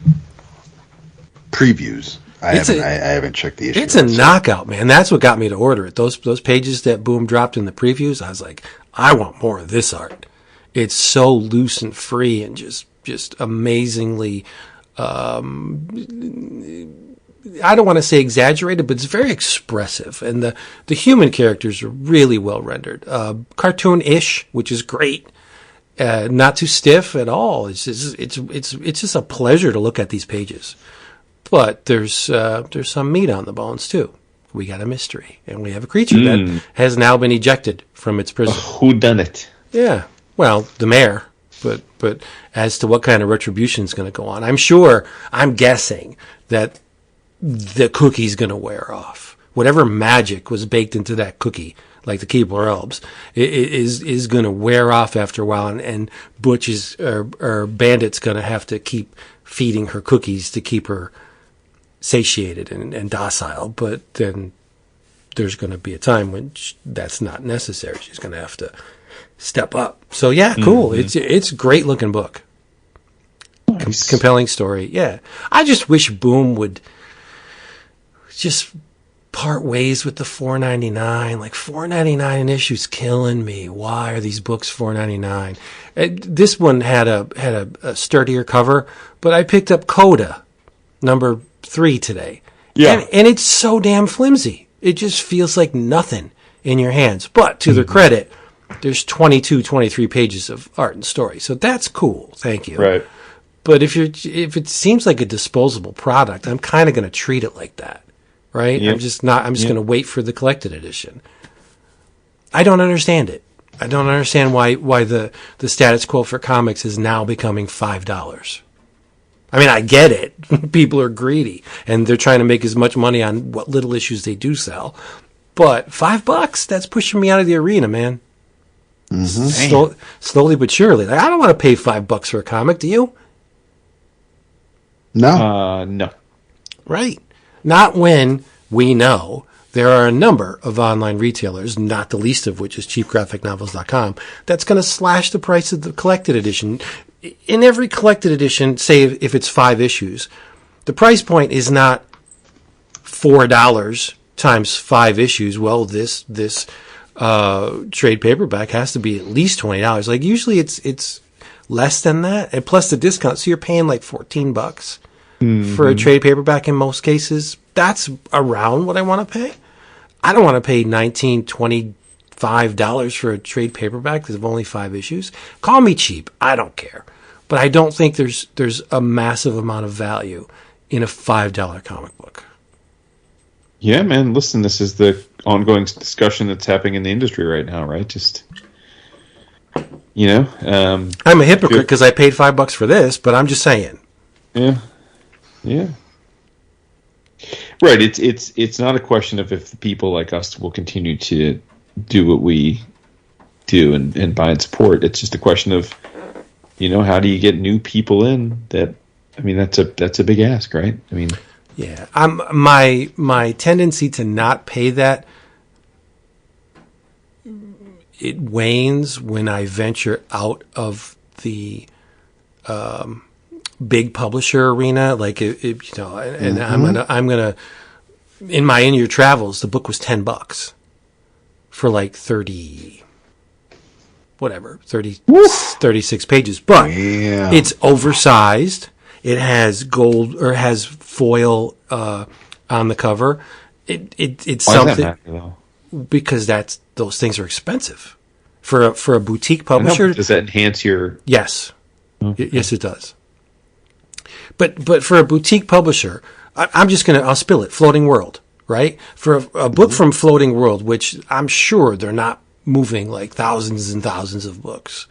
previews. I haven't checked the issue. It's a knockout, man. That's what got me to order it. Those pages that Boom dropped in the previews, I was like, I want more of this art. It's so loose and free and just amazingly, I don't want to say exaggerated, but it's very expressive. And the human characters are really well rendered. Cartoon-ish, which is great. Not too stiff at all. It's just a pleasure to look at these pages. But there's some meat on the bones too. We got a mystery, and we have a creature that has now been ejected from its prison. Who done it? Yeah, well, the mayor. But as to what kind of retribution is going to go on, I'm guessing that the cookie's going to wear off. Whatever magic was baked into that cookie, like the Keebler Elves, is going to wear off after a while, and Butch or Bandit's going to have to keep feeding her cookies to keep her satiated and docile. But then there's going to be a time when that's not necessary. She's going to have to step up. So yeah, cool. Mm-hmm. It's a great looking book. Nice. Compelling story. Yeah. I just wish Boom would just part ways with the $4.99. Like $4.99 an issue's killing me. Why are these books $4.99? This one had a sturdier cover, but I picked up Coda number 3 today. Yeah. And it's so damn flimsy. It just feels like nothing in your hands. But to their credit, there's 23 pages of art and story. So that's cool. Thank you. Right. But if it seems like a disposable product, I'm kind of going to treat it like that. Right? Yep. I'm just going to wait for the collected edition. I don't understand it. I don't understand why the status quo for comics is now becoming $5. I mean, I get it. People are greedy and they're trying to make as much money on what little issues they do sell. But $5, that's pushing me out of the arena, man. Mm-hmm. Slowly but surely. Like, I don't want to pay $5 for a comic, do you? No. No. Right. Not when we know there are a number of online retailers, not the least of which is cheapgraphicnovels.com, that's going to slash the price of the collected edition. In every collected edition, say if it's 5 issues, the price point is not $4 times 5 issues. Well, this trade paperback has to be at least $20. Like usually it's less than that, and plus the discount. So you're paying like $14 for a trade paperback in most cases. That's around what I want to pay. I don't want to pay $19, $25 for a trade paperback because of only 5 issues. Call me cheap. I don't care. But I don't think there's a massive amount of value in a $5 comic book. Yeah, man. Listen, this is the ongoing discussion that's happening in the industry right now, right? Just, I'm a hypocrite because I paid $5 for this, but I'm just saying. Yeah. Right. It's not a question of if people like us will continue to do what we do and buy and support. It's just a question of, how do you get new people in? That's a big ask, right? I mean, yeah. My tendency to not pay that, it wanes when I venture out of the big publisher arena, like I'm gonna in my In Your Travels, the book was $10 for like 36 pages, but it's oversized. It has gold or has foil on the cover. It's Why something does that matter, because those things are expensive for a boutique publisher. Does that enhance your? Yes, yes, it does. But for a boutique publisher, I'll spill it. Floating World, right? For a book from Floating World, which I'm sure they're not moving like thousands and thousands of books,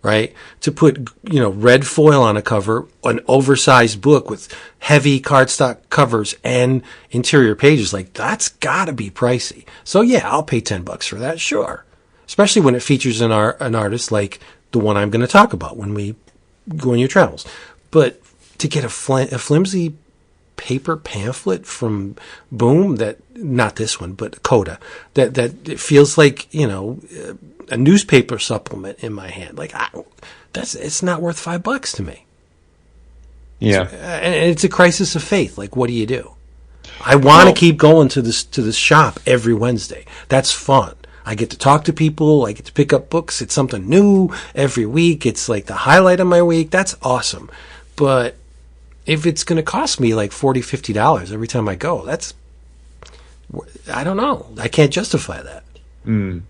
right? To put, red foil on a cover, an oversized book with heavy cardstock covers and interior pages, like that's gotta be pricey. So yeah, I'll pay $10 for that, sure. Especially when it features an artist like the one I'm going to talk about when we go on your travels. But to get a flimsy paper pamphlet from Boom, that not this one, but Coda, that it feels like, you know, a newspaper supplement in my hand. Like it's not worth $5 to me. Yeah, and it's a crisis of faith. Like, what do you do? I want to keep going to this shop every Wednesday. That's fun. I get to talk to people. I get to pick up books. It's something new every week. It's like the highlight of my week. That's awesome. But if it's going to cost me like $40, $50 every time I go, I don't know. I can't justify that. You're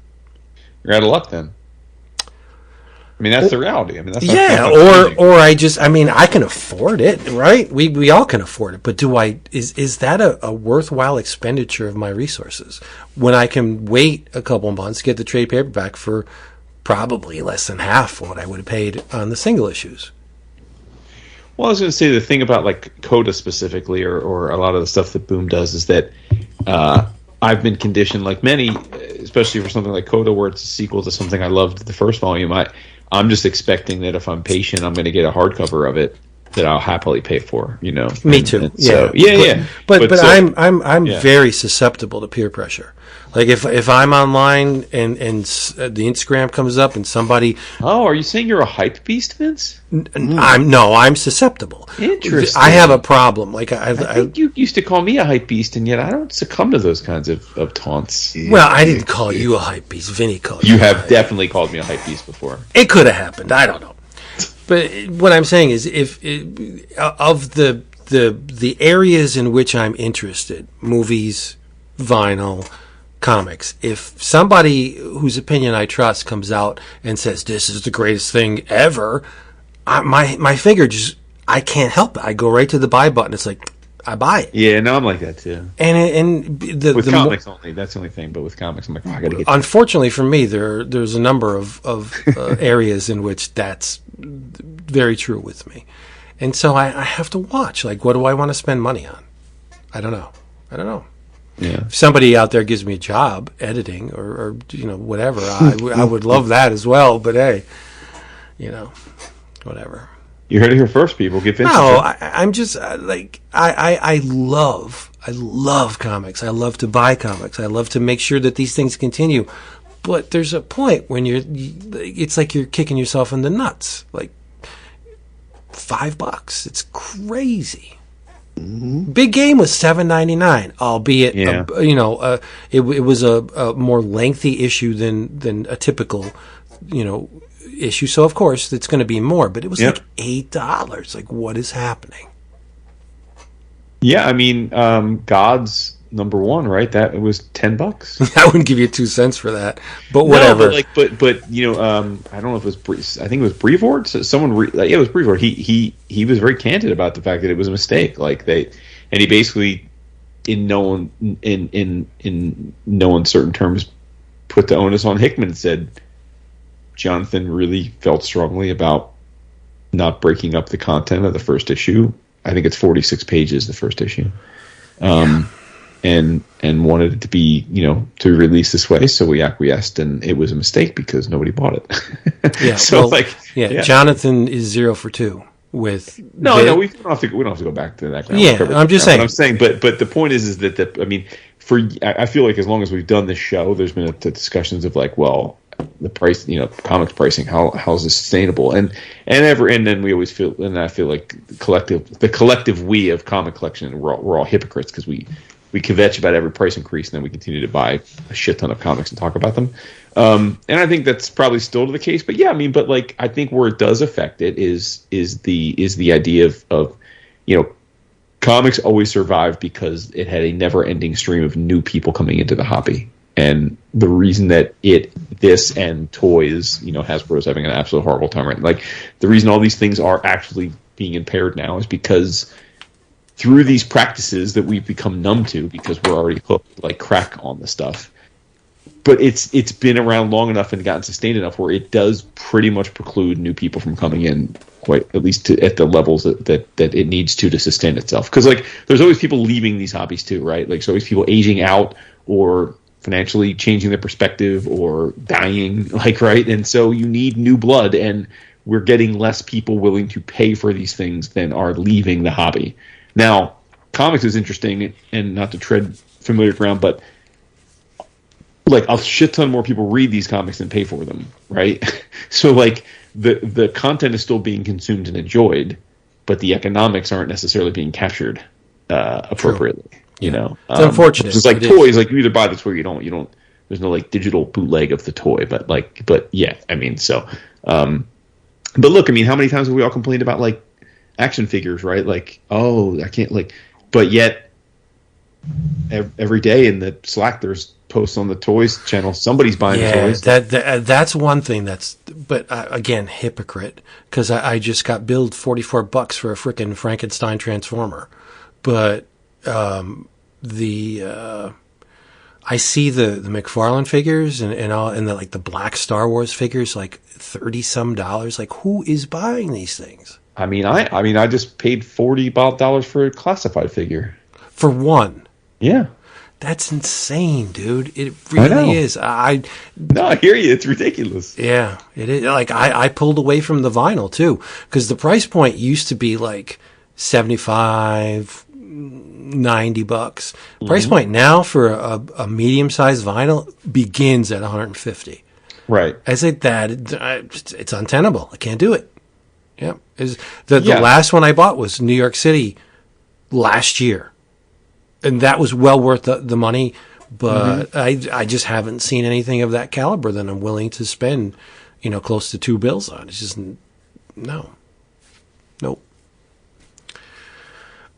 out of luck then. I mean, that's the reality. I mean, that's I can afford it, right? We all can afford it, but is that a worthwhile expenditure of my resources when I can wait a couple months, get the trade paperback for probably less than half what I would have paid on the single issues? Well, I was going to say the thing about like Coda specifically, or a lot of the stuff that Boom does, is that I've been conditioned, like many, especially for something like Coda, where it's a sequel to something I loved the first volume. I'm just expecting that if I'm patient, I'm going to get a hardcover of it that I'll happily pay for. You know, me too. But I'm very susceptible to peer pressure. Like if I'm online and the Instagram comes up and somebody, are you saying you're a hype beast, Vince? I'm susceptible. Interesting. I have a problem. Like I think you used to call me a hype beast, and yet I don't succumb to those kinds of taunts. Well, I didn't call you a hype beast. Vinny called you. You have definitely called me a hype beast before. It could have happened. I don't know. But what I'm saying is, of the areas in which I'm interested, movies, vinyl, comics, if somebody whose opinion I trust comes out and says this is the greatest thing ever, my finger just, I can't help it. I go right to the buy button. It's like, I buy it. Yeah, no, I'm like that too. And with comics only, that's the only thing. But with comics, I'm like, I gotta get. Unfortunately for me, there's a number of areas in which that's very true with me, and so I have to watch. Like, what do I want to spend money on? I don't know. Yeah. If somebody out there gives me a job editing or whatever, I would love that as well. But hey, whatever. You heard it here first, people. Get Vince. No, I'm just I love comics. I love to buy comics. I love to make sure that these things continue. But there's a point when it's like you're kicking yourself in the nuts. Like $5, it's crazy. Mm-hmm. Big Game was $7.99, albeit it was a more lengthy issue than a typical issue, so of course it's going to be more, but it was like $8. Like, what is happening? Yeah, I mean, God's #1, right? That it was $10. I wouldn't give you 2 cents for that, but whatever. No, but I don't know if it was I think it was Brevoort. So it was Brevoort. He was very candid about the fact that it was a mistake. And he basically, in no uncertain terms, put the onus on Hickman and said, Jonathan really felt strongly about not breaking up the content of the first issue. I think it's 46 pages, the first issue. And wanted it to be, to release this way. So we acquiesced, and it was a mistake because nobody bought it. Jonathan is 0 for 2 with. No, we don't have to go back to that. I'm just saying. What I'm saying, but the point is that I feel like as long as we've done this show, there's been discussions of like, well, the price, comics pricing, how is this sustainable? And then we always feel, and I feel like the collective we of comic collection, we're all hypocrites because we kvetch about every price increase, and then we continue to buy a shit ton of comics and talk about them. And I think that's probably still the case. But yeah, I think where it does affect it is the idea of comics always survived because it had a never-ending stream of new people coming into the hobby. And the reason that this and toys, Hasbro's having an absolute horrible time right now. Like, the reason all these things are actually being impaired now is because through these practices that we've become numb to because we're already hooked like crack on the stuff. But it's been around long enough and gotten sustained enough where it does pretty much preclude new people from coming in, quite at least at the levels that it needs to sustain itself. Because there's always people leaving these hobbies too, right? Like, there's always people aging out or financially changing their perspective or dying, right? And so you need new blood, and we're getting less people willing to pay for these things than are leaving the hobby. Now, comics is interesting, and not to tread familiar ground, but like a shit ton more people read these comics than pay for them, right? So like the content is still being consumed and enjoyed, but the economics aren't necessarily being captured appropriately. True. You know, it's unfortunate. It's like toys, like you either buy the toy or you don't. There's no like digital bootleg of the toy, but yeah, I mean, so. But look, I mean, how many times have we all complained about like action figures, right? Like, oh, I can't like, but yet every day in the Slack there's posts on the toys channel. Somebody's buying toys. That's one thing. But again, hypocrite, because I just got billed $44 for a frickin' Frankenstein Transformer, but I see the McFarlane figures and the like the black Star Wars figures, like $30-some. Like, who is buying these things? I mean, I just paid $40 for a classified figure for one. Yeah, that's insane, dude. It really is. No, I hear you. It's ridiculous. Yeah, it is. Like I pulled away from the vinyl too, because the price point used to be like $75. $90. Price point now for a medium-sized vinyl begins at $150. Right. I said that it's untenable. I can't do it. Yeah. The last one I bought was New York City last year, and that was well worth the money. But I just haven't seen anything of that caliber that I'm willing to spend, close to $2 on. It's just no. Nope.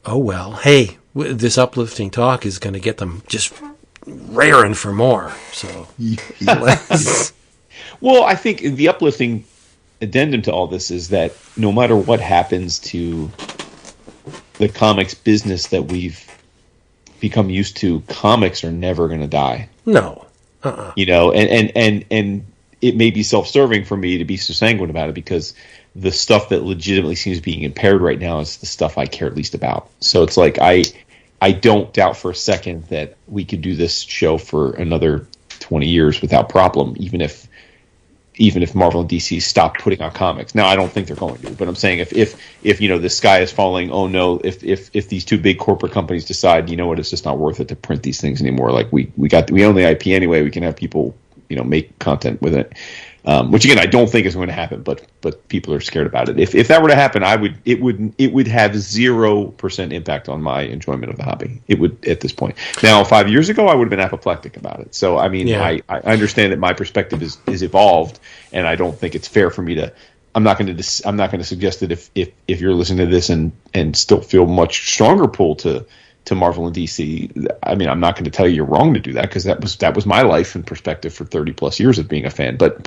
Oh, well. Hey, this uplifting talk is going to get them just raring for more. So, well, I think the uplifting addendum to all this is that no matter what happens to the comics business that we've become used to, comics are never going to die. No. And it may be self-serving for me to be so sanguine about it, because the stuff that legitimately seems being impaired right now is the stuff I care least about. So it's like I don't doubt for a second that we could do this show for another 20 years without problem, even if Marvel and DC stop putting out comics. Now, I don't think they're going to, but I'm saying if the sky is falling, oh no, if these two big corporate companies decide, it's just not worth it to print these things anymore. Like we own the IP anyway, we can have people make content with it. Which again, I don't think is going to happen, but people are scared about it. If that were to happen, it would have 0% impact on my enjoyment of the hobby. It would at this point. Now, 5 years ago, I would have been apoplectic about it. So I mean, I understand that my perspective is evolved, and I don't think it's fair for me to. I'm not going to suggest that if you're listening to this and still feel much stronger pull to Marvel and DC, I mean, I'm not going to tell you you're wrong to do that, because that was my life and perspective for 30 plus years of being a fan. But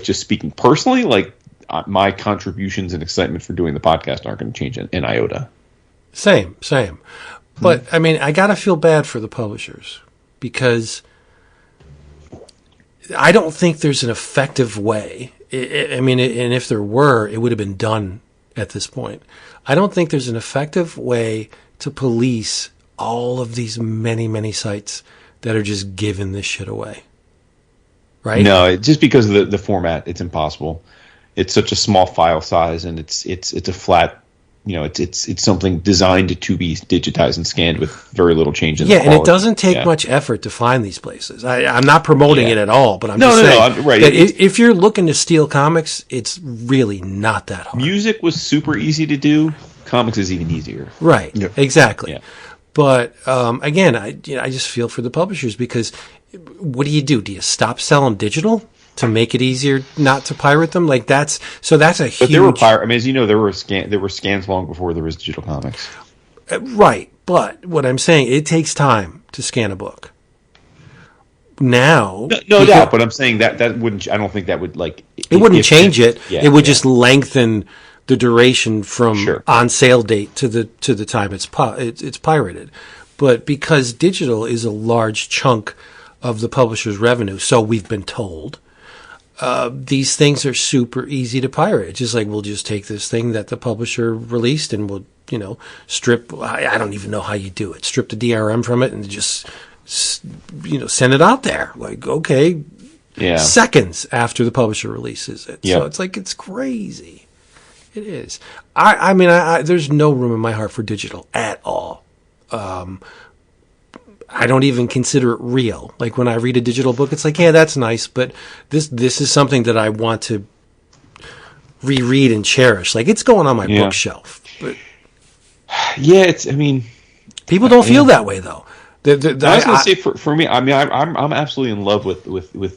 just speaking personally, like my contributions and excitement for doing the podcast aren't going to change an iota. Same. But I mean, I got to feel bad for the publishers, because I don't think there's an effective way. I mean, and if there were, it would have been done at this point. I don't think there's an effective way to police all of these many, many sites that are just giving this shit away. Right? No, just because of the format, it's impossible. It's such a small file size, and it's a flat, it's something designed to be digitized and scanned with very little change in the quality. And it doesn't take much effort to find these places. I'm not promoting it at all, but I'm just saying right. that if you're looking to steal comics, it's really not that hard. Music was super easy to do. Comics is even easier. Right. Yep. Exactly. Yeah. But again, I just feel for the publishers, because what do? Do you stop selling digital to make it easier not to pirate them? Like that's a huge. But there were I mean, as you know, there were scans long before there was digital comics. Right. But what I'm saying, it takes time to scan a book. Now, no doubt. But I'm saying that wouldn't. I don't think that would like. It wouldn't change it. It would just lengthen the duration from on sale date to the time it's pirated. But because digital is a large chunk of the publisher's revenue, so we've been told, these things are super easy to pirate. It's just like, we'll just take this thing that the publisher released and we'll, strip, I don't even know how you do it, strip the DRM from it and just, send it out there. Like, okay, seconds after the publisher releases it. Yep. So it's like, it's crazy. It is. I mean, there's no room in my heart for digital at all. I don't even consider it real. Like when I read a digital book, it's like, yeah, that's nice, but this is something that I want to reread and cherish. Like it's going on my bookshelf. But people don't feel that way though. I was going to say for me, I mean, I'm absolutely in love with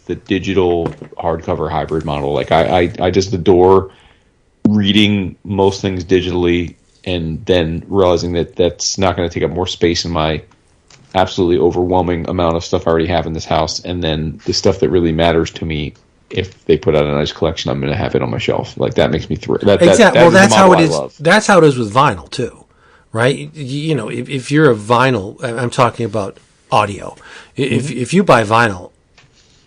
the digital hardcover hybrid model. Like I just adore reading most things digitally and then realizing that that's not going to take up more space in my absolutely overwhelming amount of stuff I already have in this house. And then the stuff that really matters to me, if they put out a nice collection, I'm going to have it on my shelf. Like that makes me thrilled. Exactly. Well, that's how it is. That's how it is with vinyl too, right? You know, if you're a vinyl, I'm talking about audio. If you buy vinyl,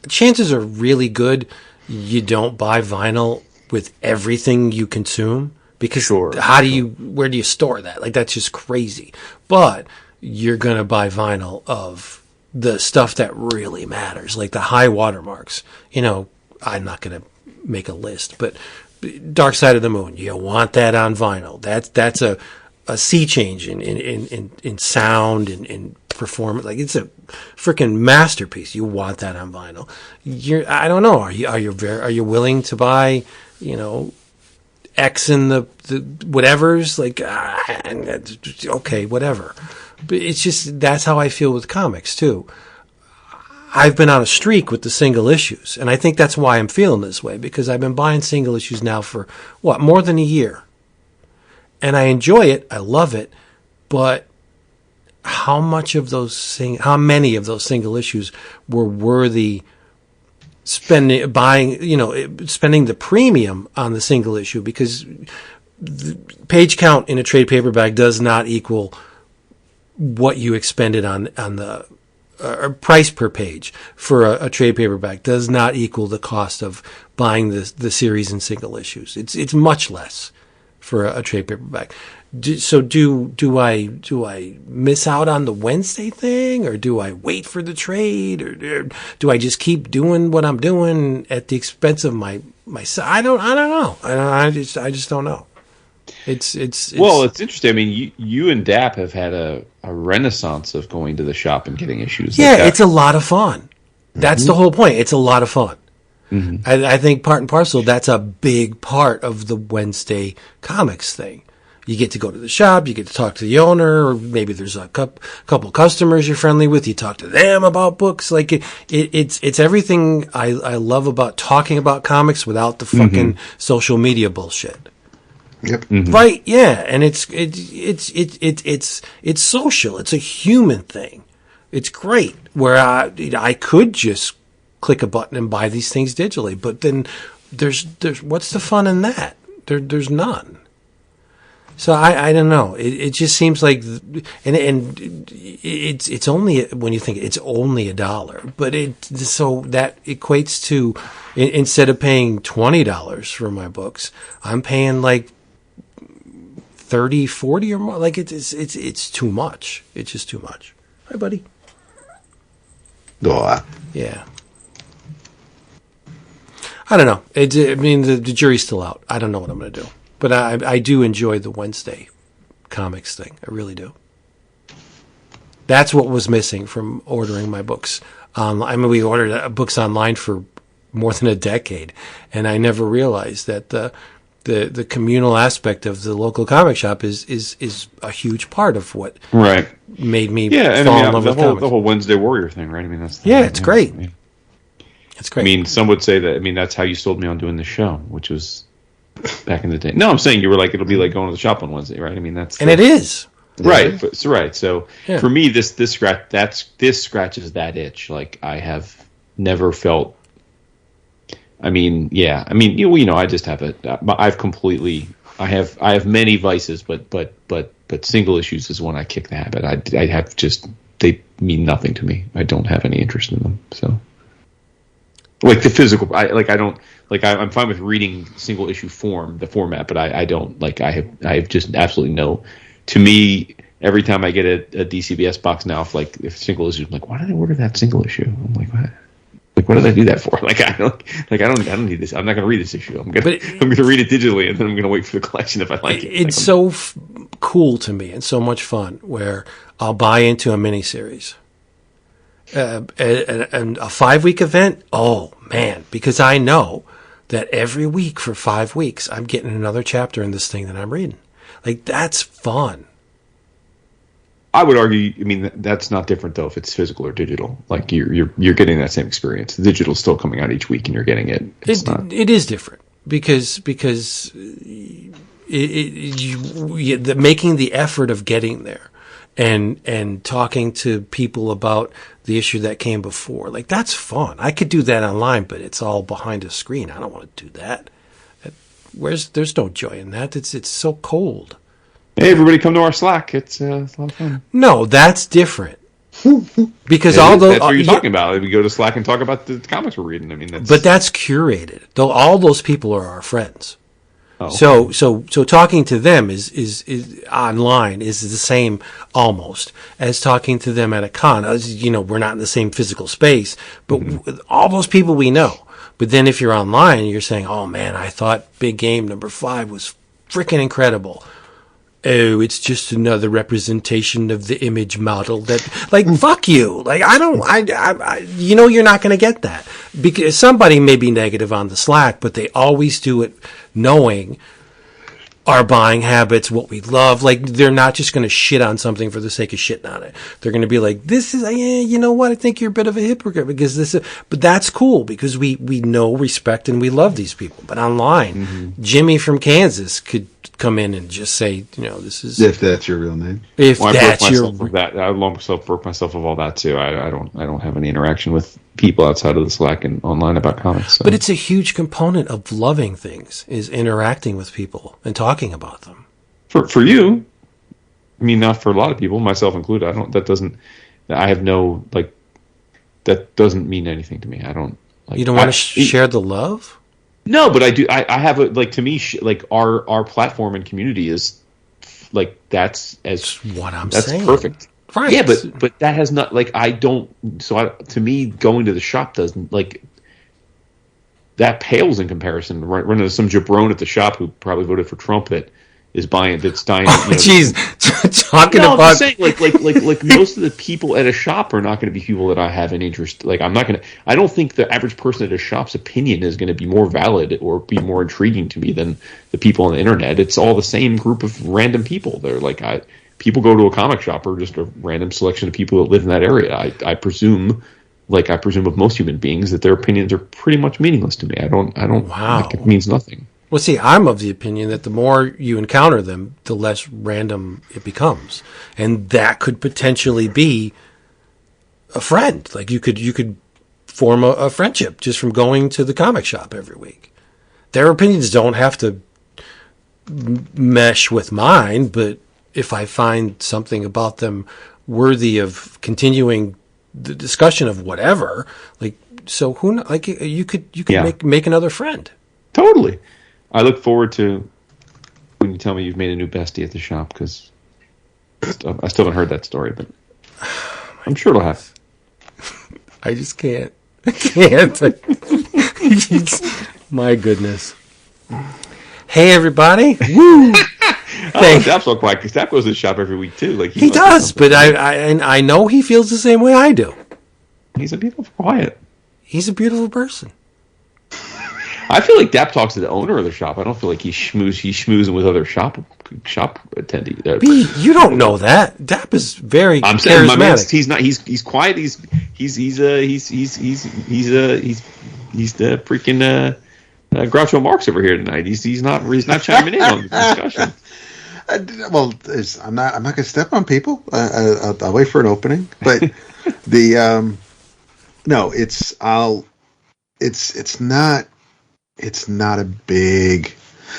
chances are really good you don't buy vinyl with everything you consume, because where do you store that? Like that's just crazy. But you're going to buy vinyl of the stuff that really matters, like the high watermarks. You know, I'm not going to make a list, but Dark Side of the Moon, you want that on vinyl. That's a sea change in sound and in performance. Like it's a freaking masterpiece. You want that on vinyl. I don't know. Are you willing to buy, you know, X in the whatever's, like okay, whatever. But it's just, that's how I feel with comics too. I've been on a streak with the single issues, and I think that's why I'm feeling this way, because I've been buying single issues now for more than a year. And I enjoy it, I love it, but how many of those single issues were worthy spending the premium on the single issue? Because the page count in a trade paperback does not equal what you expended on the price per page for a trade paperback does not equal the cost of buying the series in single issues. It's much less for a trade paperback. Do I miss out on the Wednesday thing, or do I wait for the trade, or do I just keep doing what I'm doing at the expense of my I don't know. I just don't know. It's interesting. I mean, you and Dap have had a renaissance of going to the shop and getting issues. Yeah, like it's a lot of fun. That's the whole point. It's a lot of fun. Mm-hmm. I think part and parcel, that's a big part of the Wednesday comics thing. You get to go to the shop, you get to talk to the owner, or maybe there's a couple customers you're friendly with. You talk to them about books. Like it's everything I love about talking about comics without the fucking social media bullshit. Yep. Mm-hmm. Right. Yeah. And it's social. It's a human thing. It's great, where I could just click a button and buy these things digitally, but then there's what's the fun in that? There's none. So I don't know. It just seems like, and it's only, when you think it's only $1, but so that equates to, instead of paying $20 for my books, I'm paying like 30, 40 or more. Like it's too much. It's just too much. Hi, buddy. Oh, yeah. I don't know. I mean, the jury's still out. I don't know what I'm going to do. But I do enjoy the Wednesday comics thing. I really do. That's what was missing from ordering my books. I mean, we ordered books online for more than a decade, and I never realized that the communal aspect of the local comic shop is a huge part of what made me fall in love with comics. The whole Wednesday Warrior thing, right? I mean, that's it's great. Yeah. It's great. I mean, some would say that. I mean, that's how you sold me on doing the show, which was back in the day. No, I'm saying you were like, it'll be like going to the shop on Wednesday, right? I mean, that's it is right. Right. So for me, this scratches that itch. Like I have never felt. I mean, yeah. I mean, you know, I just have I have many vices, but single issues is when I kick the habit. I have they mean nothing to me. I don't have any interest in them. So, like the physical, I'm fine with reading single issue the format, but I don't like. I have just absolutely no. To me, every time I get a DCBS box now, if single issue, I'm like, why did I order that single issue? I'm like, what? Like, what did I do that for? Like, I don't need this. I'm not going to read this issue. I'm going to read it digitally, and then I'm going to wait for the collection if I like it. It's so cool to me and so much fun where I'll buy into a miniseries. And a 5-week event, oh man, because I know that every week for 5 weeks, I'm getting another chapter in this thing that I'm reading. Like, that's fun. I would argue, I mean, that's not different though if it's physical or digital. Like, you're getting that same experience. The digital's still coming out each week, and you're getting it. It is different because making the effort of getting there and talking to people about the issue that came before, like, that's fun. I could do that online, but it's all behind a screen. I don't want to do that. There's no joy in that. It's so cold. Hey, everybody, come to our Slack. It's a lot of fun. No, that's different. Because that's what you're talking about. We go to Slack and talk about the comics we're reading. I mean, but that's curated. Though all those people are our friends. Oh. So talking to them is online is the same almost as talking to them at a con. As, you know, we're not in the same physical space, but all those people we know. But then if you're online, you're saying, "Oh man, I thought Big Game #5 was freaking incredible." Oh, it's just another representation of the image model that, like, fuck you. Like, you know, you're not going to get that because somebody may be negative on the Slack, but they always do it knowing our buying habits, what we love. Like, they're not just going to shit on something for the sake of shitting on it. They're going to be like, this is, you know what? I think you're a bit of a hypocrite because but that's cool because we know, respect, and we love these people. But online, Jimmy from Kansas could come in and just say, you know, this is, if that's your real name. If well, that's your, I broke myself of all that too. I don't have any interaction with people outside of the Slack and online about comics. So. But it's a huge component of loving things is interacting with people and talking about them. For you, I mean, not for a lot of people, myself included. That doesn't mean anything to me. I don't. Like, you don't want to share the love? No, but I do. I have a, like, to me, like, our platform and community is like, that's what I'm that's saying. Perfect. Right. Yeah, but that has not, like, I don't. So to me, going to the shop doesn't, like, that pales in comparison. Running into some jabron at the shop who probably voted for Trump that's dying. Oh, jeez, talking no, about. I'm saying, like most of the people at a shop are not going to be people that I have an interest. Like, I'm not going to. I don't think the average person at a shop's opinion is going to be more valid or be more intriguing to me than the people on the internet. It's all the same group of random people. They're like, people go to a comic shop or just a random selection of people that live in that area. I presume of most human beings, that their opinions are pretty much meaningless to me. I don't. Wow. Like, it means nothing. Well, see, I'm of the opinion that the more you encounter them, the less random it becomes, and that could potentially be a friend. Like, you could form a friendship just from going to the comic shop every week. Their opinions don't have to mesh with mine, but if I find something about them worthy of continuing the discussion of whatever, like, so you could make another friend. Totally. I look forward to when you tell me you've made a new bestie at the shop, because I still haven't heard that story, but I'm sure it'll happen. I just can't. I can't. My goodness. Hey, everybody. Woo! That's so quiet, because Zap goes to the shop every week too. Like, he does, but I know he feels the same way I do. He's a beautiful quiet. He's a beautiful person. I feel like Dap talks to the owner of the shop. I don't feel like he's schmoozing with other shop attendees. You don't know that. Dap is very I'm saying, charismatic. my man, he's not. He's quiet. He's the freaking Groucho Marx over here tonight. He's not chiming in on the discussion. Well, I'm not going to step on people. I'll wait for an opening. But it's not a big.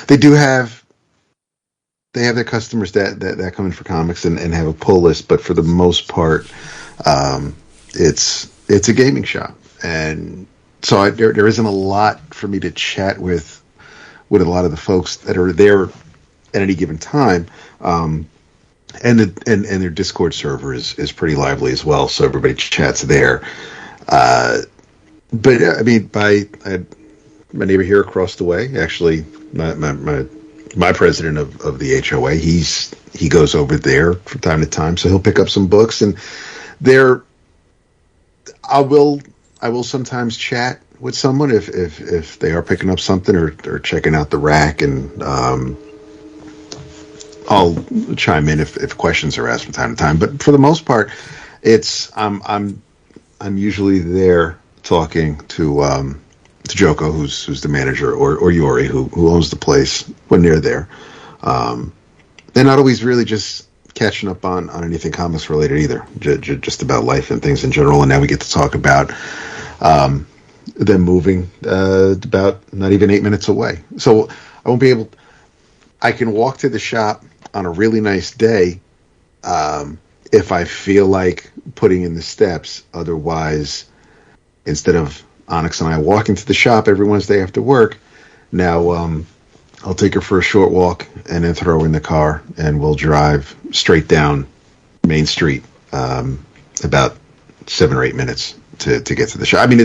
They have their customers that come in for comics and have a pull list, but for the most part, it's a gaming shop, and so there isn't a lot for me to chat with a lot of the folks that are there at any given time. And their Discord server is pretty lively as well, so everybody chats there. But I mean, I had my neighbor here across the way. Actually, my president of the HOA. He goes over there from time to time, so he'll pick up some books, and there, I will sometimes chat with someone if they are picking up something or checking out the rack, and I'll chime in if questions are asked from time to time. But for the most part, it's I'm usually there talking to Joko, who's the manager, or Yori, who owns the place when they're there. They're not always really just catching up on anything comics related either, just about life and things in general. And now we get to talk about them moving about not even 8 minutes away. So I won't be able. I can walk to the shop on a really nice day if I feel like putting in the steps. Otherwise, instead of Onyx and I walking to the shop every Wednesday after work, now I'll take her for a short walk and then throw her in the car, and we'll drive straight down Main Street about 7 or 8 minutes to get to the shop. I mean,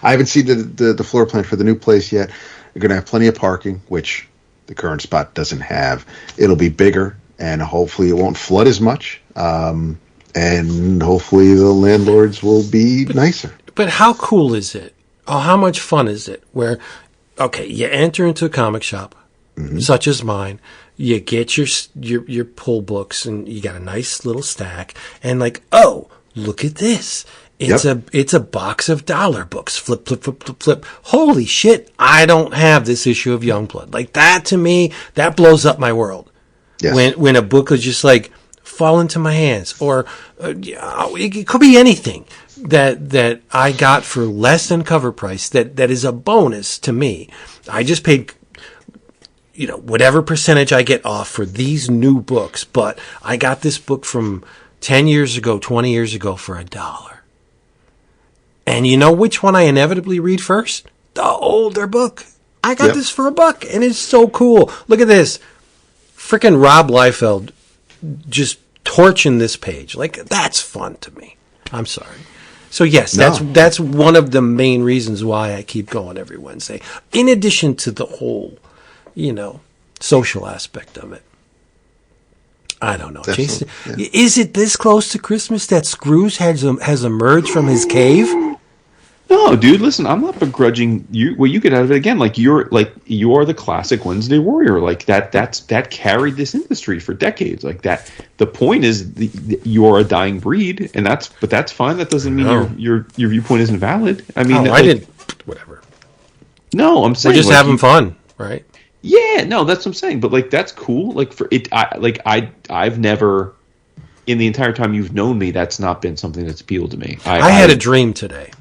I haven't seen the floor plan for the new place yet. We're going to have plenty of parking, which the current spot doesn't have. It'll be bigger, and hopefully it won't flood as much, and hopefully the landlords will be nicer. But how cool is it? Oh, how much fun is it? Where, okay, you enter into a comic shop, such as mine. You get your pull books, and you got a nice little stack. And like, oh, look at this! It's a box of dollar books. Flip, flip, flip, flip, flip. Holy shit! I don't have this issue of Youngblood. Like that to me, that blows up my world. Yes. When a book is just like fall into my hands, or it could be anything that I got for less than cover price. That is a bonus to me. I just paid, whatever percentage I get off for these new books, but I got this book from 10 years ago, 20 years ago for $1. And you know which one I inevitably read first? The older book. I got this for $1, and it's so cool. Look at this. Frickin' Rob Liefeld just torching this page. Like, that's fun to me. I'm sorry. So yes, that's one of the main reasons why I keep going every Wednesday. In addition to the whole, social aspect of it. I don't know. Jason, is it this close to Christmas that Scrooge has emerged from his cave? No, dude. Listen, I'm not begrudging you what you get out of it. Again, you're the classic Wednesday warrior. Like that carried this industry for decades. Like that. The point is, you're a dying breed, and that's fine. That doesn't mean your viewpoint isn't valid. I mean, I didn't. Whatever. No, I'm saying we're just having fun, right? Yeah, no, that's what I'm saying. But that's cool. Like for it, I've never, in the entire time you've known me, that's not been something that's appealed to me. I had a dream today.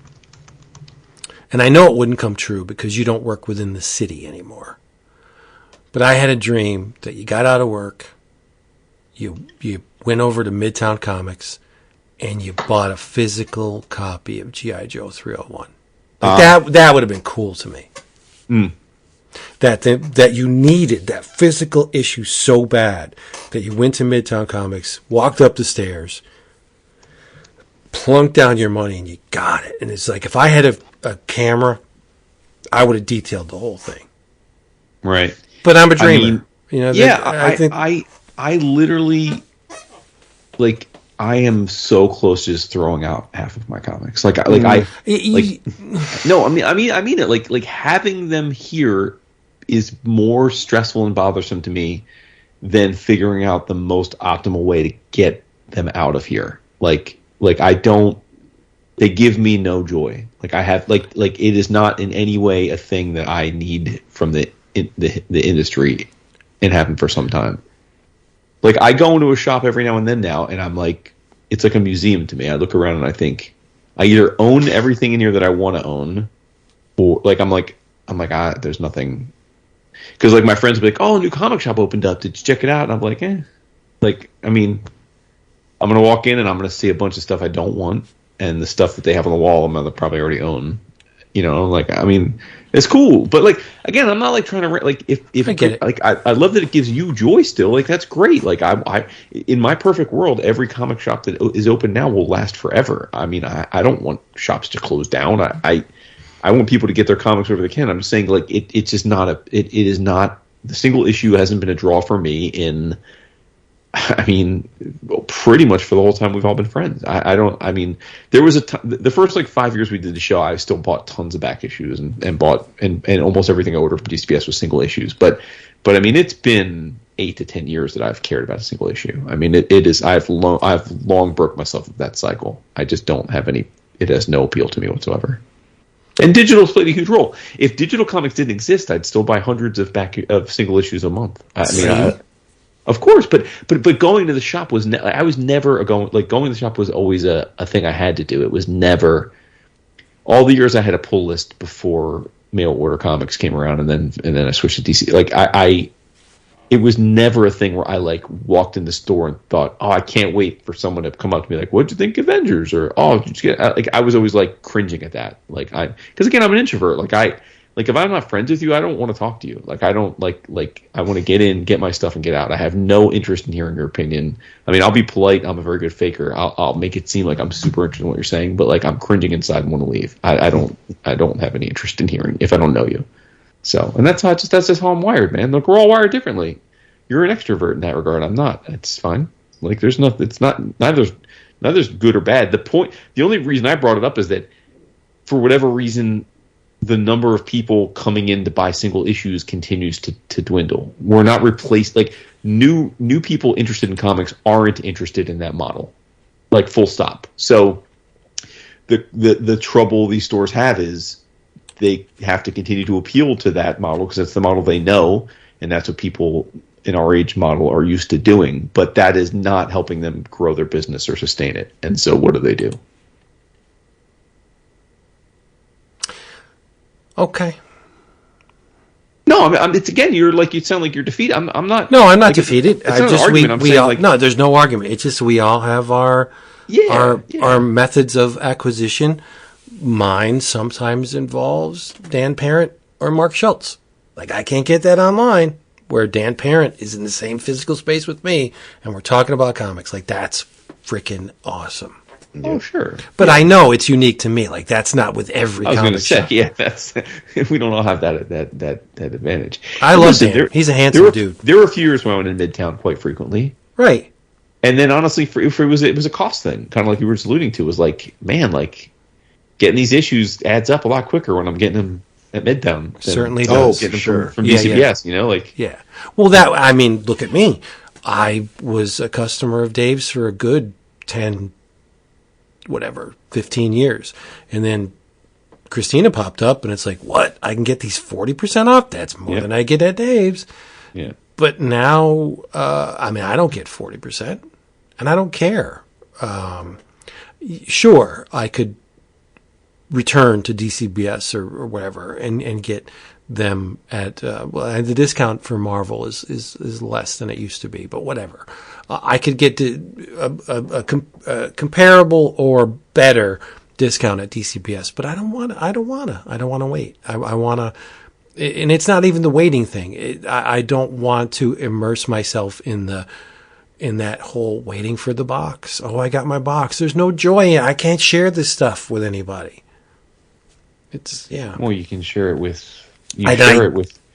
And I know it wouldn't come true because you don't work within the city anymore. But I had a dream that you got out of work, you went over to Midtown Comics, and you bought a physical copy of G.I. Joe 301. That would have been cool to me. Mm. That you needed that physical issue so bad that you went to Midtown Comics, walked up the stairs, plunked down your money, and you got it. And it's like, if I had a camera, I would have detailed the whole thing. Right. But I'm a dreamer. I literally, I am so close to just throwing out half of my comics. No, I mean it. Like having them here is more stressful and bothersome to me than figuring out the most optimal way to get them out of here. They give me no joy. Like I have, it is not in any way a thing that I need from the industry and haven't for some time. Like I go into a shop every now and then now, and I'm like, it's like a museum to me. I look around and I think I either own everything in here that I want to own, or I'm like, there's nothing. Because my friends will be like, oh, a new comic shop opened up. Did you check it out? And I'm like, eh. I'm gonna walk in and I'm gonna see a bunch of stuff I don't want, and the stuff that they have on the wall I'm gonna probably already own. It's cool, but again, I'm not trying to if I get it. I love that it gives you joy still. That's great. I in my perfect world, every comic shop that is open now will last forever. I don't want shops to close down. I want people to get their comics wherever they can. I'm just saying, like, it's just not it is not, the single issue hasn't been a draw for me in, I mean, pretty much for the whole time we've all been friends. I mean, there was the first like 5 years we did the show, I still bought tons of back issues and bought, and almost everything I ordered from DCBS was single issues. But I mean, it's been 8 to 10 years that I've cared about a single issue. I mean, it is, I've long broke myself of that cycle. I just don't have any, it has no appeal to me whatsoever. And digital's played a huge role. If digital comics didn't exist, I'd still buy hundreds of single issues a month. I mean, of course, but going to the shop was I was never going to the shop was always a thing I had to do. It was never, all the years I had a pull list before mail order comics came around, and then I switched to DC. Like it was never a thing where I like walked in the store and thought, oh, I can't wait for someone to come up to me like, what'd you think of Avengers? Or, oh, did you get, like, I was always like cringing at that. Like because again, I'm an introvert. Like if I'm not friends with you, I don't want to talk to you. Like I don't like I want to get in, get my stuff and get out. I have no interest in hearing your opinion. I mean, I'll be polite. I'm a very good faker. I'll make it seem like I'm super interested in what you're saying, but like I'm cringing inside and want to leave. I don't have any interest in hearing if I don't know you. So, and that's just how I'm wired, man. Look, we're all wired differently. You're an extrovert in that regard. I'm not. It's fine. Like there's nothing. It's not neither's good or bad. The only reason I brought it up is that for whatever reason, the number of people coming in to buy single issues continues to dwindle. We're not replaced. Like new people interested in comics aren't interested in that model. Like full stop. So the trouble these stores have is they have to continue to appeal to that model because it's the model they know, and that's what people in our age model are used to doing. But that is not helping them grow their business or sustain it. And so what do? Okay. No, I mean, it's again. You're like, you sound like you're defeated. I'm not. No, I'm not like, defeated. It's not an argument. We all, no, there's no argument. It's just we all have our methods of acquisition. Mine sometimes involves Dan Parent or Mark Schultz. Like I can't get that online, where Dan Parent is in the same physical space with me, and we're talking about comics. Like that's freaking awesome. Oh, sure. But I know it's unique to me. Like that's not with every comic I was going to say, shop. that's we don't all have that advantage. I love Dan. He's a handsome dude. There were a few years when I went in Midtown quite frequently. Right. And then honestly, it was a cost thing, kind of like you were just alluding to. It was like, man, like getting these issues adds up a lot quicker when I'm getting them at Midtown. Certainly does. Getting them from DCBS, you know, like yeah. Well, I mean, look at me. I was a customer of Dave's for a good 15 years. And then Christina popped up and it's like, what? I can get these 40% off? That's more than I get at Dave's. Yeah. But now, I mean, I don't get 40% and I don't care. Sure, I could return to DCBS or whatever and get them at, the discount for Marvel is less than it used to be, but whatever. I could get to a comparable or better discount at DCBS, but I don't want to wait. I want to, and it's not even the waiting thing. I don't want to immerse myself in that whole waiting for the box. Oh, I got my box. There's no joy in it. I can't share this stuff with anybody. Well, you can share it with,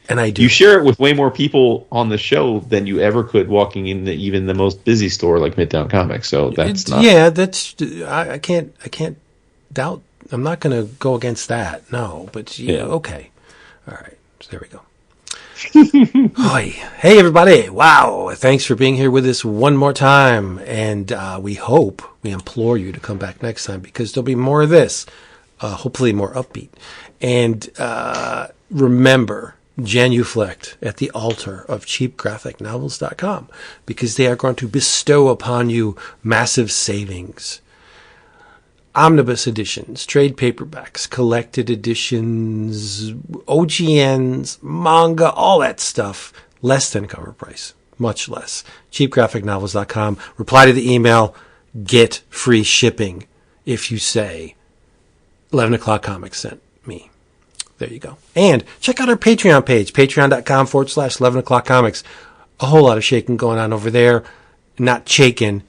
and I do. You share it with way more people on the show than you ever could walking in even the most busy store like Midtown Comics. So that's not. Yeah, I can't doubt. I'm not going to go against that. No, but okay. All right. So there we go. Hey, everybody. Wow. Thanks for being here with us one more time. And we implore you to come back next time because there'll be more of this, hopefully more upbeat. And remember, genuflect at the altar of cheapgraphicnovels.com because they are going to bestow upon you massive savings. Omnibus editions, trade paperbacks, collected editions, OGNs, manga, all that stuff, less than cover price, much less. Cheapgraphicnovels.com. Reply to the email, get free shipping if you say 11 O'Clock Comics sent me. There you go. And check out our Patreon page, patreon.com/11 O'Clock Comics. A whole lot of shaking going on over there. Not shaken,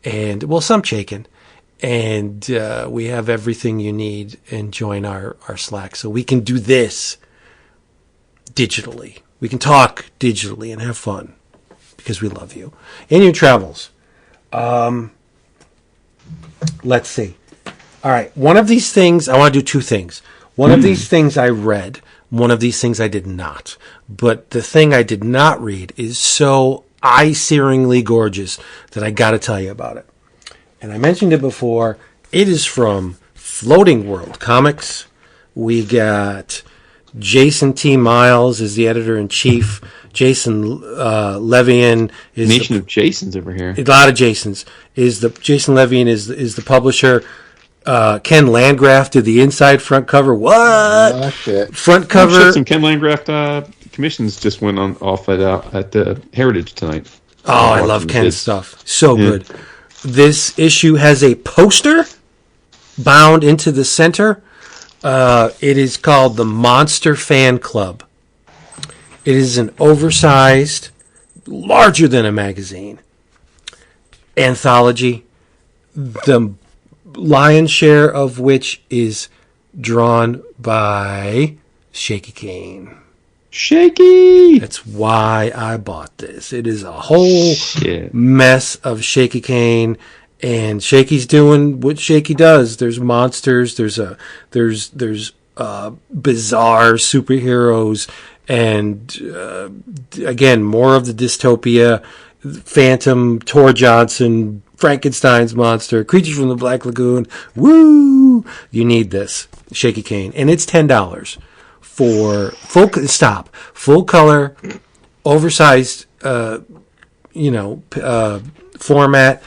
and, well, some shaking. And we have everything you need, and join our Slack so we can do this digitally. We can talk digitally and have fun because we love you. In your travels. Let's see. All right. One of these things, I want to do two things. One of these things I read. One of these things I did not. But the thing I did not read is so eye-searingly gorgeous that I got to tell you about it. And I mentioned it before. It is from Floating World Comics. We got Jason T. Miles is the editor-in-chief. Jason Levian is Nation of Jasons over here. A lot of Jasons. Jason Levian is the publisher. Ken Landgraf did the inside front cover. What? Oh, shit. Front cover. Some Ken Landgraf commissions just went off at the Heritage tonight. Oh, I love Ken's stuff. So good. This issue has a poster bound into the center. It is called the Monster Fan Club. It is an oversized, larger than a magazine anthology, the lion's share of which is drawn by Shaky Kane. Shaky! That's why I bought this. It is a whole mess of Shaky Kane, and Shaky's doing what Shaky does. There's monsters. There's bizarre superheroes, and again, more of the dystopia. Phantom, Tor Johnson, Frankenstein's monster, Creatures from the Black Lagoon. Woo! You need this Shaky Kane, and it's $10 for full color, oversized, format.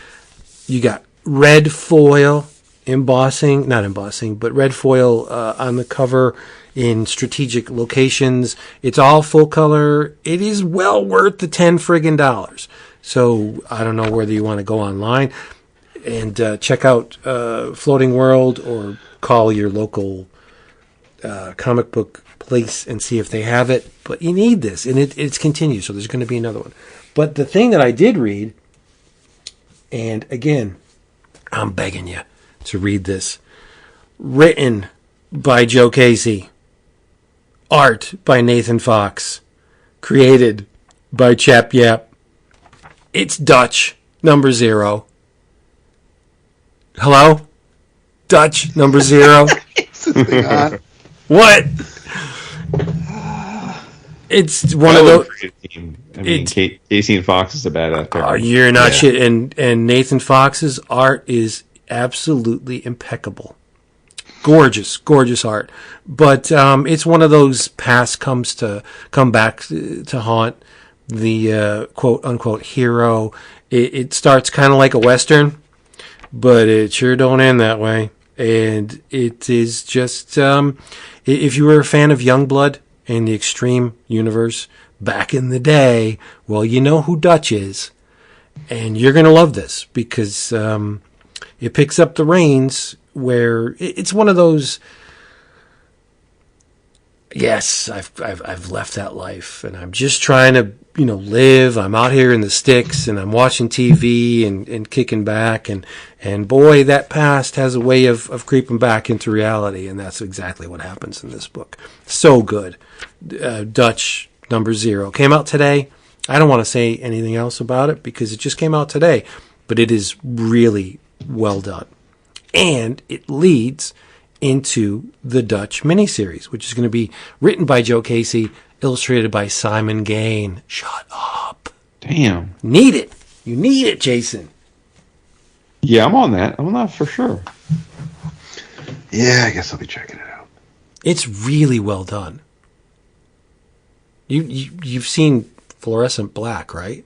You got red foil red foil on the cover in strategic locations. It's all full color. It is well worth the $10 friggin' dollars. So I don't know whether you want to go online and check out Floating World or call your local comic book place and see if they have it. But you need this, and it's continued, so there's going to be another one. But the thing that I did read, and again, I'm begging you to read this, written by Joe Casey, art by Nathan Fox, created by Chap Yap. It's Dutch, number 0. Hello? Dutch, number 0. What? It's one of those. I mean, Casey and Fox is a bad actor. Oh, you're not shit. And Nathan Fox's art is absolutely impeccable. Gorgeous, gorgeous art. But it's one of those past come back to haunt the quote unquote hero. It starts kind of like a Western, but it sure don't end that way. And it is just, if you were a fan of Youngblood and the Extreme Universe back in the day, well, you know who Dutch is. And you're going to love this because it picks up the reins where it's one of those, yes, I've left that life and I'm just trying to, live. I'm out here in the sticks and I'm watching TV and kicking back. And boy, that past has a way of creeping back into reality. And that's exactly what happens in this book. So good. Dutch, number 0. Came out today. I don't want to say anything else about it because it just came out today. But it is really well done. And it leads into the Dutch miniseries, which is going to be written by Joe Casey, illustrated by Simon Gain. Shut up. Damn. Need it. You need it, Jason. Yeah, I'm on that. I'm on that for sure. Yeah, I guess I'll be checking it out. It's really well done. You've seen Fluorescent Black, right?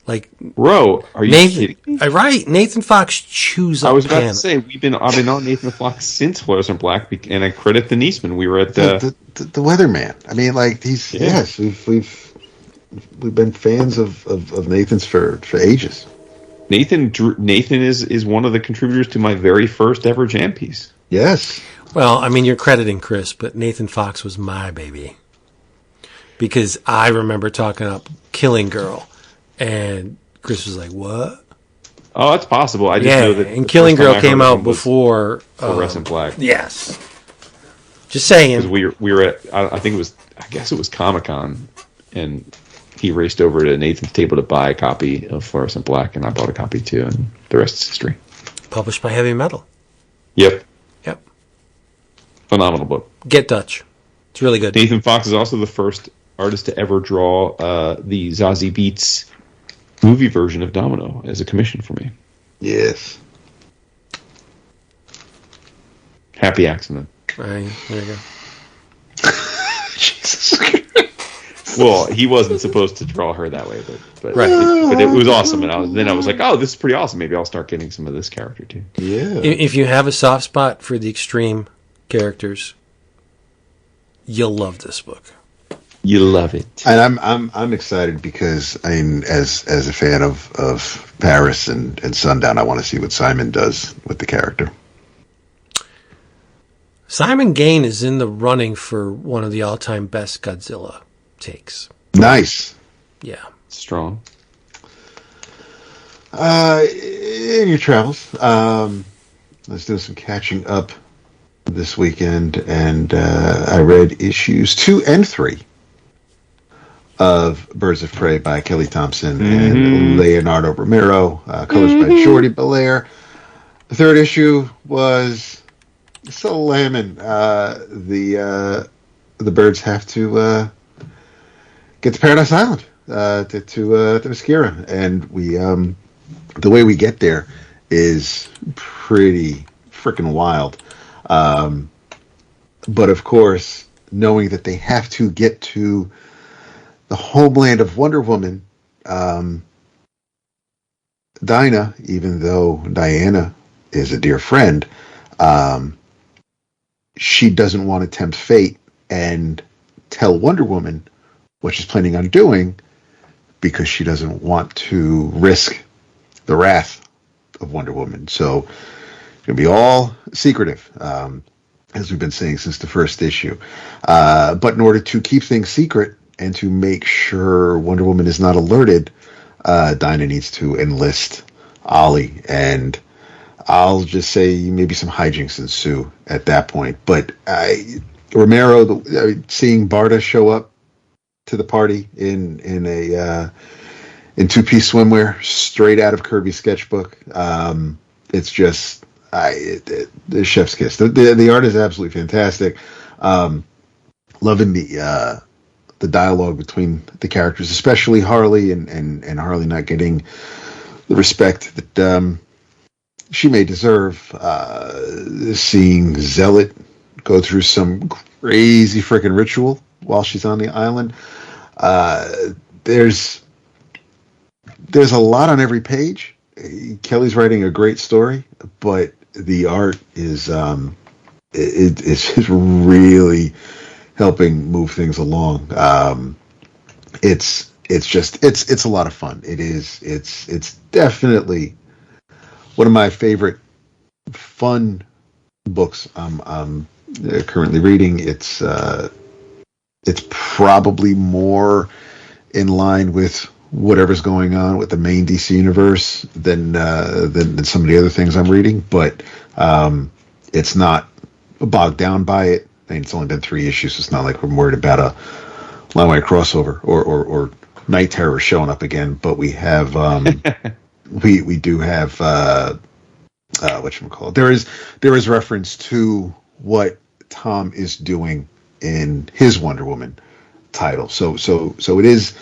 Like, bro, are you kidding me? Right, Nathan Fox chews up. I was about to say I've been on Nathan Fox since Fluorescent Black, and I credit the Niesman. We were at the Weatherman. I mean, like these. Yeah. Yes, we've been fans of Nathan's for ages. Nathan is one of the contributors to my very first ever jam piece. Yes. Well, I mean, you're crediting Chris, but Nathan Fox was my baby because I remember talking up Killing Girl. And Chris was like, what? Oh, that's possible. I just Yeah, know that and the Killing first time Girl I came heard of out him was before Fluorescent Black. Yes. Just Because saying. we were at, I think it was, I guess it was Comic-Con, and he raced over to Nathan's table to buy a copy of Fluorescent Black, and I bought a copy too, and the rest is history. Published by Heavy Metal. Yep. Yep. Phenomenal book. Get Dutch. It's really good. Nathan Fox is also the first artist to ever draw the Zazie Beetz movie version of Domino as a commission for me. Yes. Happy accident. There you go. Jesus. Well, he wasn't supposed to draw her that way, but Right. but it was awesome. And then I was like, oh, this is pretty awesome. Maybe I'll start getting some of this character too. Yeah. If you have a soft spot for the extreme characters, you'll love this book. You love it. And I'm excited because as a fan of Paris and Sundown, I want to see what Simon does with the character. Simon Gain is in the running for one of the all-time best Godzilla takes. Nice. Yeah. Strong. In your travels, I was doing some catching up this weekend, and I read issues 2 and 3 of Birds of Prey by Kelly Thompson and Leonardo Romero, colors by Jordi Belair. The third issue was slamming. The birds have to get to Paradise Island to Mascara, and we the way we get there is pretty freaking wild. But of course, knowing that they have to get to the homeland of Wonder Woman, Dinah, even though Diana is a dear friend, she doesn't want to tempt fate and tell Wonder Woman what she's planning on doing because she doesn't want to risk the wrath of Wonder Woman. So it's going to be all secretive, as we've been saying since the first issue. But in order to keep things secret and to make sure Wonder Woman is not alerted, Dinah needs to enlist Ollie, and I'll just say maybe some hijinks ensue at that point. But Romero, seeing Barda show up to the party in two-piece swimwear straight out of Kirby's sketchbook, it's just the chef's kiss. The art is absolutely fantastic. Loving the dialogue between the characters, especially Harley, and Harley not getting the respect that she may deserve. Seeing Zealot go through some crazy freaking ritual while she's on the island. There's a lot on every page. Kelly's writing a great story, but the art is it's really helping move things along. It's a lot of fun. It's definitely one of my favorite fun books I'm currently reading. It's probably more in line with whatever's going on with the main DC universe than some of the other things I'm reading, but it's not bogged down by it. I mean, it's only been 3 issues, so it's not like we're worried about a Limeway crossover or Night Terror showing up again. But we have we do have whatchamacallit. There is reference to what Tom is doing in his Wonder Woman title. So it is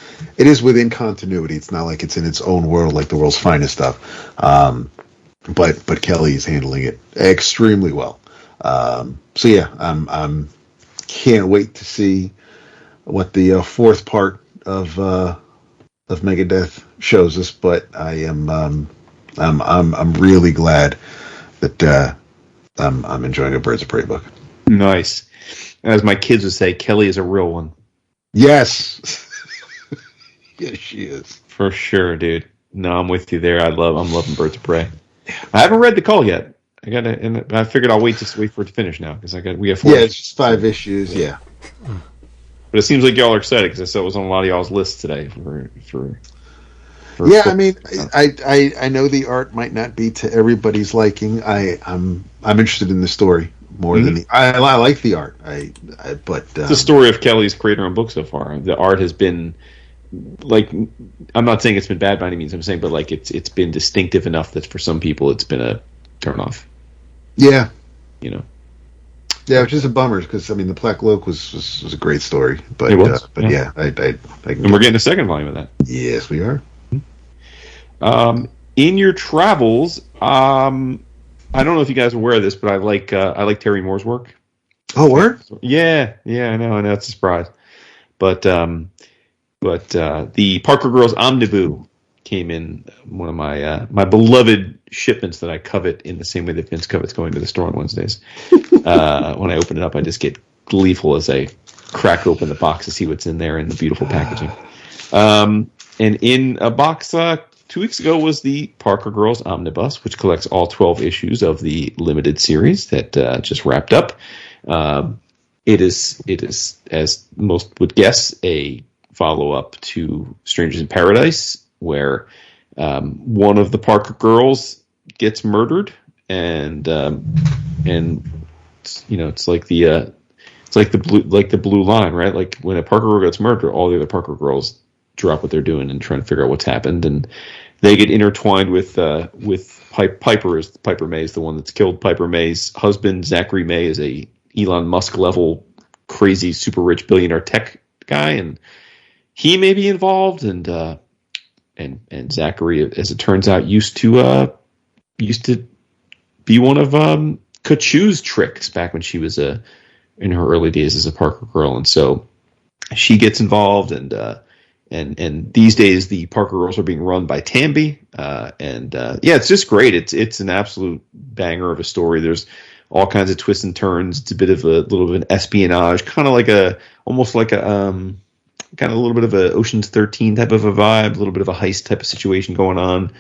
within continuity. It's not like it's in its own world like the World's Finest stuff. But Kelly is handling it extremely well. So yeah, I'm can't wait to see what the 4th part of Megadeth shows us. But I'm really glad that I'm enjoying a Birds of Prey book. Nice. As my kids would say, Kelly is a real one. Yes. Yes, she is. For sure, dude. No, I'm with you there. I'm loving Birds of Prey. I haven't read The Call yet. I figured I'll wait for it to finish now because we have 4. Yeah, it's just 5 issues. Yeah. But it seems like y'all are excited because I saw it was on a lot of y'all's lists today for. Yeah, I mean, I know the art might not be to everybody's liking. I'm interested in the story more than I like the art. But it's the story of Kelly's creator-owned book so far. The art has been like, I'm not saying it's been bad by any means. I'm saying, but like it's been distinctive enough that for some people it's been a turnoff. Yeah, you know. Yeah, which is a bummer because I mean the Black Cloak was a great story, but it was, yeah, I and we're getting a second volume of that. Yes, we are. In your travels, I don't know if you guys are aware of this, but I like Terry Moore's work. Oh, where? Yeah, I know, it's a surprise. But the Parker Girls Omniboo came in, one of my my beloved shipments that I covet in the same way that Vince covets going to the store on Wednesdays. When I open it up, I just get gleeful as I crack open the box to see what's in there in the beautiful packaging. And in a box 2 weeks ago was the Parker Girls Omnibus, which collects all 12 issues of the limited series that just wrapped up. It is, as most would guess, a follow-up to Strangers in Paradise, where one of the Parker girls gets murdered, and it's like the blue line, right? Like when a Parker girl gets murdered, all the other Parker girls drop what they're doing and try to figure out what's happened, and they get intertwined with Piper. Piper May is the one that's killed Piper May's husband. Zachary May is a Elon Musk level crazy super rich billionaire tech guy, and he may be involved, and Zachary, as it turns out, used to be one of Kachu's tricks back when she was in her early days as a Parker girl, and so she gets involved, and these days the Parker girls are being run by Tamby, it's just great. It's an absolute banger of a story. There's all kinds of twists and turns. It's a little bit of an espionage, kind of almost like a little bit of a Ocean's 13 type of a vibe, a little bit of a heist type of situation going on.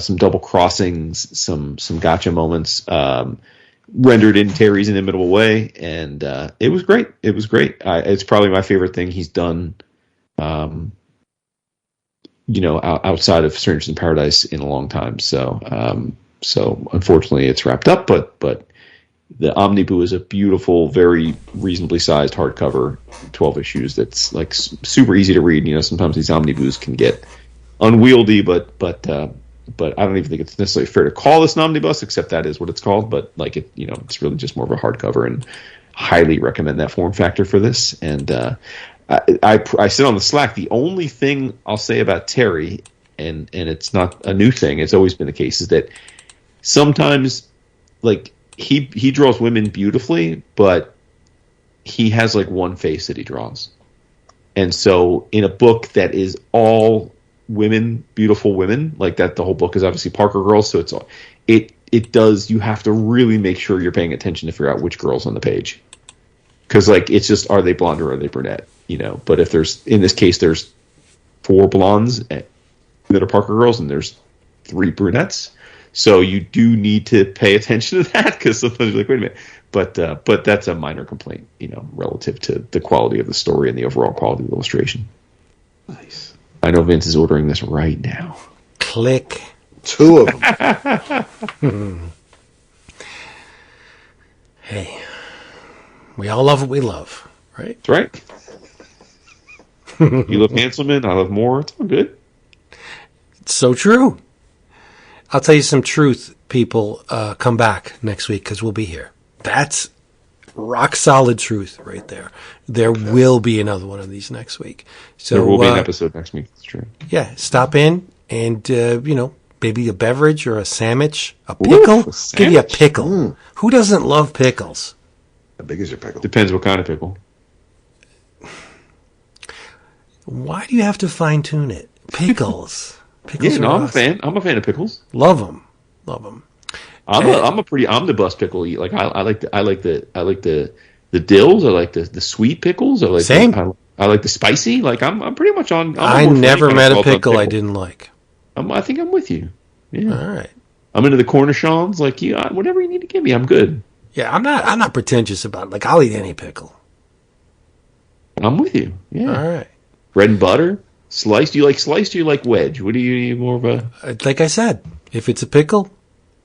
Some double crossings, some gotcha moments, rendered in Terry's inimitable way, and it was great. It was great. It's probably my favorite thing he's done, outside of Strangers in Paradise in a long time. So unfortunately, it's wrapped up, but the Omniboo is a beautiful, very reasonably sized hardcover, 12 issues. That's like super easy to read. Sometimes these omnibus can get unwieldy, but I don't even think it's necessarily fair to call this an omnibus, except that is what it's called. But it's really just more of a hardcover, and highly recommend that form factor for this. And I said on the Slack, the only thing I'll say about Terry, and it's not a new thing, it's always been the case, is that sometimes he draws women beautifully, but he has like one face that he draws. And so in a book that is all women, beautiful women, like that, the whole book is obviously Parker Girls, so you have to really make sure you're paying attention to figure out which girl's on the page. Because it's just, are they blonde or are they brunette? But if in this case, there's 4 blondes that are Parker Girls and there's 3 brunettes. So you do need to pay attention to that, because sometimes you're like, wait a minute. But that's a minor complaint, relative to the quality of the story and the overall quality of the illustration. Nice. I know Vince is ordering this right now. Click. 2 of them. Hey, we all love what we love, right? That's right. You love Hanselman, I love Moore. It's all good. It's so true. I'll tell you some truth, people. Come back next week because we'll be here. That's rock solid truth right there. There will be another one of these next week. So there will be an episode next week. That's true. Yeah, stop in and maybe a beverage or a sandwich, a pickle. Give you a pickle. Mm. Who doesn't love pickles? How big is your pickle? Depends what kind of pickle. Why do you have to fine tune it? Pickles. Pickles. Yeah, I'm a fan. I'm a fan of pickles. Love them. I'm a pretty omnibus pickle eat. Like I like the dills. I like the sweet pickles. I like Same. I like the spicy. Like I'm pretty much on. I never met a pickle I didn't like. I think I'm with you. Yeah. All right. I'm into the cornichons. Like whatever you need to give me, I'm good. Yeah, I'm not pretentious about it. Like I'll eat any pickle. I'm with you. Yeah. All right. Bread and butter, Sliced? Do you like sliced or you like wedge? What do you more of a... Like I said, if it's a pickle,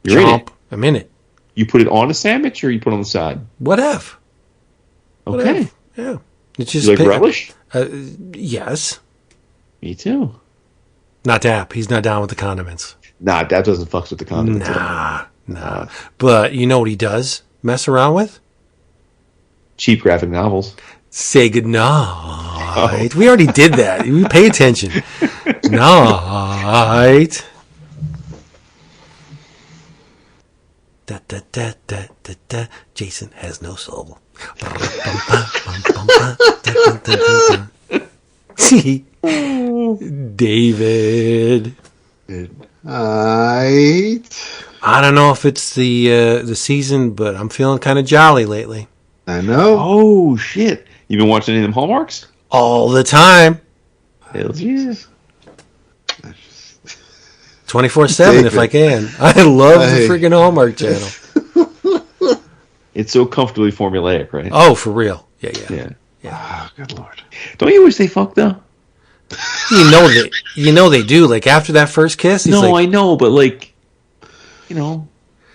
You're in it. I'm in it. You put it on a sandwich or you put it on the side? Whatever. Okay. Yeah. It's just You like relish? Yes. Me too. Not Dap. He's not down with the condiments. Nah, that doesn't fucks with the condiments. Nah. But you know what he does mess around with? Cheap graphic novels. Say goodnight. We already did that. We pay attention. Night. Da, da, da, da, da, da. Jason has no soul. David. I don't know if it's the season, but I'm feeling kind of jolly lately. I know. Oh, shit. You been watching any of them Hallmarks? All the time. Hell yeah. 24/7 if I can. I love the freaking Hallmark Channel. It's so comfortably formulaic, right? Oh, for real. Yeah. Oh, good Lord. Don't you always say fuck, though? You know they do. Like, after that first kiss, he's No, like, I know, but like, you know,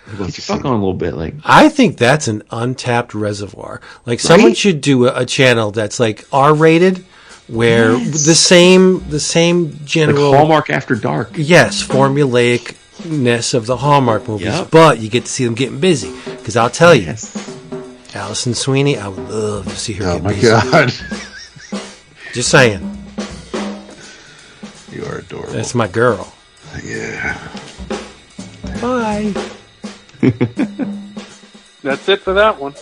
keep your fuck on a little bit. Like, I think that's an untapped reservoir. Like, someone should do a channel that's like R-rated, where the same general like Hallmark After Dark. Yes, formulaicness of the Hallmark movies, but you get to see them getting busy. Because I'll tell you, Allison Sweeney, I would love to see her get busy. Oh my God. Just saying. You are adorable. That's my girl. Yeah. Bye. That's it for that one.